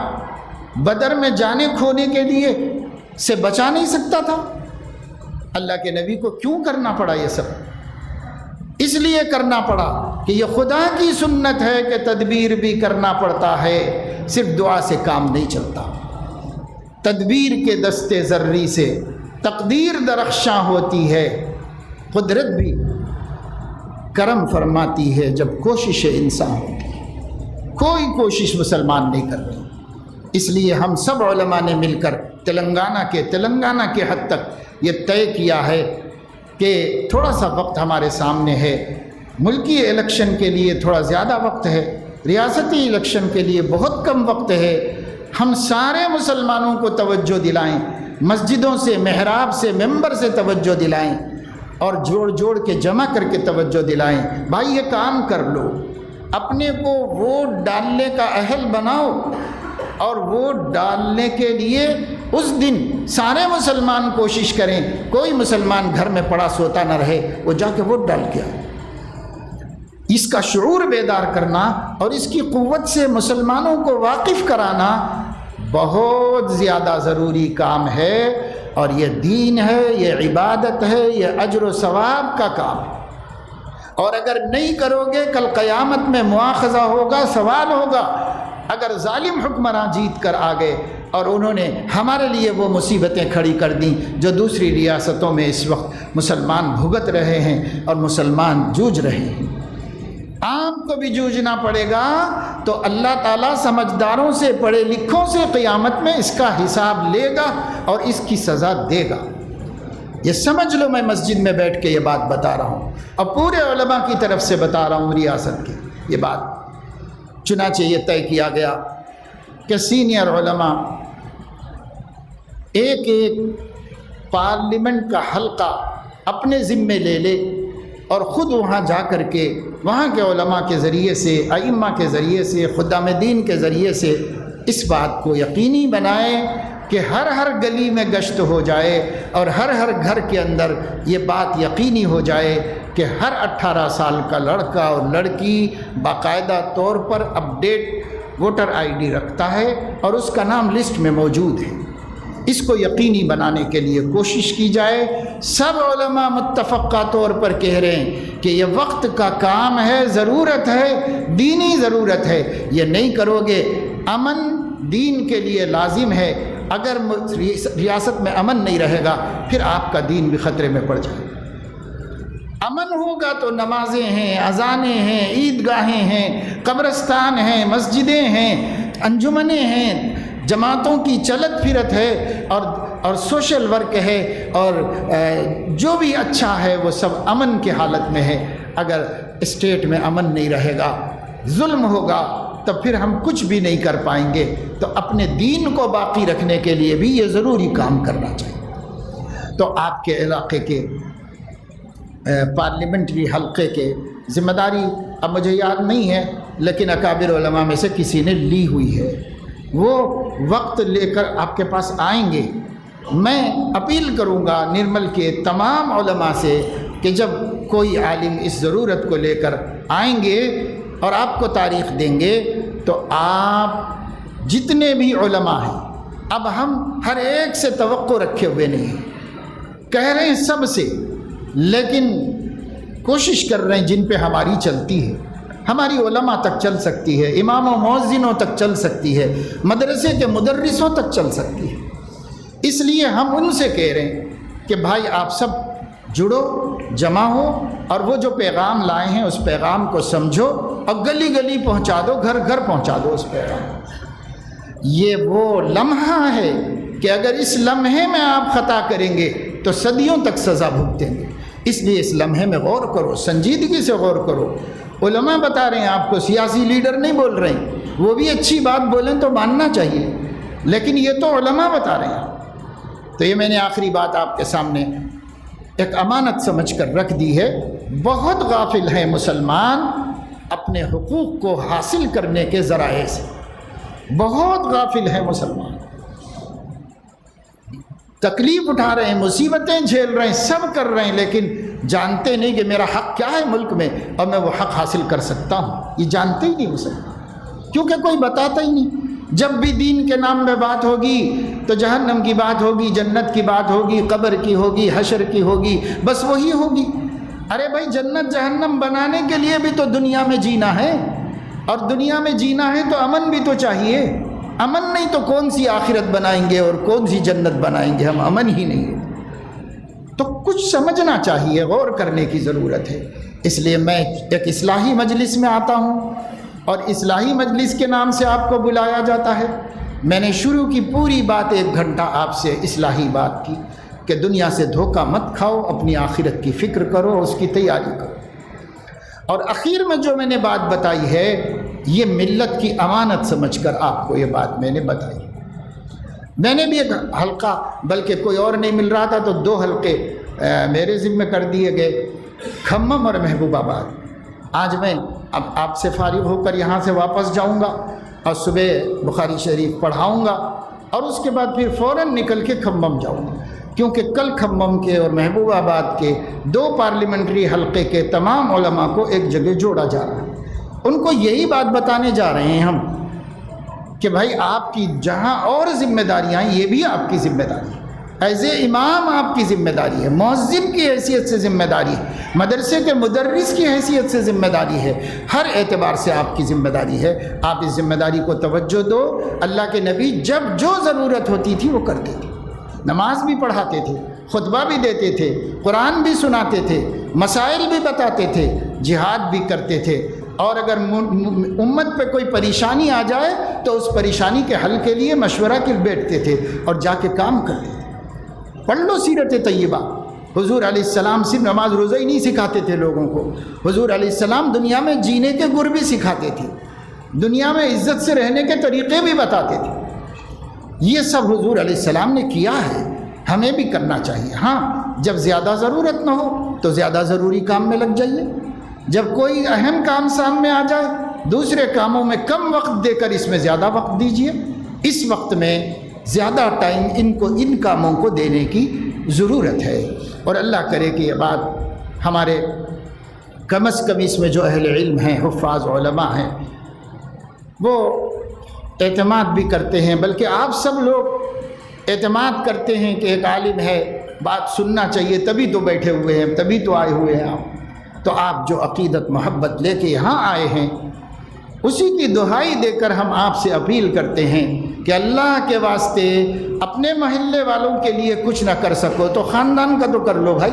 بدر میں جانے کھونے کے لیے سے بچا نہیں سکتا تھا؟ اللہ کے نبی کو کیوں کرنا پڑا یہ سب؟ اس لیے کرنا پڑا کہ یہ خدا کی سنت ہے کہ تدبیر بھی کرنا پڑتا ہے، صرف دعا سے کام نہیں چلتا۔ تدبیر کے دستے ذری سے تقدیر درخشاں ہوتی ہے، قدرت بھی کرم فرماتی ہے جب کوشش انسان ہوتی ہے۔ کوئی کوشش مسلمان نہیں کر رہے، اس لیے ہم سب علماء نے مل کر تلنگانہ کے حد تک یہ طے کیا ہے کہ تھوڑا سا وقت ہمارے سامنے ہے، ملکی الیکشن کے لیے تھوڑا زیادہ وقت ہے، ریاستی الیکشن کے لیے بہت کم وقت ہے۔ ہم سارے مسلمانوں کو توجہ دلائیں، مسجدوں سے، محراب سے، ممبر سے توجہ دلائیں، اور جوڑ جوڑ کے جمع کر کے توجہ دلائیں۔ بھائی یہ کام کر لو، اپنے کو ووٹ ڈالنے کا اہل بناؤ، اور ووٹ ڈالنے کے لیے اس دن سارے مسلمان کوشش کریں، کوئی مسلمان گھر میں پڑا سوتا نہ رہے، وہ جا کے ووٹ ڈال کے آئے۔ اس کا شعور بیدار کرنا اور اس کی قوت سے مسلمانوں کو واقف کرانا بہت زیادہ ضروری کام ہے، اور یہ دین ہے، یہ عبادت ہے، یہ اجر و ثواب کا کام ہے۔ اور اگر نہیں کرو گے کل قیامت میں مواخذہ ہوگا، سوال ہوگا۔ اگر ظالم حکمراں جیت کر آ گئے اور انہوں نے ہمارے لیے وہ مصیبتیں کھڑی کر دیں جو دوسری ریاستوں میں اس وقت مسلمان بھگت رہے ہیں اور مسلمان جوجھ رہے ہیں، آپ کو بھی جوجھنا پڑے گا، تو اللہ تعالیٰ سمجھداروں سے، پڑھے لکھوں سے قیامت میں اس کا حساب لے گا اور اس کی سزا دے گا۔ یہ سمجھ لو، میں مسجد میں بیٹھ کے یہ بات بتا رہا ہوں اور پورے علماء کی طرف سے بتا رہا ہوں ریاست کی یہ بات۔ چنانچہ یہ طے کیا گیا کہ سینئر علماء ایک ایک پارلیمنٹ کا حلقہ اپنے ذمے لے لے اور خود وہاں جا کر کے وہاں کے علماء کے ذریعے سے، ائمہ کے ذریعے سے، خدام دین کے ذریعے سے اس بات کو یقینی بنائیں کہ ہر ہر گلی میں گشت ہو جائے اور ہر ہر گھر کے اندر یہ بات یقینی ہو جائے کہ ہر 18 سال کا لڑکا اور لڑکی باقاعدہ طور پر اپڈیٹ ووٹر آئی ڈی رکھتا ہے اور اس کا نام لسٹ میں موجود ہے۔ اس کو یقینی بنانے کے لیے کوشش کی جائے۔ سب علماء متفقہ طور پر کہہ رہے ہیں کہ یہ وقت کا کام ہے، ضرورت ہے، دینی ضرورت ہے۔ یہ نہیں کرو گے، امن دین کے لیے لازم ہے۔ اگر ریاست میں امن نہیں رہے گا پھر آپ کا دین بھی خطرے میں پڑ جائے گا۔ امن ہوگا تو نمازیں ہیں، اذانیں ہیں، عیدگاہیں ہیں، قبرستان ہیں، مسجدیں ہیں، انجمنیں ہیں، جماعتوں کی چلت پھرت ہے، اور سوشل ورک ہے، اور جو بھی اچھا ہے وہ سب امن کی حالت میں ہے۔ اگر اسٹیٹ میں امن نہیں رہے گا، ظلم ہوگا، تو پھر ہم کچھ بھی نہیں کر پائیں گے۔ تو اپنے دین کو باقی رکھنے کے لیے بھی یہ ضروری کام کرنا چاہیے۔ تو آپ کے علاقے کے پارلیمنٹری حلقے کے ذمہ داری اب مجھے یاد نہیں ہے، لیکن اکابر علماء میں سے کسی نے لی ہوئی ہے، وہ وقت لے کر آپ کے پاس آئیں گے۔ میں اپیل کروں گا نرمل کے تمام علماء سے کہ جب کوئی عالم اس ضرورت کو لے کر آئیں گے اور آپ کو تاریخ دیں گے، تو آپ جتنے بھی علماء ہیں، اب ہم ہر ایک سے توقع رکھے ہوئے نہیں ہیں، کہہ رہے ہیں سب سے، لیکن کوشش کر رہے ہیں جن پہ ہماری چلتی ہے، ہماری علماء تک چل سکتی ہے، امام و مؤذنوں تک چل سکتی ہے، مدرسے کے مدرسوں تک چل سکتی ہے۔ اس لیے ہم ان سے کہہ رہے ہیں کہ بھائی آپ سب جڑو، جمع ہو، اور وہ جو پیغام لائے ہیں اس پیغام کو سمجھو اور گلی گلی پہنچا دو، گھر گھر پہنچا دو اس پیغام۔ یہ وہ لمحہ ہے کہ اگر اس لمحے میں آپ خطا کریں گے تو صدیوں تک سزا بھگتیں گے۔ اس لیے اس لمحے میں غور کرو، سنجیدگی سے غور کرو۔ علماء بتا رہے ہیں آپ کو، سیاسی لیڈر نہیں بول رہے ہیں، وہ بھی اچھی بات بولیں تو ماننا چاہیے، لیکن یہ تو علماء بتا رہے ہیں۔ تو یہ میں نے آخری بات آپ کے سامنے ایک امانت سمجھ کر رکھ دی ہے۔ بہت غافل ہیں مسلمان اپنے حقوق کو حاصل کرنے کے ذرائع سے، بہت غافل ہیں مسلمان، تکلیف اٹھا رہے ہیں، مصیبتیں جھیل رہے ہیں، سب کر رہے ہیں، لیکن جانتے نہیں کہ میرا حق کیا ہے ملک میں اور میں وہ حق حاصل کر سکتا ہوں۔ یہ جانتے ہی نہیں مسلمان، کیونکہ کوئی بتاتا ہی نہیں۔ جب بھی دین کے نام میں بات ہوگی تو جہنم کی بات ہوگی، جنت کی بات ہوگی، قبر کی ہوگی، حشر کی ہوگی، بس وہی ہوگی۔ ارے بھائی، جنت جہنم بنانے کے لیے بھی تو دنیا میں جینا ہے، اور دنیا میں جینا ہے تو امن بھی تو چاہیے۔ امن نہیں تو کون سی آخرت بنائیں گے اور کون سی جنت بنائیں گے؟ ہم امن ہی نہیں ہے۔ تو کچھ سمجھنا چاہیے، غور کرنے کی ضرورت ہے۔ اس لیے میں ایک اصلاحی مجلس میں آتا ہوں، اور اصلاحی مجلس کے نام سے آپ کو بلایا جاتا ہے۔ میں نے شروع کی پوری بات 1 گھنٹہ آپ سے اصلاحی بات کی کہ دنیا سے دھوکہ مت کھاؤ، اپنی آخرت کی فکر کرو، اس کی تیاری کرو۔ اور اخیر میں جو میں نے بات بتائی ہے یہ ملت کی امانت سمجھ کر آپ کو یہ بات میں نے بتائی. میں نے بھی ایک حلقہ، بلکہ کوئی اور نہیں مل رہا تھا تو 2 حلقے میرے ذمہ کر دیے گئے، کھمم اور محبوب آباد. آج میں اب آپ سے فارغ ہو کر یہاں سے واپس جاؤں گا اور صبح بخاری شریف پڑھاؤں گا اور اس کے بعد پھر فوراً نکل کے کھمم جاؤں گا، کیونکہ کل کھمم کے اور محبوب آباد کے 2 پارلیمنٹری حلقے کے تمام علماء کو ایک جگہ جوڑا جا رہا ہے. ان کو یہی بات بتانے جا رہے ہیں ہم کہ بھائی آپ کی جہاں اور ذمہ داریاں ہیں یہ بھی آپ کی ذمہ داری ہے. ایز اے امام آپ کی ذمہ داری ہے، مؤذن کی حیثیت سے ذمہ داری ہے، مدرسے کے مدرس کی حیثیت سے ذمہ داری ہے، ہر اعتبار سے آپ کی ذمہ داری ہے. آپ اس ذمہ داری کو توجہ دو. اللہ کے نبی جب جو ضرورت ہوتی تھی وہ کرتے تھے، نماز بھی پڑھاتے تھے، خطبہ بھی دیتے تھے، قرآن بھی سناتے تھے، مسائل بھی بتاتے تھے، جہاد بھی کرتے تھے. اور اگر امت پہ کوئی پریشانی آ جائے تو اس پریشانی کے حل کے لیے مشورہ کے بیٹھتے تھے اور جا کے کام کرتے تھے. پڑھ لو سیرت طیبہ. حضور علیہ السلام صرف نماز روزہ ہی نہیں سکھاتے تھے لوگوں کو، حضور علیہ السلام دنیا میں جینے کے گر بھی سکھاتے تھے، دنیا میں عزت سے رہنے کے طریقے بھی بتاتے تھے. یہ سب حضور علیہ السلام نے کیا ہے، ہمیں بھی کرنا چاہیے. ہاں جب زیادہ ضرورت نہ ہو تو زیادہ ضروری کام میں لگ جائیے، جب کوئی اہم کام سامنے آ جائے دوسرے کاموں میں کم وقت دے کر اس میں زیادہ وقت دیجیے. اس وقت میں زیادہ ٹائم ان کاموں کو دینے کی ضرورت ہے. اور اللہ کرے کہ یہ بات ہمارے کم از کم اس میں جو اہل علم ہیں، حفاظ علماء ہیں، وہ اعتماد بھی کرتے ہیں، بلکہ آپ سب لوگ اعتماد کرتے ہیں کہ ایک عالم ہے، بات سننا چاہیے، تبھی تو بیٹھے ہوئے ہیں، تبھی تو آئے ہوئے ہیں آپ. تو آپ جو عقیدت محبت لے کے یہاں آئے ہیں اسی کی دہائی دے کر ہم آپ سے اپیل کرتے ہیں کہ اللہ کے واسطے اپنے محلے والوں کے لیے کچھ نہ کر سکو تو خاندان کا تو کر لو بھائی،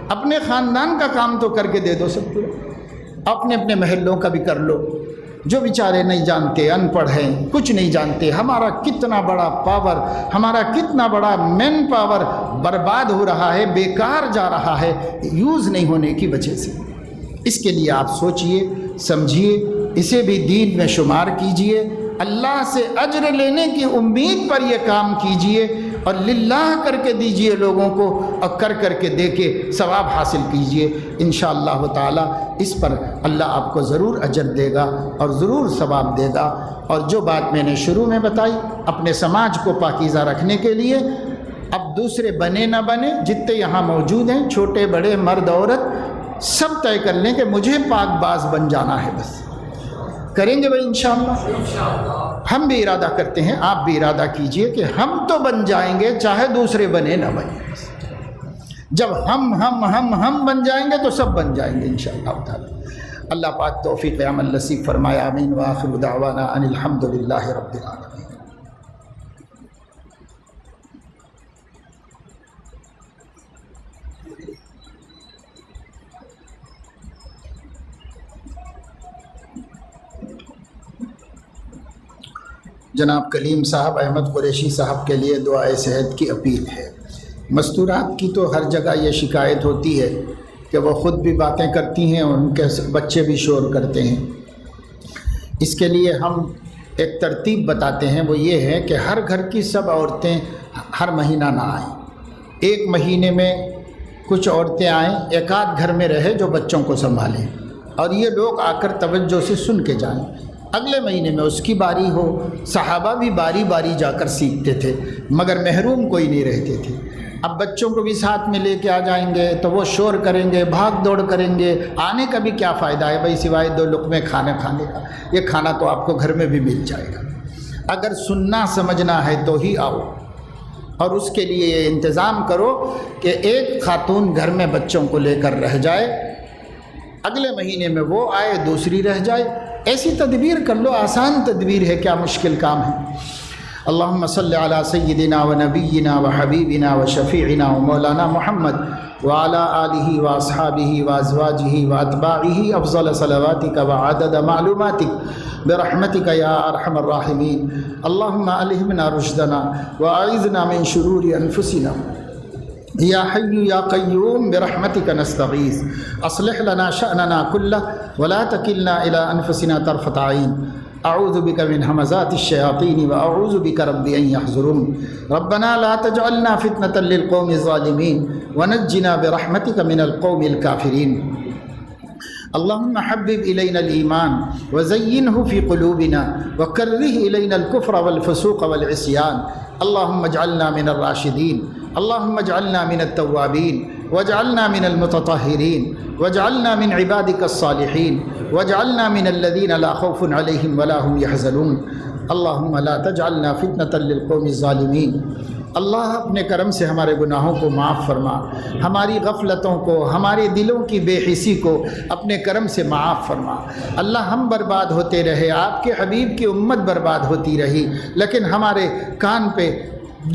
اپنے خاندان کا کام تو کر کے دے دو سب کو، اپنے اپنے محلوں کا بھی کر لو. جو بیچارے نہیں جانتے، ان پڑھ ہیں، کچھ نہیں جانتے، ہمارا کتنا بڑا پاور، ہمارا کتنا بڑا مین پاور برباد ہو رہا ہے، بیکار جا رہا ہے یوز نہیں ہونے کی وجہ سے. اس کے لیے آپ سوچئے سمجھیے، اسے بھی دین میں شمار کیجئے، اللہ سے اجر لینے کی امید پر یہ کام کیجئے اور للہ کر کے دیجئے لوگوں کو، اور کر کے دے کے ثواب حاصل کیجئے. انشاءاللہ تعالی اس پر اللہ آپ کو ضرور اجر دے گا اور ضرور ثواب دے گا. اور جو بات میں نے شروع میں بتائی اپنے سماج کو پاکیزہ رکھنے کے لیے، اب دوسرے بنے نہ بنے، جتنے یہاں موجود ہیں چھوٹے بڑے مرد عورت سب طے کر لیں کہ مجھے پاک باز بن جانا ہے. بس کریں گے بھائی انشاءاللہ. ہم بھی ارادہ کرتے ہیں، آپ بھی ارادہ کیجئے کہ ہم تو بن جائیں گے چاہے دوسرے بنے نہ بنے. جب ہم بن جائیں گے تو سب بن جائیں گے انشاءاللہ تعالی. اللہ پاک توفیق عمل نصیب فرمائے. آمین. وآخر دعوانا ان الحمدللہ رب العالمین. جناب کلیم صاحب احمد قریشی صاحب کے لیے دعائے صحت کی اپیل ہے. مستورات کی تو ہر جگہ یہ شکایت ہوتی ہے کہ وہ خود بھی باتیں کرتی ہیں اور ان کے بچے بھی شور کرتے ہیں. اس کے لیے ہم ایک ترتیب بتاتے ہیں، وہ یہ ہے کہ ہر گھر کی سب عورتیں ہر مہینہ نہ آئیں. ایک مہینے میں کچھ عورتیں آئیں، ایک آدھ گھر میں رہے جو بچوں کو سنبھالیں، اور یہ لوگ آ کر توجہ سے سن کے جائیں. اگلے مہینے میں اس کی باری ہو. صحابہ بھی باری باری جا کر سیکھتے تھے مگر محروم کوئی نہیں رہتے تھے. اب بچوں کو بھی ساتھ میں لے کے آ جائیں گے تو وہ شور کریں گے، بھاگ دوڑ کریں گے. آنے کا بھی کیا فائدہ ہے بھائی سوائے 2 لقمے کھانے کا؟ یہ کھانا تو آپ کو گھر میں بھی مل جائے گا. اگر سننا سمجھنا ہے تو ہی آؤ، اور اس کے لیے یہ انتظام کرو کہ ایک خاتون گھر میں بچوں کو لے کر رہ جائے، اگلے مہینے میں وہ آئے، دوسری رہ جائے. ایسی تدبیر کر لو، آسان تدبیر ہے، کیا مشکل کام ہے. اللہم صلی علی سیدنا و نبینا و حبیبنا و شفیعنا و مولانا محمد وعلی آلہ و اصحابہ و ازواجہ و اتباعہ افضل صلواتک و عدد معلوماتک برحمتک یا ارحم الراحمین. اللہم الہمنا رشدنا و اعذنا من شرور انفسنا یا حی یا قیوم برحمتک نستغیث اصلح لنا شأننا کلہ ولا تکلنا الی انفسنا طرفۃ عین اعوذ بک من ہمزات الشیاطین واعوذ بک رب ان یحضرون ربنا لا تجعلنا فتنة للقوم الظالمین ونجنا برحمتک من القوم الکافرین اللهم حبب إلينا الإيمان وزينه في قلوبنا وكره إلينا الكفر والفسوق والعصيان اللهم اجعلنا من الراشدين اللهم اجعلنا من التوابين واجعلنا من المتطهرين واجعلنا من عبادك الصالحين واجعلنا من الذين لا خوف عليهم ولا هم يحزنون اللهم لا تجعلنا فتنة للقوم الظالمين اللہ اپنے کرم سے ہمارے گناہوں کو معاف فرما، ہماری غفلتوں کو، ہمارے دلوں کی بے حسی کو اپنے کرم سے معاف فرما۔ اللہ ہم برباد ہوتے رہے، آپ کے حبیب کی امت برباد ہوتی رہی، لیکن ہمارے کان پہ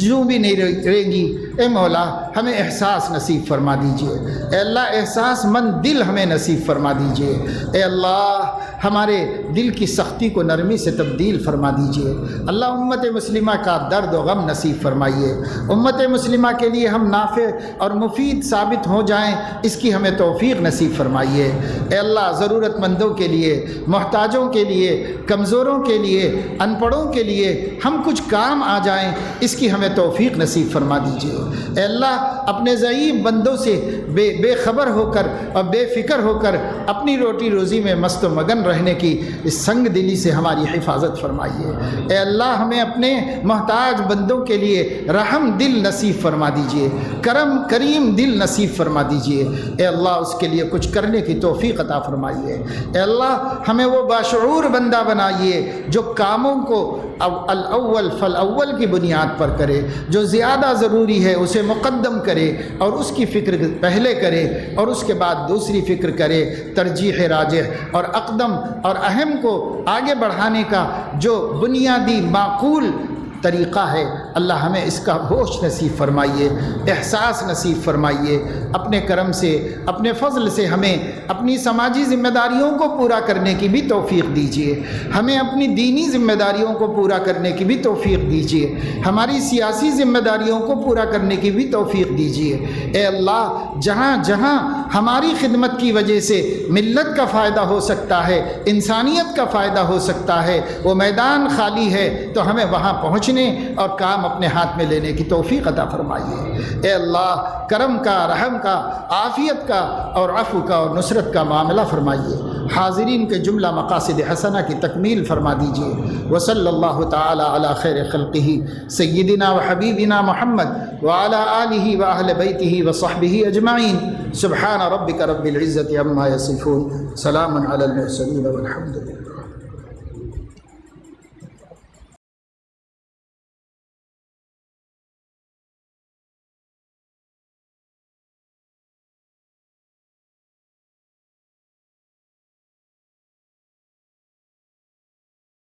جو بھی نہیں رہیں گی۔ اے مولا ہمیں احساس نصیب فرما دیجئے، اے اللہ احساس مند دل ہمیں نصیب فرما دیجئے، اے اللہ ہمارے دل کی سختی کو نرمی سے تبدیل فرما دیجئے۔ اللہ امت مسلمہ کا درد و غم نصیب فرمائیے، امت مسلمہ کے لیے ہم نافع اور مفید ثابت ہو جائیں، اس کی ہمیں توفیق نصیب فرمائیے۔ اے اللہ ضرورت مندوں کے لیے، محتاجوں کے لیے، کمزوروں کے لیے، ان پڑھوں کے لیے ہم کچھ کام آ جائیں، اس کی ہمیں توفیق نصیب فرما دیجئے۔ اے اللہ اپنے ضعیف بندوں سے بے خبر ہو کر اور بے فکر ہو کر اپنی روٹی روزی میں مست و مگن رہنے کی اس سنگ دلی سے ہماری حفاظت فرمائیے۔ اے اللہ ہمیں اپنے محتاج بندوں کے لیے رحم دل نصیب فرما دیجئے، کریم دل نصیب فرما دیجئے۔ اے اللہ اس کے لیے کچھ کرنے کی توفیق عطا فرمائیے۔ اے اللہ ہمیں وہ باشعور بندہ بنائیے جو کاموں کو الاول فالاول کی بنیاد پر کرے، جو زیادہ ضروری ہے اسے مقدم کرے اور اس کی فکر پہلے کرے اور اس کے بعد دوسری فکر کرے، ترجیح راجح اور اقدم اور اہم کو آگے بڑھانے کا جو بنیادی معقول طریقہ ہے، اللہ ہمیں اس کا ہوش نصیب فرمائیے، احساس نصیب فرمائیے۔ اپنے کرم سے، اپنے فضل سے ہمیں اپنی سماجی ذمہ داریوں کو پورا کرنے کی بھی توفیق دیجیے، ہمیں اپنی دینی ذمہ داریوں کو پورا کرنے کی بھی توفیق دیجیے، ہماری سیاسی ذمہ داریوں کو پورا کرنے کی بھی توفیق دیجیے۔ اے اللہ جہاں جہاں ہماری خدمت کی وجہ سے ملت کا فائدہ ہو سکتا ہے، انسانیت کا فائدہ ہو سکتا ہے، وہ میدان خالی ہے تو ہمیں وہاں پہنچنے اور کام اپنے ہاتھ میں لینے کی توفیق عطا فرمائیے۔ اے اللہ کرم کا، رحم کا، عافیت کا اور عفو کا اور نصرت کا معاملہ فرمائیے۔ حاضرین کے جملہ مقاصد حسنہ کی تکمیل فرما دیجیے۔ وصلی اللہ تعالی علی خیر خلقہ سیدنا و حبیبنا محمد وعلی آلہ واہل بیتہ وصحبہ اجمعین۔ سبحان ربک رب العزۃ عما یصفون، سلام علی المرسلین والحمد للہ۔